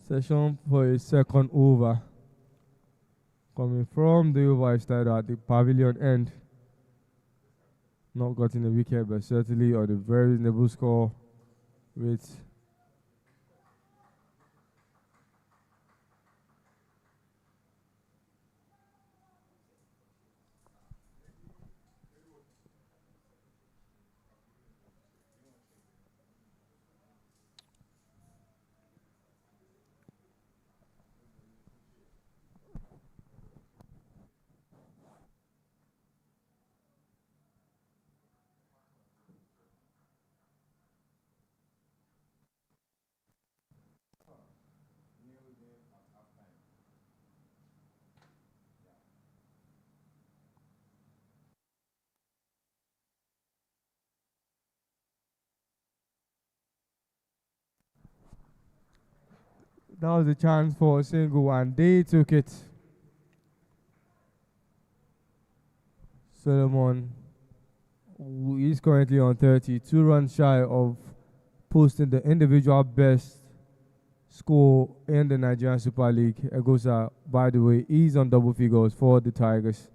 Session for a second over. Coming from the over started at the pavilion end. Not gotten a wicket, but certainly on a very reasonable score with that was a chance for a single and they took it. Solomon, who is currently on 30, 2 runs shy of posting the individual best score in the Nigerian Super League. Egosa, by the way, is on double figures for the Tigers.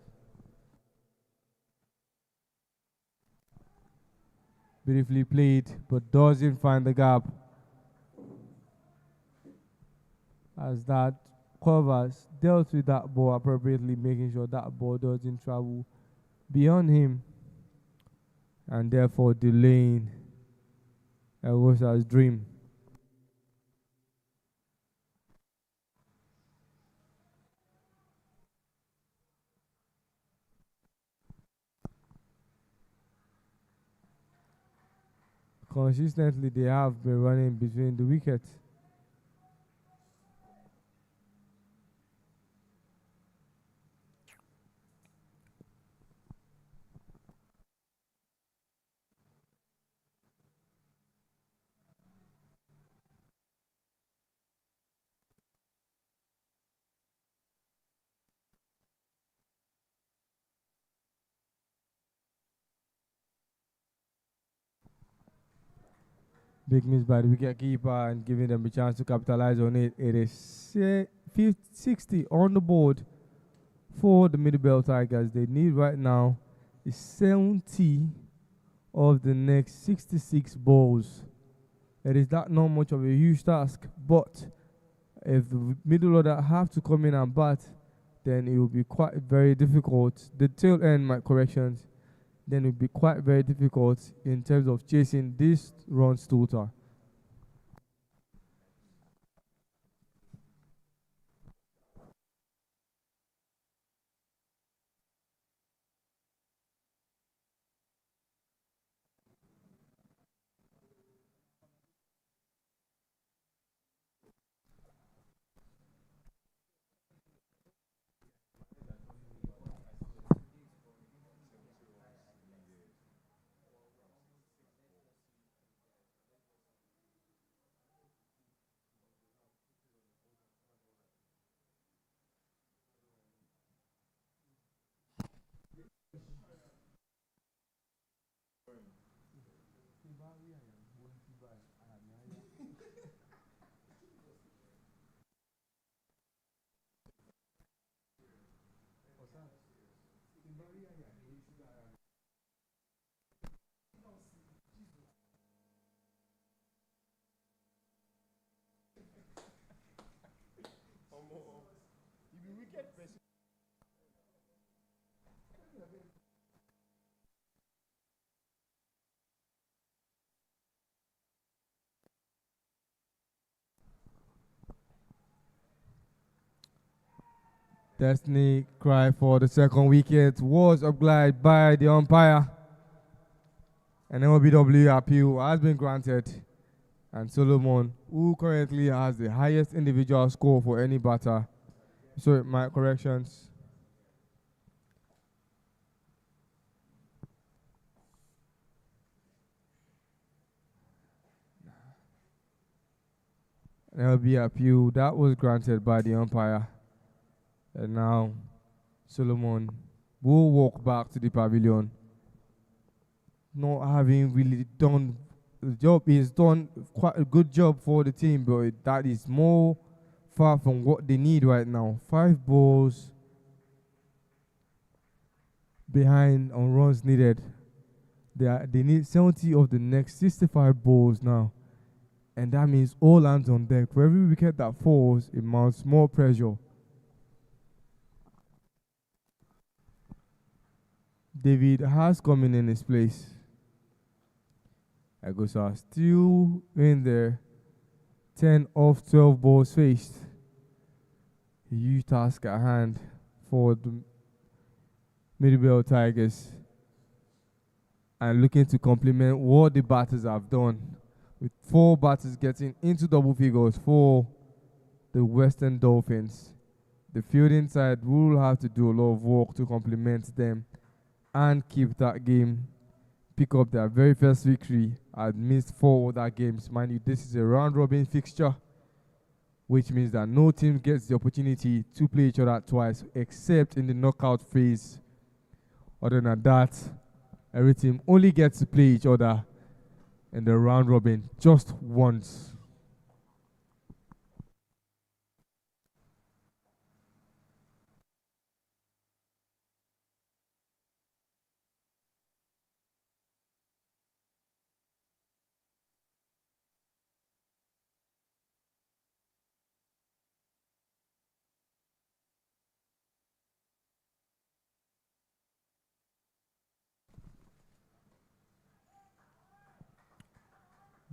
Beautifully played, but doesn't find the gap. As that covers, dealt with that ball appropriately, making sure that ball doesn't travel beyond him and therefore delaying Egosa's dream. Consistently, they have been running between the wickets. Big miss by the wicketkeeper and giving them a chance to capitalize on it. It is 60 on the board for the Middlebelt Tigers. They need right now is 70 of the next 66 balls. It is that not much of a huge task, but if the middle order have to come in and bat, then it will be quite very difficult. The tail end, my corrections, then it will be quite very difficult in terms of chasing this runs total. Destiny cry for the second wicket was obliged by the umpire. An LBW appeal has been granted. And Solomon, who currently has the highest individual score for any batter. Sorry, my corrections. An LB appeal that was granted by the umpire. And now Solomon will walk back to the pavilion. Not having really done the job, he's done quite a good job for the team, but that is more far from what they need right now. 5 balls behind on runs needed. They need 70 of the next 65 balls now. And that means all hands on deck. For every wicket that falls, it mounts more pressure. David has come in his place. Agosa still in there. 10 of 12 balls faced. A huge task at hand for the Middlebelt Tigers. And looking to complement what the batters have done. With 4 batters getting into double figures for the Western Dolphins. The fielding side will have to do a lot of work to complement them and keep that game, pick up their very first victory amidst 4 other games. Mind you, this is a round-robin fixture, which means that no team gets the opportunity to play each other twice, except in the knockout phase. Other than that, every team only gets to play each other in the round-robin just once.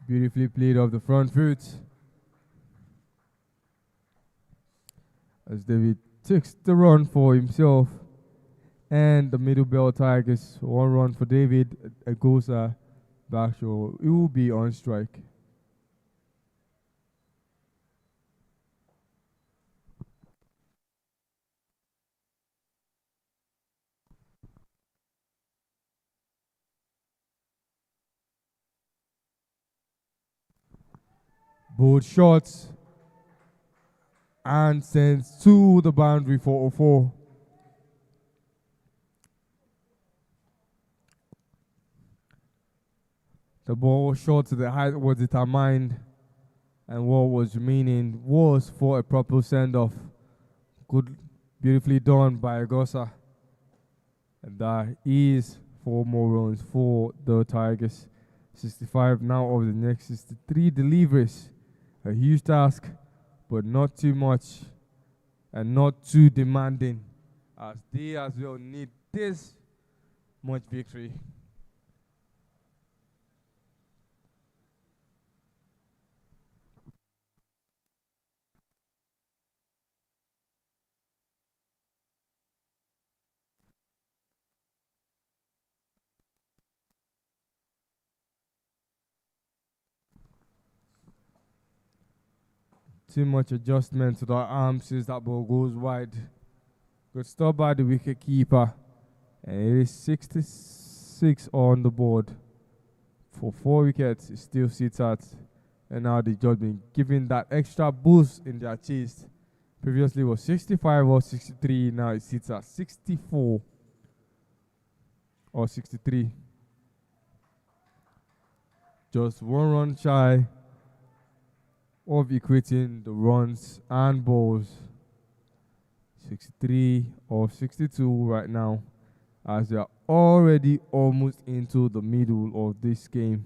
Beautifully played off the front foot. As David takes the run for himself. And the Middlebelt Tigers, 1 run for David. Agosa Backshaw. It will be on strike. Both shots and sends to the boundary for 4. The ball shot to the height was determined, and what was remaining was for a proper send-off. Good, beautifully done by Agosa. And that is 4 more runs for the Tigers. 65 now of the next 63 deliveries. A huge task, but not too much and not too demanding, as they as well need this much victory. Too much adjustment to the arms as that ball goes wide. Good stop by the wicket keeper. And it is 66 on the board. For 4 wickets, it still sits at. And now the judgment giving that extra boost in their chase. Previously was 65 or 63, now it sits at 64. or 63. Just one run shy of equating the runs and balls. 63 or 62 right now, as they are already almost into the middle of this game.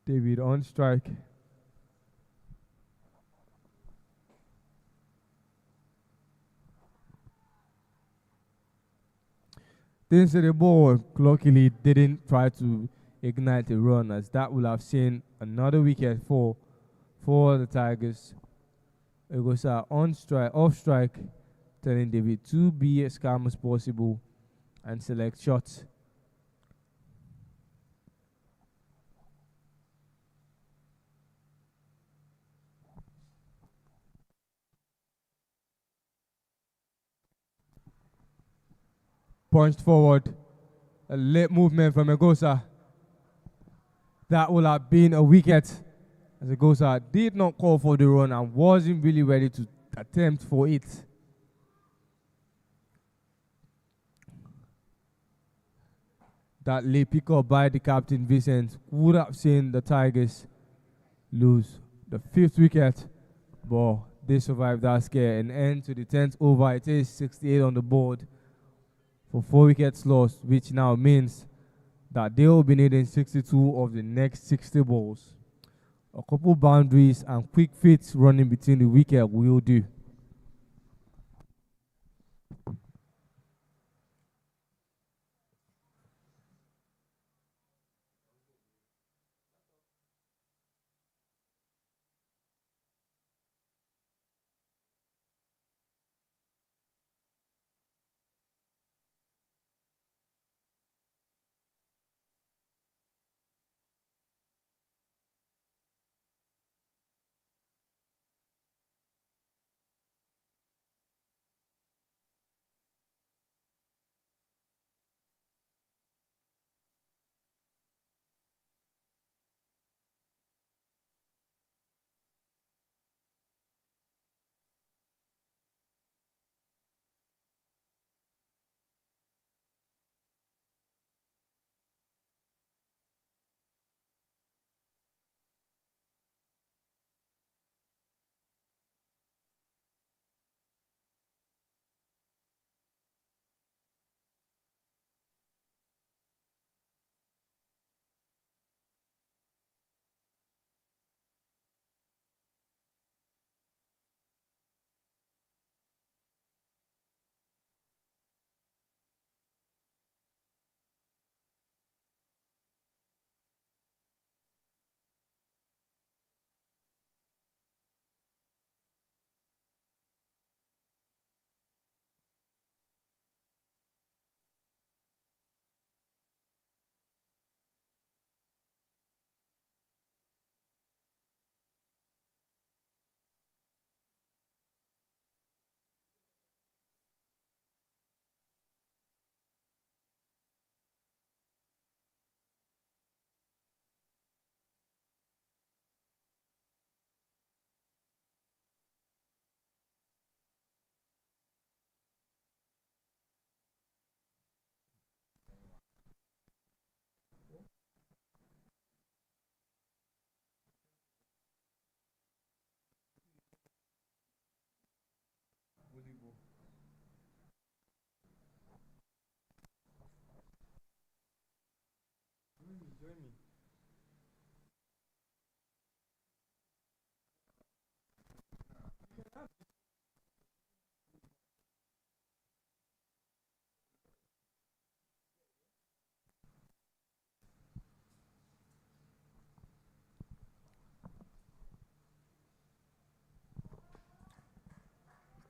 David on strike. Didn't see the ball. Luckily, didn't try to ignite a run, as that would have seen another wicket for the Tigers. It goes on strike, off strike, telling David to be as calm as possible and select shots. Punched forward. A late movement from Egosa. That would have been a wicket, as Egosa did not call for the run and wasn't really ready to attempt for it. That late pickup by the captain Vincent would have seen the Tigers lose the 5th wicket, but they survived that scare and end to the 10th over. It is 68 on the board for 4 wickets lost, which now means that they will be needing 62 of the next 60 balls. A couple boundaries and quick fits running between the wicket will do.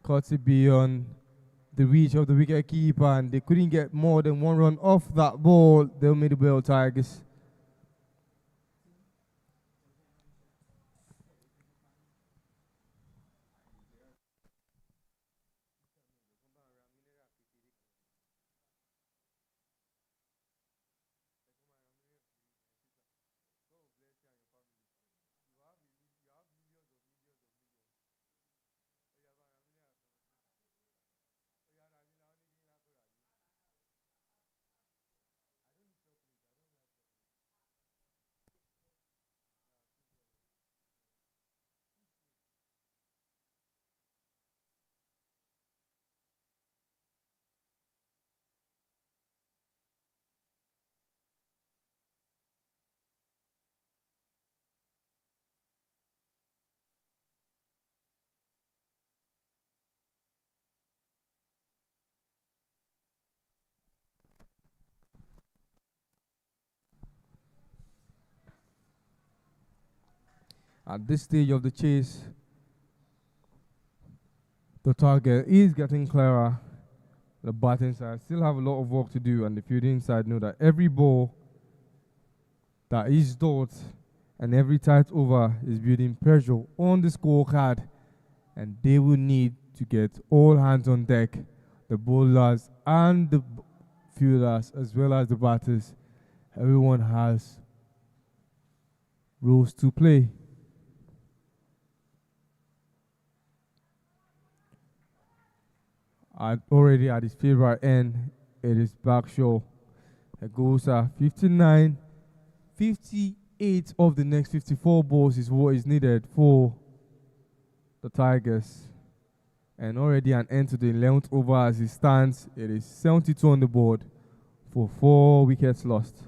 Caught it beyond the reach of the wicket keeper, and they couldn't get more than one run off that ball. The Middlebelt Tigers. At this stage of the chase, the target is getting clearer. The batting side still have a lot of work to do, and the fielding side know that every ball that is dot and every tight over is building pressure on the scorecard, and they will need to get all hands on deck, the bowlers and the fielders as well as the batters. Everyone has roles to play. Already at his favorite end, it is Backshaw. It goes 59, 58 of the next 54 balls is what is needed for the Tigers. And already an end to the 11th over as it stands. It is 72 on the board for 4 wickets lost.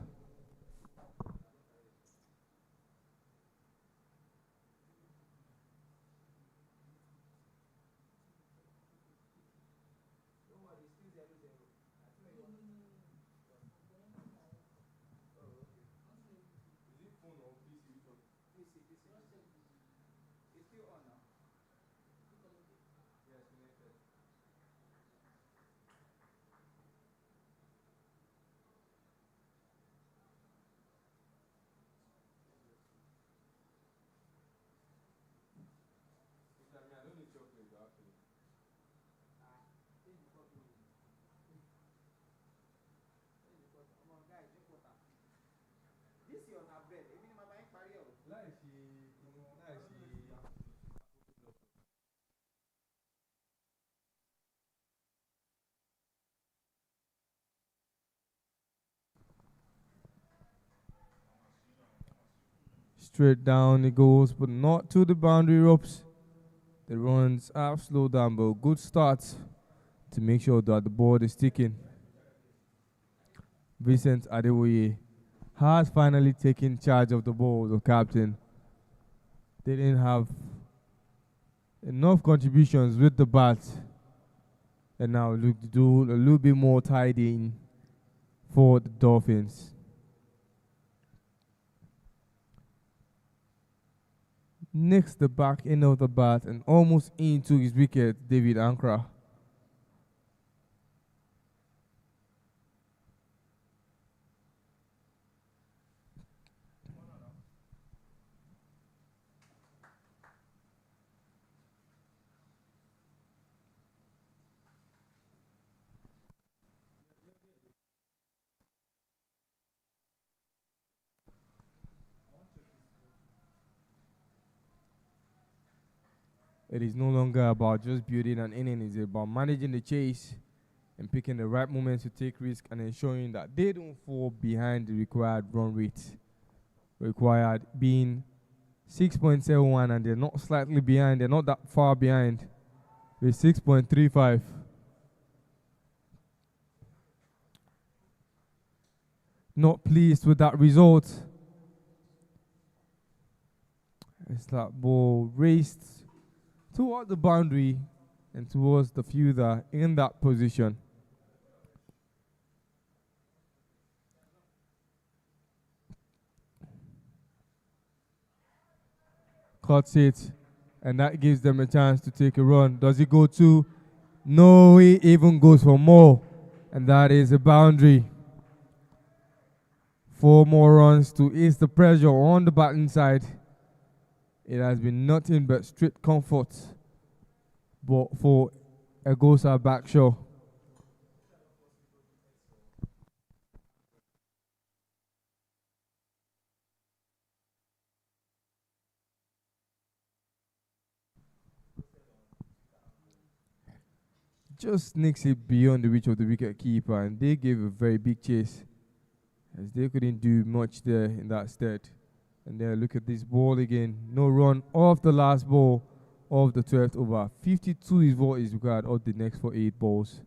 It's still on now. This year on our bread, even in my mind, carry on. Straight down it goes, but not to the boundary ropes. The runs have slowed down, but good start to make sure that the board is ticking. Vincent Adewoye has finally taken charge of the ball, the captain. They didn't have enough contributions with the bat, and now look to do a little bit more tidying for the Dolphins. Next, the back end of the bat and almost into his wicket, David Ankra. It is no longer about just building an inning, it's about managing the chase and picking the right moments to take risk and ensuring that they don't fall behind the required run rate. Required being 6.71, and they're not slightly behind, they're not that far behind with 6.35. Not pleased with that result. It's that ball raced toward the boundary and towards the fielder in that position. Cuts it, and that gives them a chance to take a run. Does it go to? No, he even goes for more, and that is a boundary. 4 more runs to ease the pressure on the batting side. It has been nothing but straight comfort, but for Egosa Backshaw. Just sneaks it beyond the reach of the wicket keeper, and they gave a very big chase as they couldn't do much there in that stead. And then look at this ball again. No run off the last ball of the 12th over. 52 is what is required of the next 48 balls.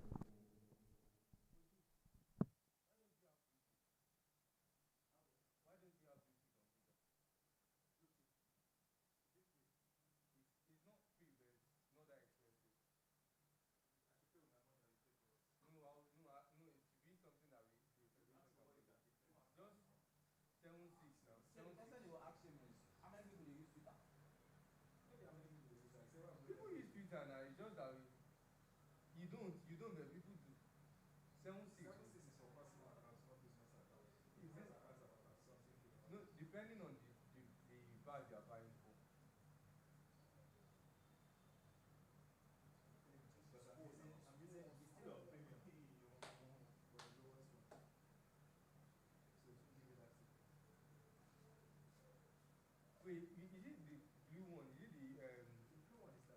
Next time they will ask him is, how many people you use Twitter? Twitter now. It's just that you don't, but people do. 7-6. No, depending on the bag you're buying for. Wait, is it the blue one? Is it the blue one is that 6?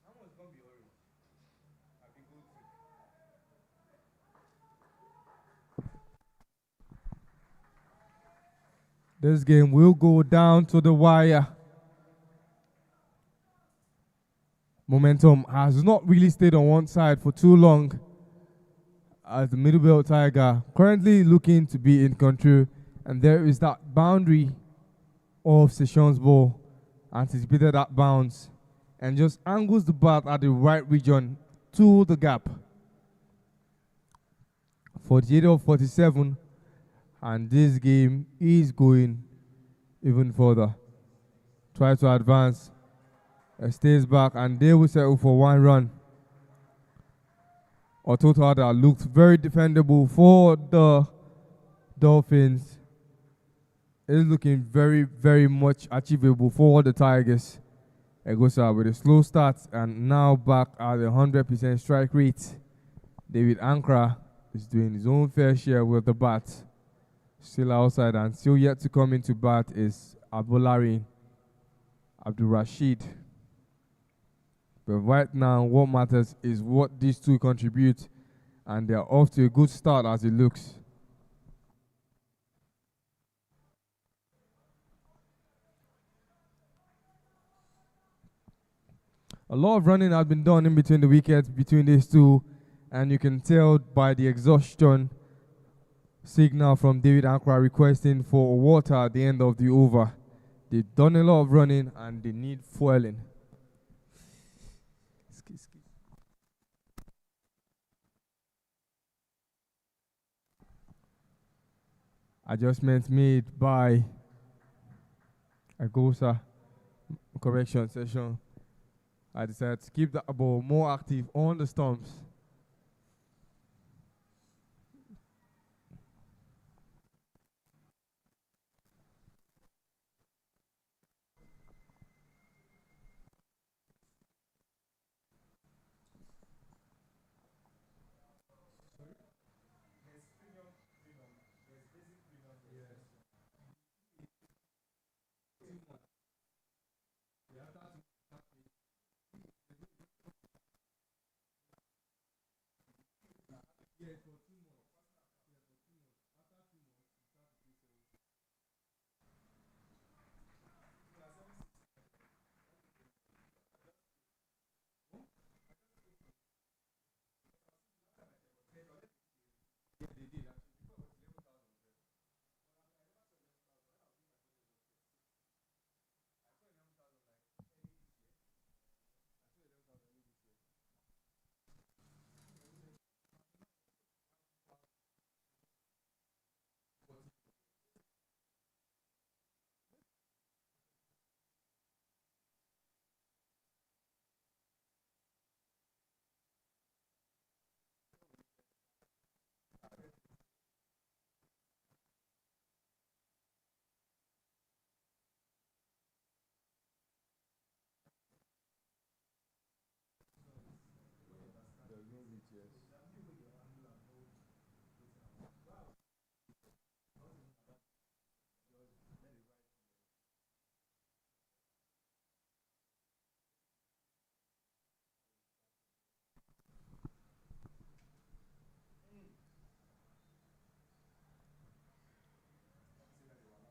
How much gonna be orange? I be go to. This game will go down to the wire. Momentum has not really stayed on one side for too long, as the middle belt Tiger currently looking to be in control, and there is that boundary of Sessions ball, anticipated that bounce, and just angles the bat at the right region to the gap. 48 of 47, and this game is going even further. Try to advance, stays back, and they will settle for 1 run. A total that looked very defendable for the Dolphins is looking very, very much achievable for the Tigers. Egosa with a slow start and now back at a 100% strike rate. David Ankara is doing his own fair share with the bat. Still outside and still yet to come into bat is Abolari Abdul Rashid. But right now, what matters is what these two contribute, and they're off to a good start as it looks. A lot of running has been done in between the wickets between these two, and you can tell by the exhaustion signal from David Ankara requesting for water at the end of the over. They've done a lot of running and they need fueling. Adjustments made by Agosa. Correction session. I decided to keep the ball more active on the stumps.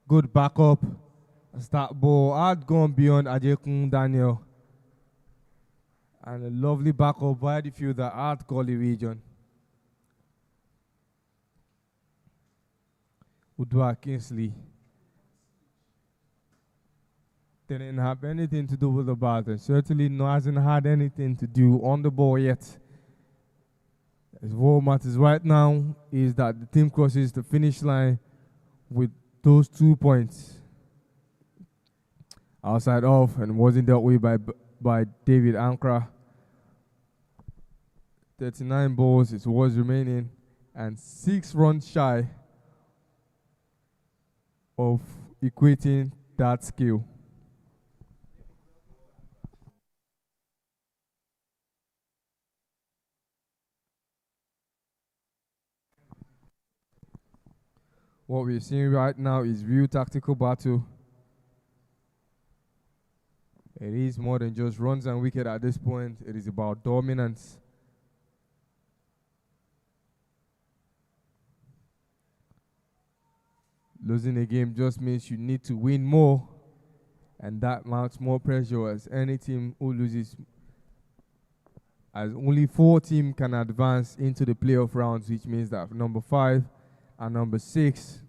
Good backup. Start ball had gone beyond Ajekun Daniel. And a lovely backup by the fielder at Gully region. Udwa Kingsley didn't have anything to do with the batter. Certainly hasn't had anything to do on the ball yet. As what matters right now is that the team crosses the finish line with those 2 points. outside off and wasn't dealt with by David Ankra. 39 balls it was remaining and 6 runs shy of equating that skill. What we're seeing right now is real tactical battle. It is more than just runs and wicket at this point. It is about dominance. Losing a game just means you need to win more, and that mounts more pressure as any team who loses, as only 4 teams can advance into the playoff rounds, which means that number 5 and number 6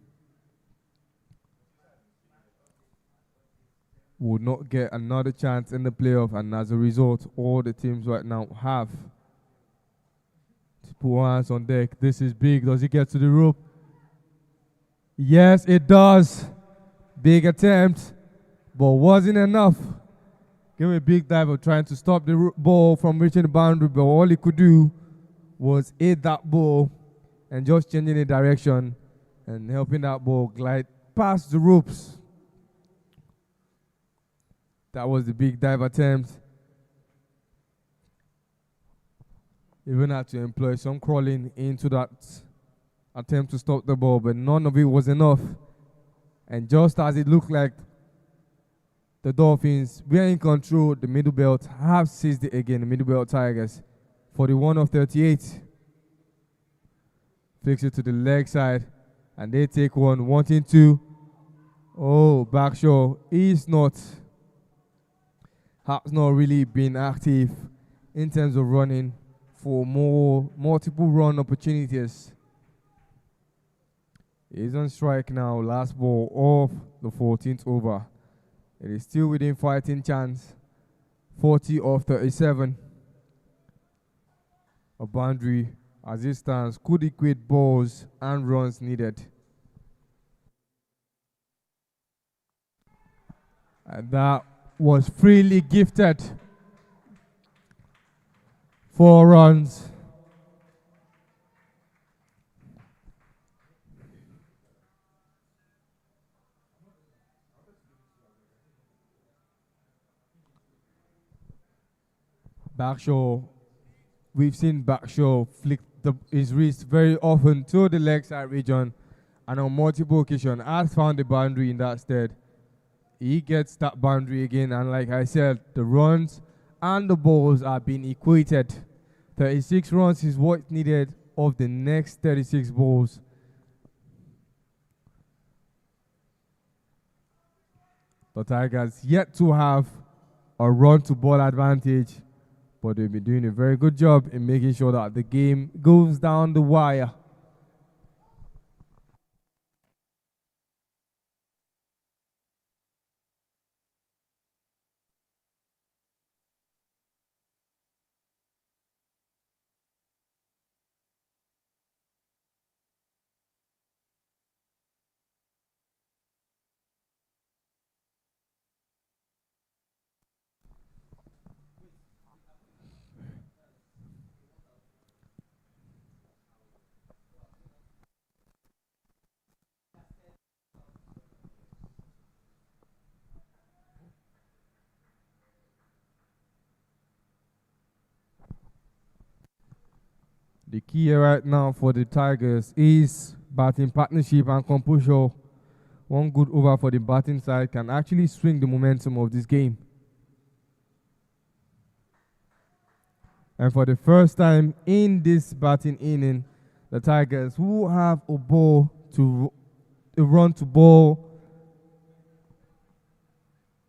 would not get another chance in the playoff, and as a result, all the teams right now have to put hands on deck. This is big. Does it get to the rope? Yes, it does. Big attempt, but wasn't enough. Give me a big dive of trying to stop the ball from reaching the boundary, but all he could do was hit that ball and just changing the direction and helping that ball glide past the ropes. That was the big dive attempt. Even had to employ some crawling into that attempt to stop the ball, but none of it was enough. And just as it looked like the Dolphins were in control, the middle belt have seized it again, the middle belt Tigers. 41 of 38. Flicks it to the leg side, and they take one, wanting to. Oh, Backshaw has not really been active in terms of running for multiple run opportunities. He's on strike now, last ball of the 14th over. It is still within fighting chance. 40 of 37. A boundary as it stands could equate balls and runs needed. And that was freely gifted. 4 runs. Backshaw, we've seen Backshaw flick his wrist very often to the leg side region, and on multiple occasions has found the boundary in that stead. He gets that boundary again, and like I said, the runs and the balls are being equated. 36 runs is what's needed of the next 36 balls. The Tigers yet to have a run to ball advantage, but they've been doing a very good job in making sure that the game goes down the wire. The key right now for the Tigers is batting partnership and composure. One good over for the batting side can actually swing the momentum of this game. And for the first time in this batting inning, the Tigers who have a run to ball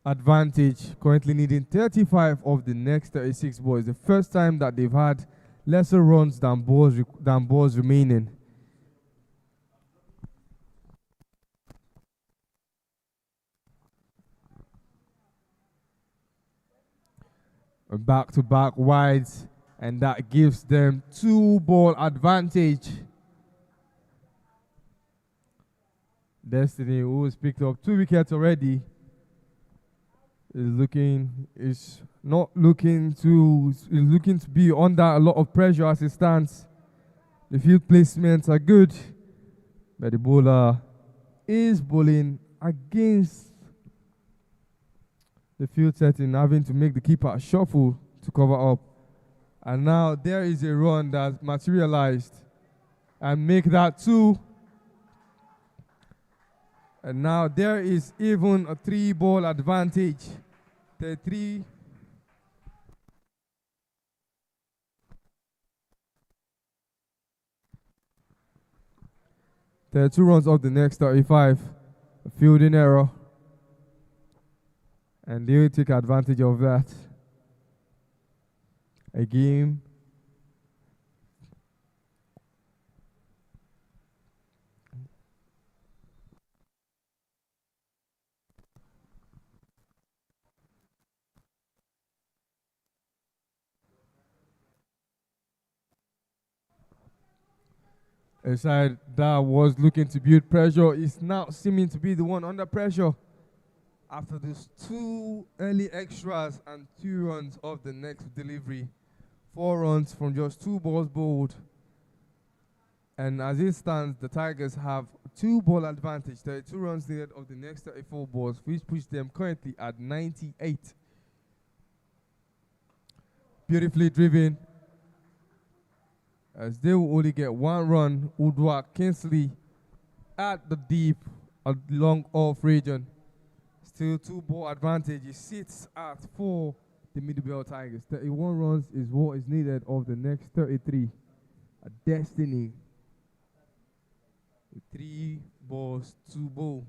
advantage, currently needing 35 of the next 36 balls. The first time that they've had lesser runs than balls remaining. A back-to-back wides, and that gives them 2-ball advantage. Destiny, who has picked up 2 wickets already, is not looking to is looking to be under a lot of pressure as it stands. The field placements are good, but the bowler is bowling against the field setting, having to make the keeper shuffle to cover up. And now there is a run that materialized and make that 2. And now there is even a 3-ball advantage. The 2 runs off the next 35. A fielding error. And they will take advantage of that. A game a side that was looking to build pressure is now seeming to be the one under pressure after those 2 early extras and 2 runs of the next delivery. 4 runs from just 2 balls bowled. And as it stands, the Tigers have 2-ball advantage. 32 runs needed of the next 34 balls, which puts them currently at 98. Beautifully driven. As they will only get 1 run, Udwa Kinsley at the deep, a long off region. Still 2-ball advantage. It sits at 4, the Middlebelt Tigers. 31 runs is what is needed of the next 33. A destiny. 3 balls, 2 bowl.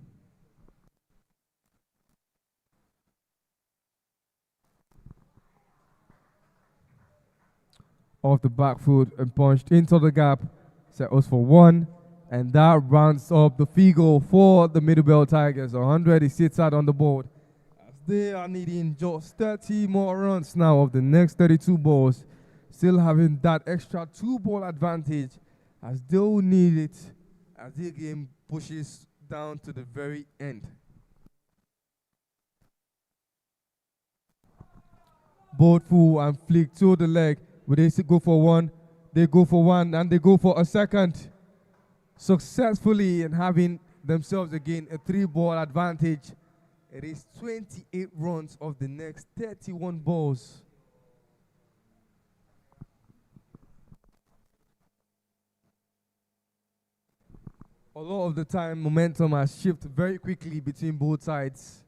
Off the back foot and punched into the gap. Settles for 1. And that rounds up the field for the Middlebelt Tigers. 100 he sits out on the board. As they are needing just 30 more runs now of the next 32 balls. Still having that extra 2-ball advantage as they will need it as the game pushes down to the very end. Both full and flick to the leg. Will they go for 1? They go for 1 and they go for a second. Successfully and having themselves again a 3-ball advantage. It is 28 runs of the next 31 balls. A lot of the time, momentum has shifted very quickly between both sides.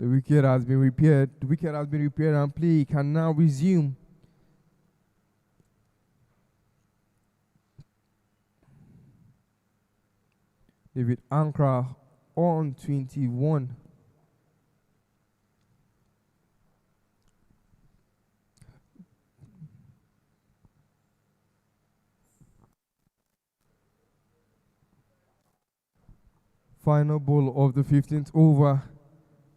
The wicket has been repaired. The wicket has been repaired and play can now resume. David Ankara on 21. Final ball of the 15th over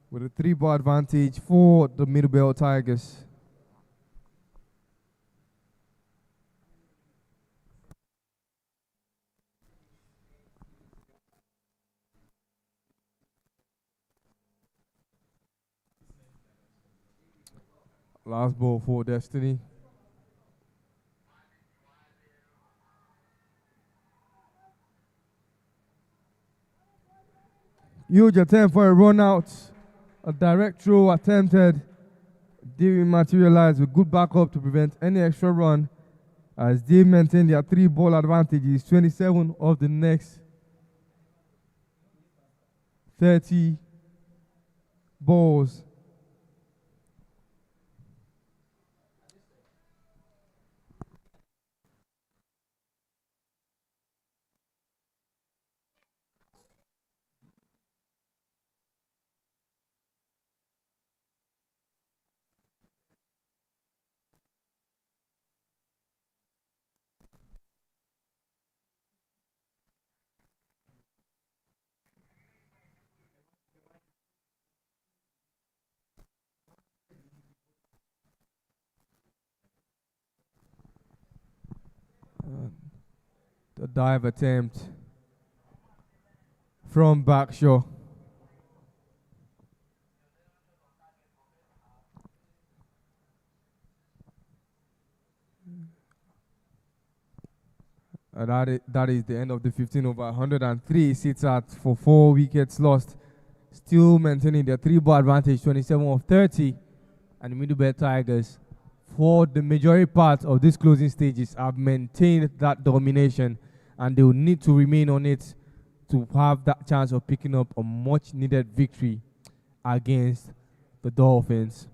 with a 3-ball advantage for the Middlebelt Tigers. Last ball for Destiny. Huge attempt for a run out. A direct throw attempted. Didn't materialize with good backup to prevent any extra run. as they maintain their 3-ball advantages, 27 of the next 30 balls. The dive attempt from Backshaw. That is the end of the 15 over 103. Sits at for 4 wickets lost. Still maintaining their 3-ball advantage, 27 of 30. And the Middlebelt Tigers, for the majority part of these closing stages, have maintained that domination, and they will need to remain on it to have that chance of picking up a much needed victory against the Dolphins.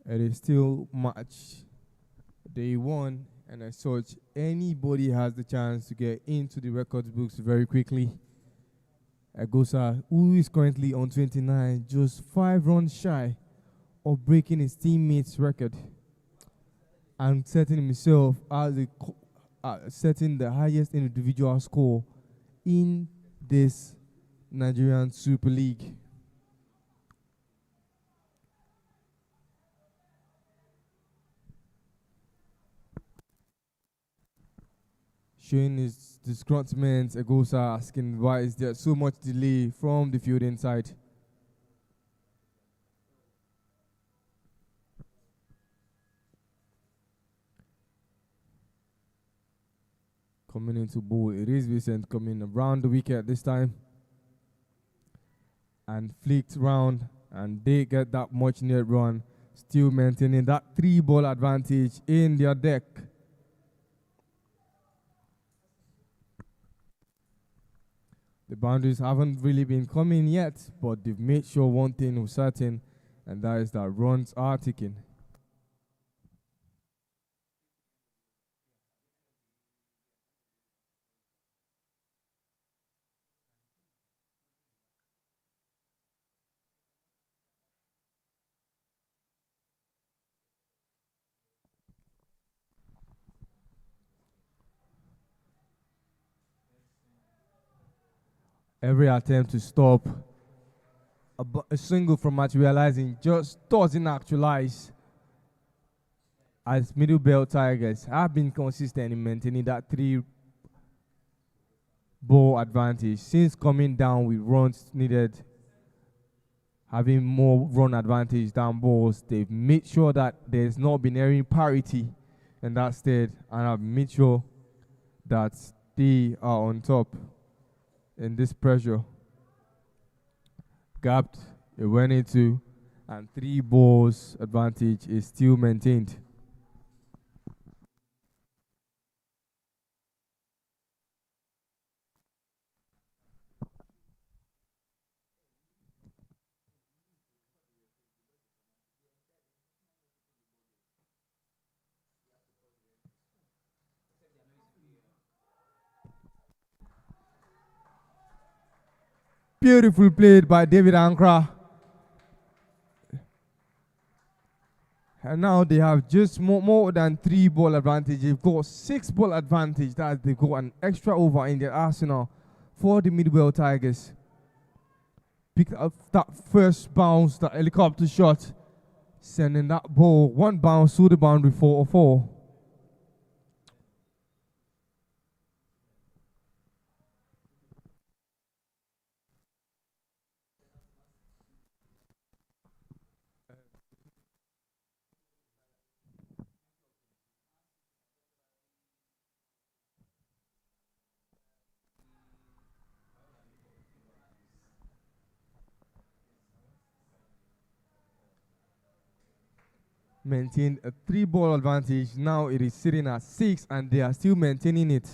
It is still match day one, and as such, anybody has the chance to get into the records books very quickly. Agosa, who is currently on 29, just 5 runs shy of breaking his teammates' record and setting himself as setting the highest individual score in this Nigerian Super League. Showing his disgruntlement, Agosa asking why is there so much delay from the field inside. Coming into bowl, it is Vincent coming around the wicket this time. And flicked round, and they get that much needed run, still maintaining that 3-ball advantage in their deck. The boundaries haven't really been coming yet, but they've made sure one thing was certain, and that is that runs are ticking. Every attempt to stop a single from materializing just doesn't actualize. As Middle Belt Tigers have been consistent in maintaining that 3-ball advantage since coming down with runs needed, having more run advantage than balls. They've made sure that there's not been any parity in that state, and have made sure that they are on top in this pressure. Gapped, it went into, and 3 balls advantage is still maintained. Beautiful played by David Ankra. And now they have just more than 3-ball advantage. They've got 6-ball advantage. That they've got an extra over in their arsenal for the Midwell Tigers. Picked up that first bounce, that helicopter shot, sending that ball one bounce to the boundary for a 4. Maintained a 3-ball advantage. Now it is sitting at 6, and they are still maintaining it.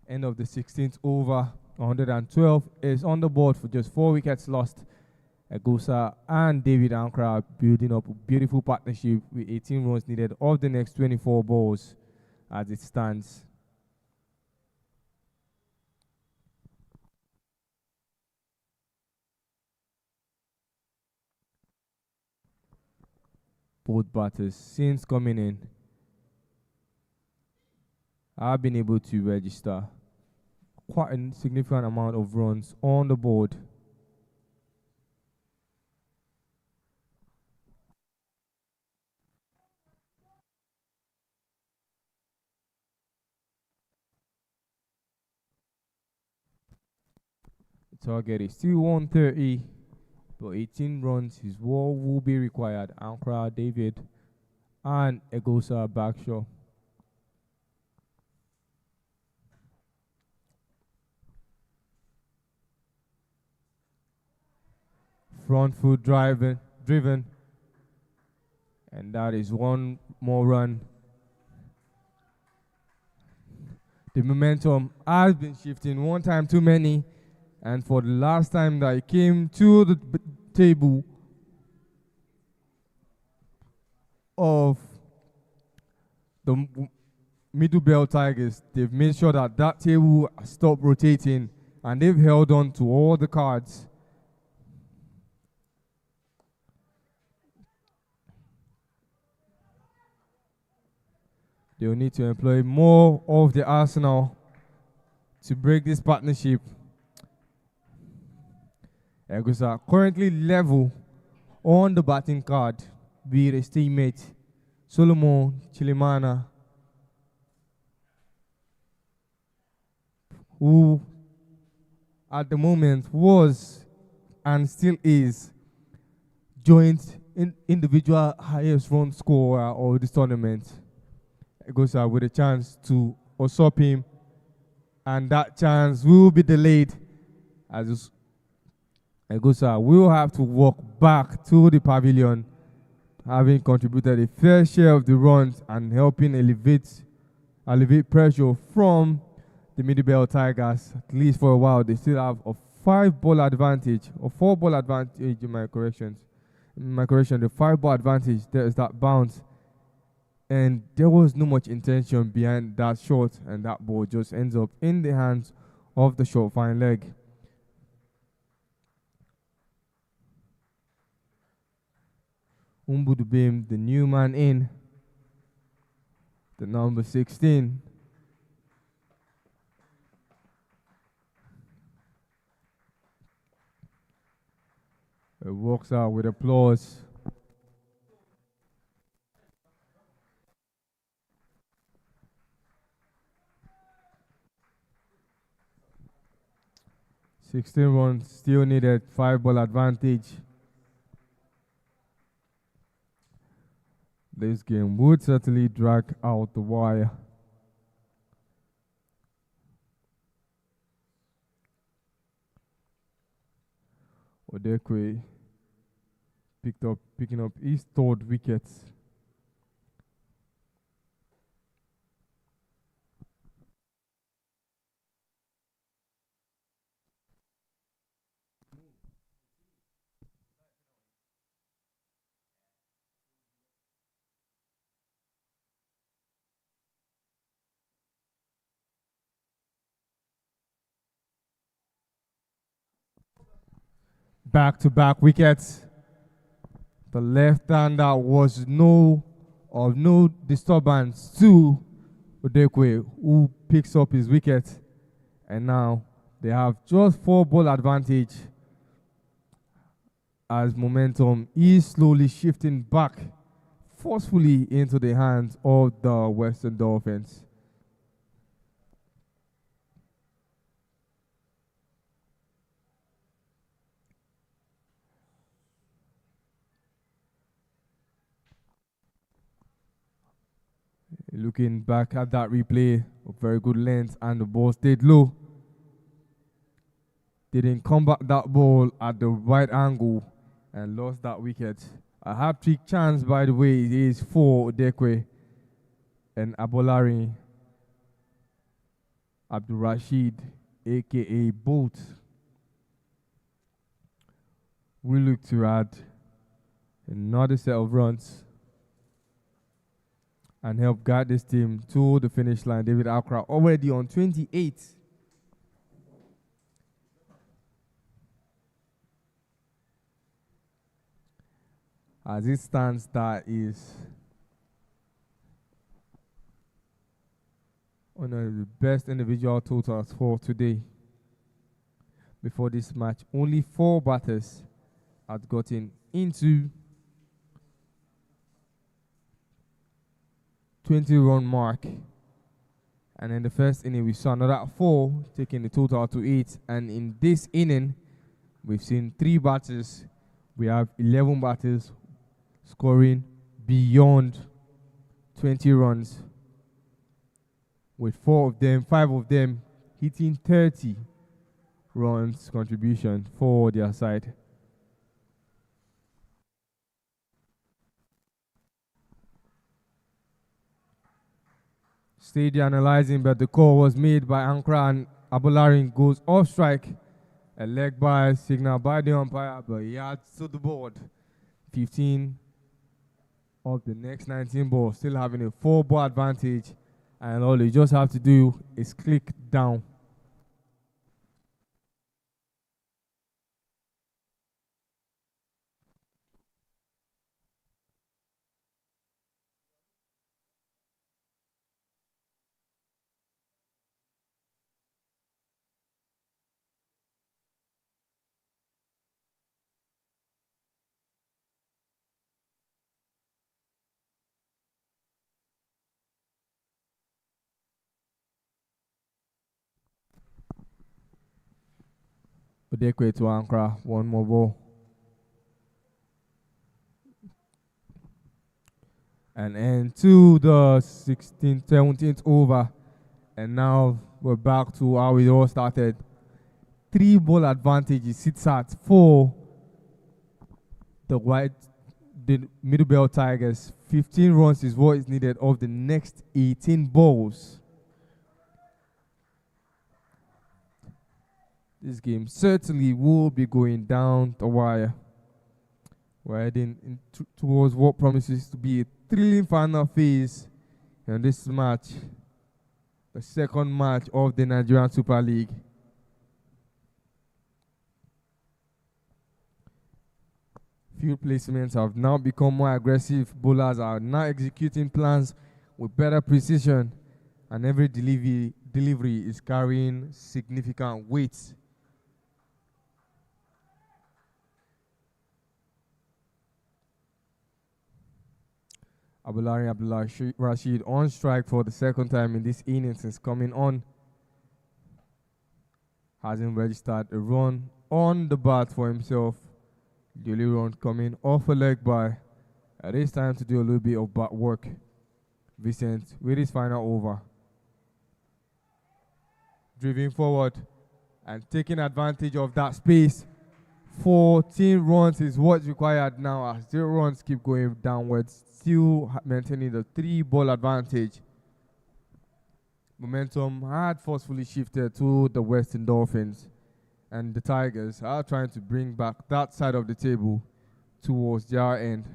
End of the 16th over. 112 is on the board for just 4 wickets lost. Egusa and David Ankra building up a beautiful partnership with 18 runs needed of the next 24 balls as it stands. Both batters since coming in have been able to register quite a significant amount of runs on the board. The target is still 130, but 18 runs is what will be required. Ankra, David, and Egosa Backshaw. Front foot driven, and that is one more run. The momentum has been shifting one time too many, and for the last time that it came to the table of the Middle Belt Tigers, they've made sure that that table stopped rotating, and they've held on to all the cards. They'll need to employ more of the arsenal to break this partnership. Egusa currently level on the batting card with his teammate Solomon Chilimana, who at the moment was and still is joint individual highest run scorer of this tournament. Egusa with a chance to usurp him, and that chance will be delayed as Egusa will have to walk back to the pavilion having contributed a fair share of the runs and helping elevate pressure from the Middle Belt Tigers, at least for a while. They still have a 5-ball advantage, or 4-ball advantage in my corrections. In my correction, the 5-ball advantage, there's that bounce. And there was no much intention behind that shot, and that ball just ends up in the hands of the short fine leg. Umbudubim, the new man in, the number 16. It walks out with applause. "16 runs still needed, 5-ball advantage." This game would certainly drag out the wire. Odekwe picking up his 3rd wicket. Back-to-back wickets. The left-hander was of no disturbance to Odekwe, who picks up his wicket. And now they have just 4-ball advantage as momentum is slowly shifting back forcefully into the hands of the Western Dolphins. Looking back at that replay, a very good length, and the ball stayed low. Didn't come back that ball at the right angle and lost that wicket. A hat-trick chance, by the way, it is for Odekwe and Abolari Abdul Rashid, aka Bolt. We look to add another set of runs and help guide this team to the finish line. David Akra already on 28. As it stands, that is one of the best individual totals for today. Before this match, only 4 batters had gotten into 20-run mark. And in the first inning, we saw another 4, taking the total to 8. And in this inning, we've seen 3 batters. We have 11 batters scoring beyond 20 runs, with 5 of them hitting 30 runs contribution for their side. Steady analyzing, but the call was made by Ankara, and Abolarin goes off strike. A leg by signal by the umpire, but he adds to the board. 15 of the next 19 balls, still having a 4-ball advantage, and all you just have to do is click down. Odekwe to Ankara, 1 more ball. And into the 16th, 17th over. And now we're back to how it all started. 3-ball advantage sits at for the the Middlebelt Tigers. 15 runs is what is needed of the next 18 balls. This game certainly will be going down the wire. We're heading towards what promises to be a thrilling final phase in this match, the second match of the Nigerian Super League. Field placements have now become more aggressive. Bowlers are now executing plans with better precision, and every delivery is carrying significant weight. Abdullah Rashid on strike for the second time in this innings since coming on. Hasn't registered a run on the bat for himself. The only run coming off a leg by. It is time to do a little bit of bat work. Vincent with his final over. Driving forward and taking advantage of that space. 14 runs is what's required now as 0 runs keep going downwards, still maintaining the 3-ball advantage. Momentum had forcefully shifted to the Western Dolphins, and the Tigers are trying to bring back that side of the table towards their end.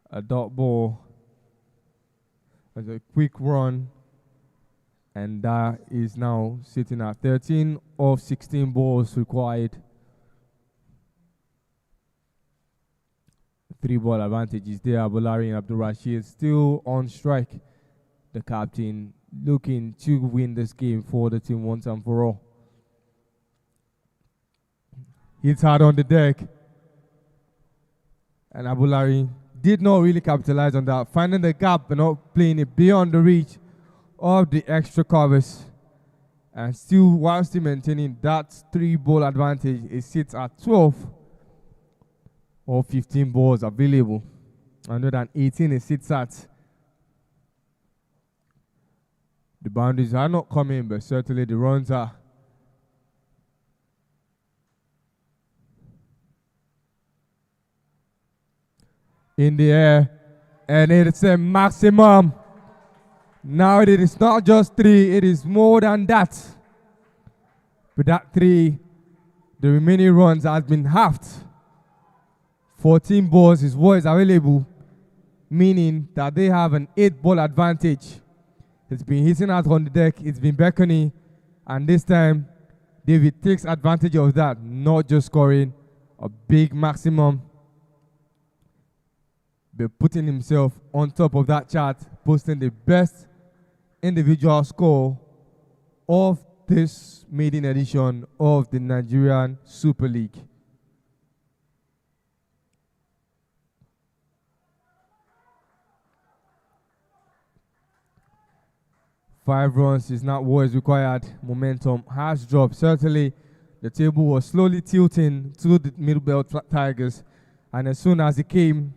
A dot ball as a quick run, and that is now sitting at 13 of 16 balls required. 3-ball advantage is there. Bolari and Abdul Rashid still on strike. The captain looking to win this game for the team once and for all. Hits hard on the deck, and Abulari did not really capitalize on that, finding the gap but not playing it beyond the reach of the extra covers. And still, while still maintaining that 3-ball advantage, it sits at 12 or 15 balls available. 118 it sits at. The boundaries are not coming, but certainly the runs are. In the air, and it's a maximum. Now it is not just 3, it is more than that. With that 3, the remaining runs has been halved. 14 balls is what is available, meaning that they have an 8-ball advantage. It's been hitting out on the deck, it's been beckoning, and this time David takes advantage of that, not just scoring a big maximum, but putting himself on top of that chart, posting the best individual score of this maiden edition of the Nigerian Super League. Five runs is not what is required. Momentum has dropped. Certainly, the table was slowly tilting to the Middlebelt Tigers, and as soon as it came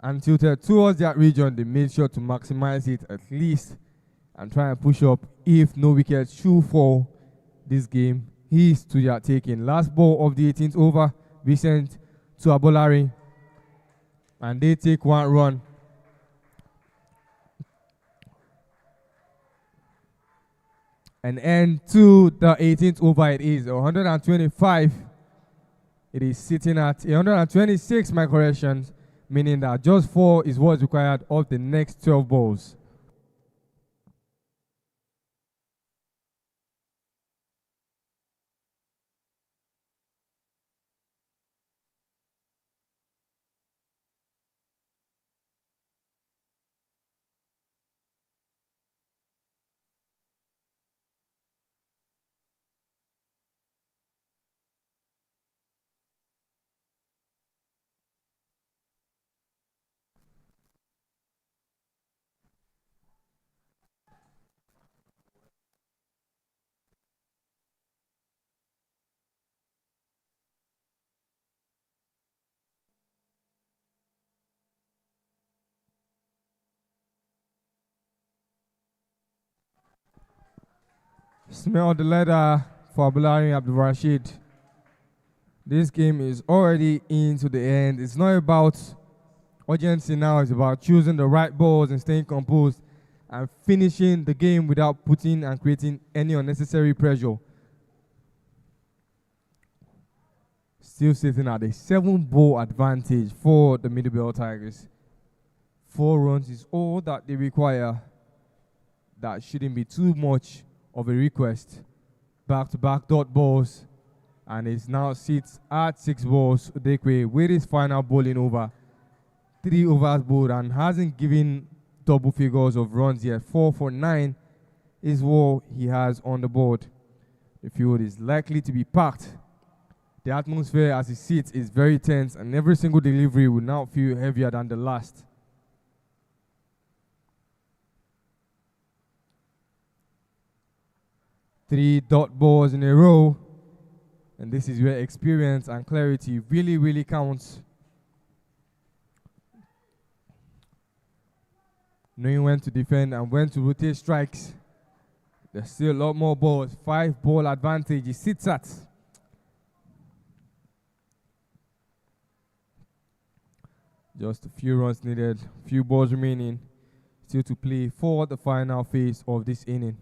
and tilted towards that region, they made sure to maximize it at least and try and push up. If no wickets should fall, this game is to their taking. Last ball of the 18th over, Vincent to Abolari, and they take 1 run. And end to the 18th over. It is 125. It is sitting at 126, my corrections, meaning that just 4 is what's required of the next 12 balls. Smell the leather for Abulari Abdul Rashid. This game is already into the end. It's not about urgency now, it's about choosing the right balls and staying composed and finishing the game without putting and creating any unnecessary pressure. Still sitting at a 7-ball advantage for the Middlebelt Tigers. 4 runs is all that they require. That shouldn't be too much of a request. Back-to-back dot balls, and it now sits at 6 balls. Udekwe with his final bowling over. 3 overs bowled and hasn't given double figures of runs yet. 4 for 9 is what he has on the board. The field is likely to be packed. The atmosphere as it sits is very tense, and every single delivery will now feel heavier than the last. Three dot balls in a row, and this is where experience and clarity really, really counts. Knowing when to defend and when to rotate strikes. There's still a lot more balls. 5-ball advantage he sits at. Just a few runs needed, few balls remaining. Still to play for the final phase of this inning.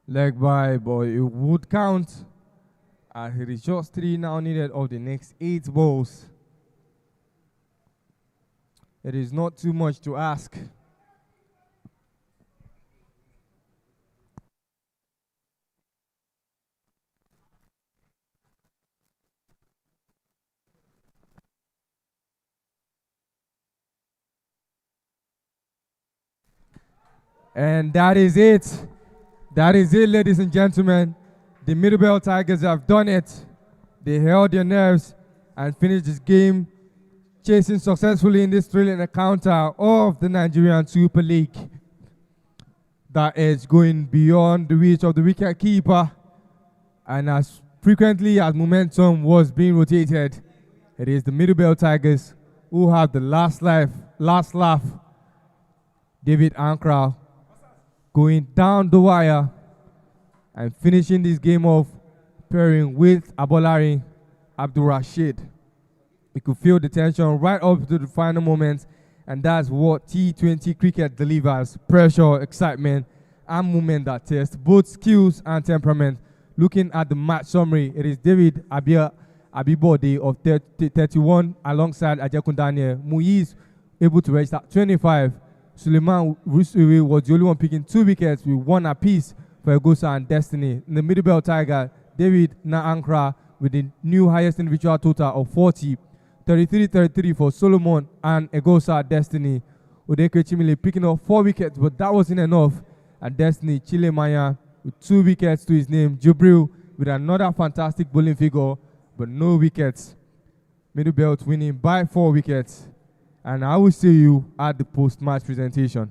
Leg by, but it would count. As it is just 3 now needed of the next 8 balls. It is not too much to ask. And that is it. That is it, ladies and gentlemen. The Middlebelt Tigers have done it. They held their nerves and finished this game chasing successfully in this thrilling encounter of the Nigerian Super League. That is going beyond the reach of the wicket keeper. And as frequently as momentum was being rotated, it is the Middlebelt Tigers who have the last laugh. David Ankra going down the wire and finishing this game off, pairing with Abolari Abdul Rashid. You could feel the tension right up to the final moments, and that's what T20 cricket delivers: pressure, excitement, and movement that test both skills and temperament. Looking at the match summary, it is David Abibode of 31 alongside Ajakun Daniel. Muiz able to register 25. Suleiman Rusiri was the only one picking 2 wickets with 1 apiece for Egosa and Destiny. In the Middlebelt Tiger, David Naankra with the new highest individual total of 40. 33-33 for Solomon and Egosa Destiny. Udeke Chimile picking up 4 wickets, but that wasn't enough. And Destiny Chile Maya with 2 wickets to his name. Jubril with another fantastic bowling figure, but no wickets. Middlebelt winning by 4 wickets. And I will see you at the post-match presentation.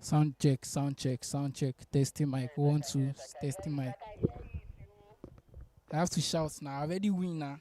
Sound check, sound check, sound check. Testing mic. 1, 2. Testing mic. I have to shout now. I already win now.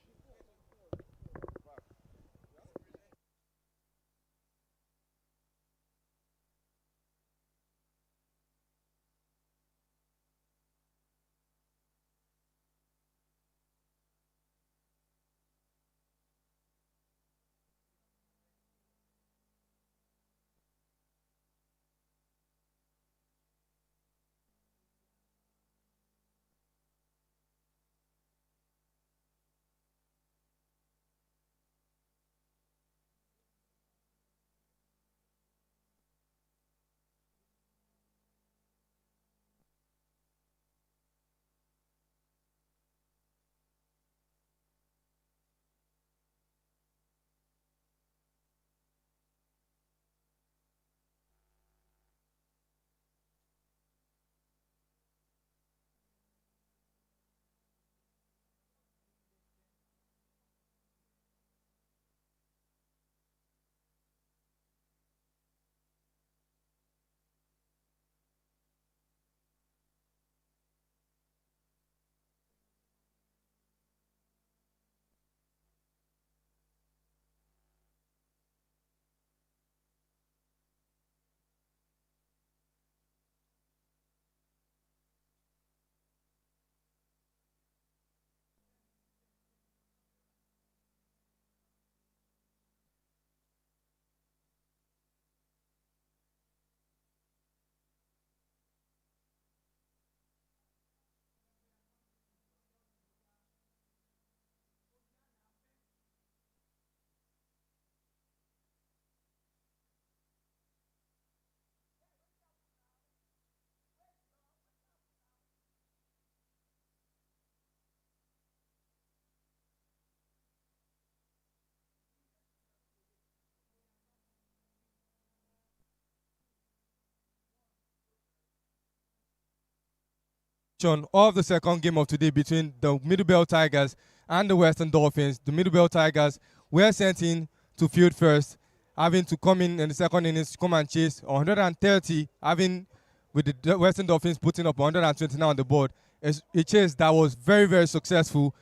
Of the second game of today between the Middlebelt Tigers and the Western Dolphins. The Middlebelt Tigers were sent in to field first, having to come in the second innings to come and chase 130, having with the Western Dolphins putting up 129 on the board. It's a chase that was very, very successful.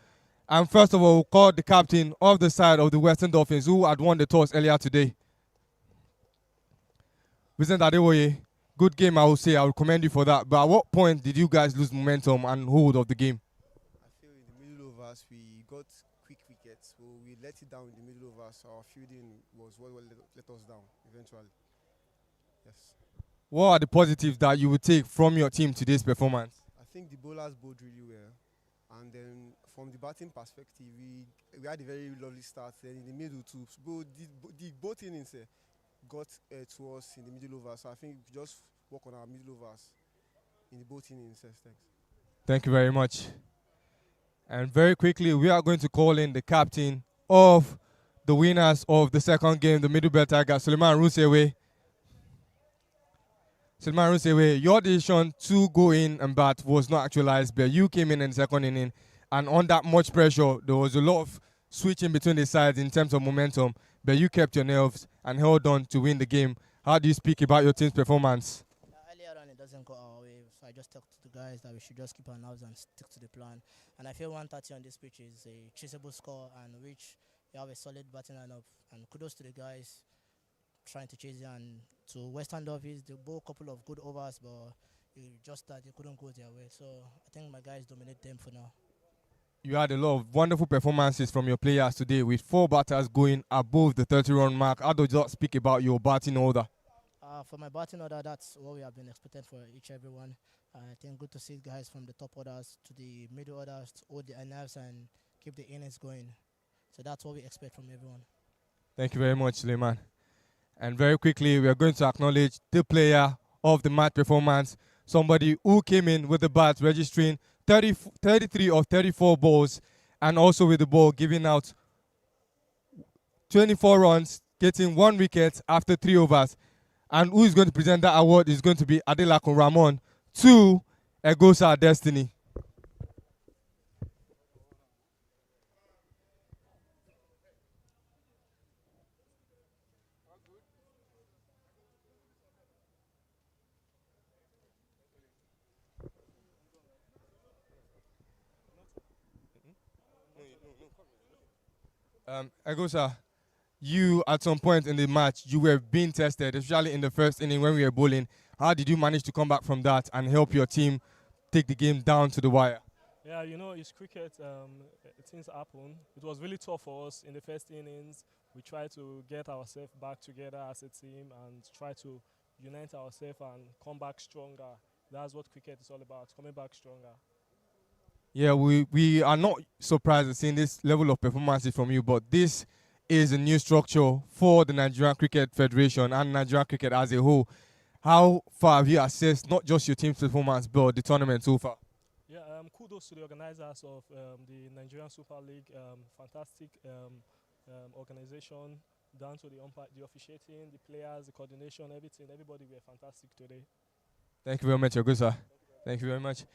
And first of all, we'll call the captain of the side of the Western Dolphins, who had won the toss earlier today. Vincent Adewoye, good game, I would say. I would commend you for that. But at what point did you guys lose momentum and hold of the game? I feel in the middle of us, we got quick wickets, so we let it down in the middle of us. Our fielding was what let us down eventually. Yes. What are the positives that you would take from your team today's performance? I think the bowlers bowled really well. And then from the batting perspective, we had a very lovely start. Then in the middle too, the both innings got to us in the middle of us. So I think we just work on our middle of us in the both innings. Thanks. Thank you very much. And very quickly, we are going to call in the captain of the winners of the second game, the Middlebelt Tigers, Suleiman Rusewe. Suleiman Rusewe, your decision to go in and bat was not actualized, but you came in the second inning, and on that much pressure, there was a lot of switching between the sides in terms of momentum, but you kept your nerves and held on to win the game. How do you speak about your team's performance? Earlier on, it doesn't go our way, so I just talked to the guys that we should just keep our nerves and stick to the plan. And I feel 130 on this pitch is a traceable score, and which we have a solid batting lineup. And kudos to the guys trying to chase it. And to Western Dolphins, they bowled a couple of good overs, but just that they couldn't go their way. So I think my guys dominate them for now. You had a lot of wonderful performances from your players today, with 4 batters going above the 30-run mark. How do you speak about your batting order? For my batting order, that's what we have been expecting for each everyone. I think good to see guys from the top orders to the middle orders to hold the nerves and keep the innings going. So that's what we expect from everyone. Thank you very much, Suleiman. And very quickly, we are going to acknowledge the player of the match performance, somebody who came in with the bat registering 33 of 34 balls, and also with the ball giving out 24 runs, getting 1 wicket after 3 overs. And who is going to present that award is going to be Adelakun Ramon to Egosa Destiny. Egosa, you at some point in the match, you were being tested, especially in the first inning when we were bowling. How did you manage to come back from that and help your team take the game down to the wire? Yeah, you know, it's cricket. Things happen. It was really tough for us in the first innings. We tried to get ourselves back together as a team and try to unite ourselves and come back stronger. That's what cricket is all about, coming back stronger. Yeah, we are not surprised at seeing this level of performances from you, but this is a new structure for the Nigerian Cricket Federation and Nigerian cricket as a whole. How far have you assessed not just your team's performance, but the tournament so far? Yeah, kudos to the organizers of the Nigerian Super League. Fantastic organization, down to the officiating, the players, the coordination, everything. Everybody were fantastic today. Thank you very much, Augusta. Thank you very much.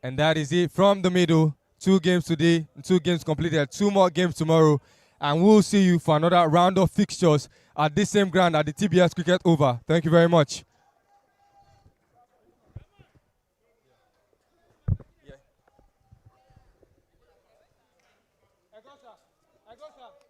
And that is it from the middle. 2 games today, 2 games completed, 2 more games tomorrow. And we'll see you for another round of fixtures at this same ground at the TBS Cricket Over. Thank you very much. I got her.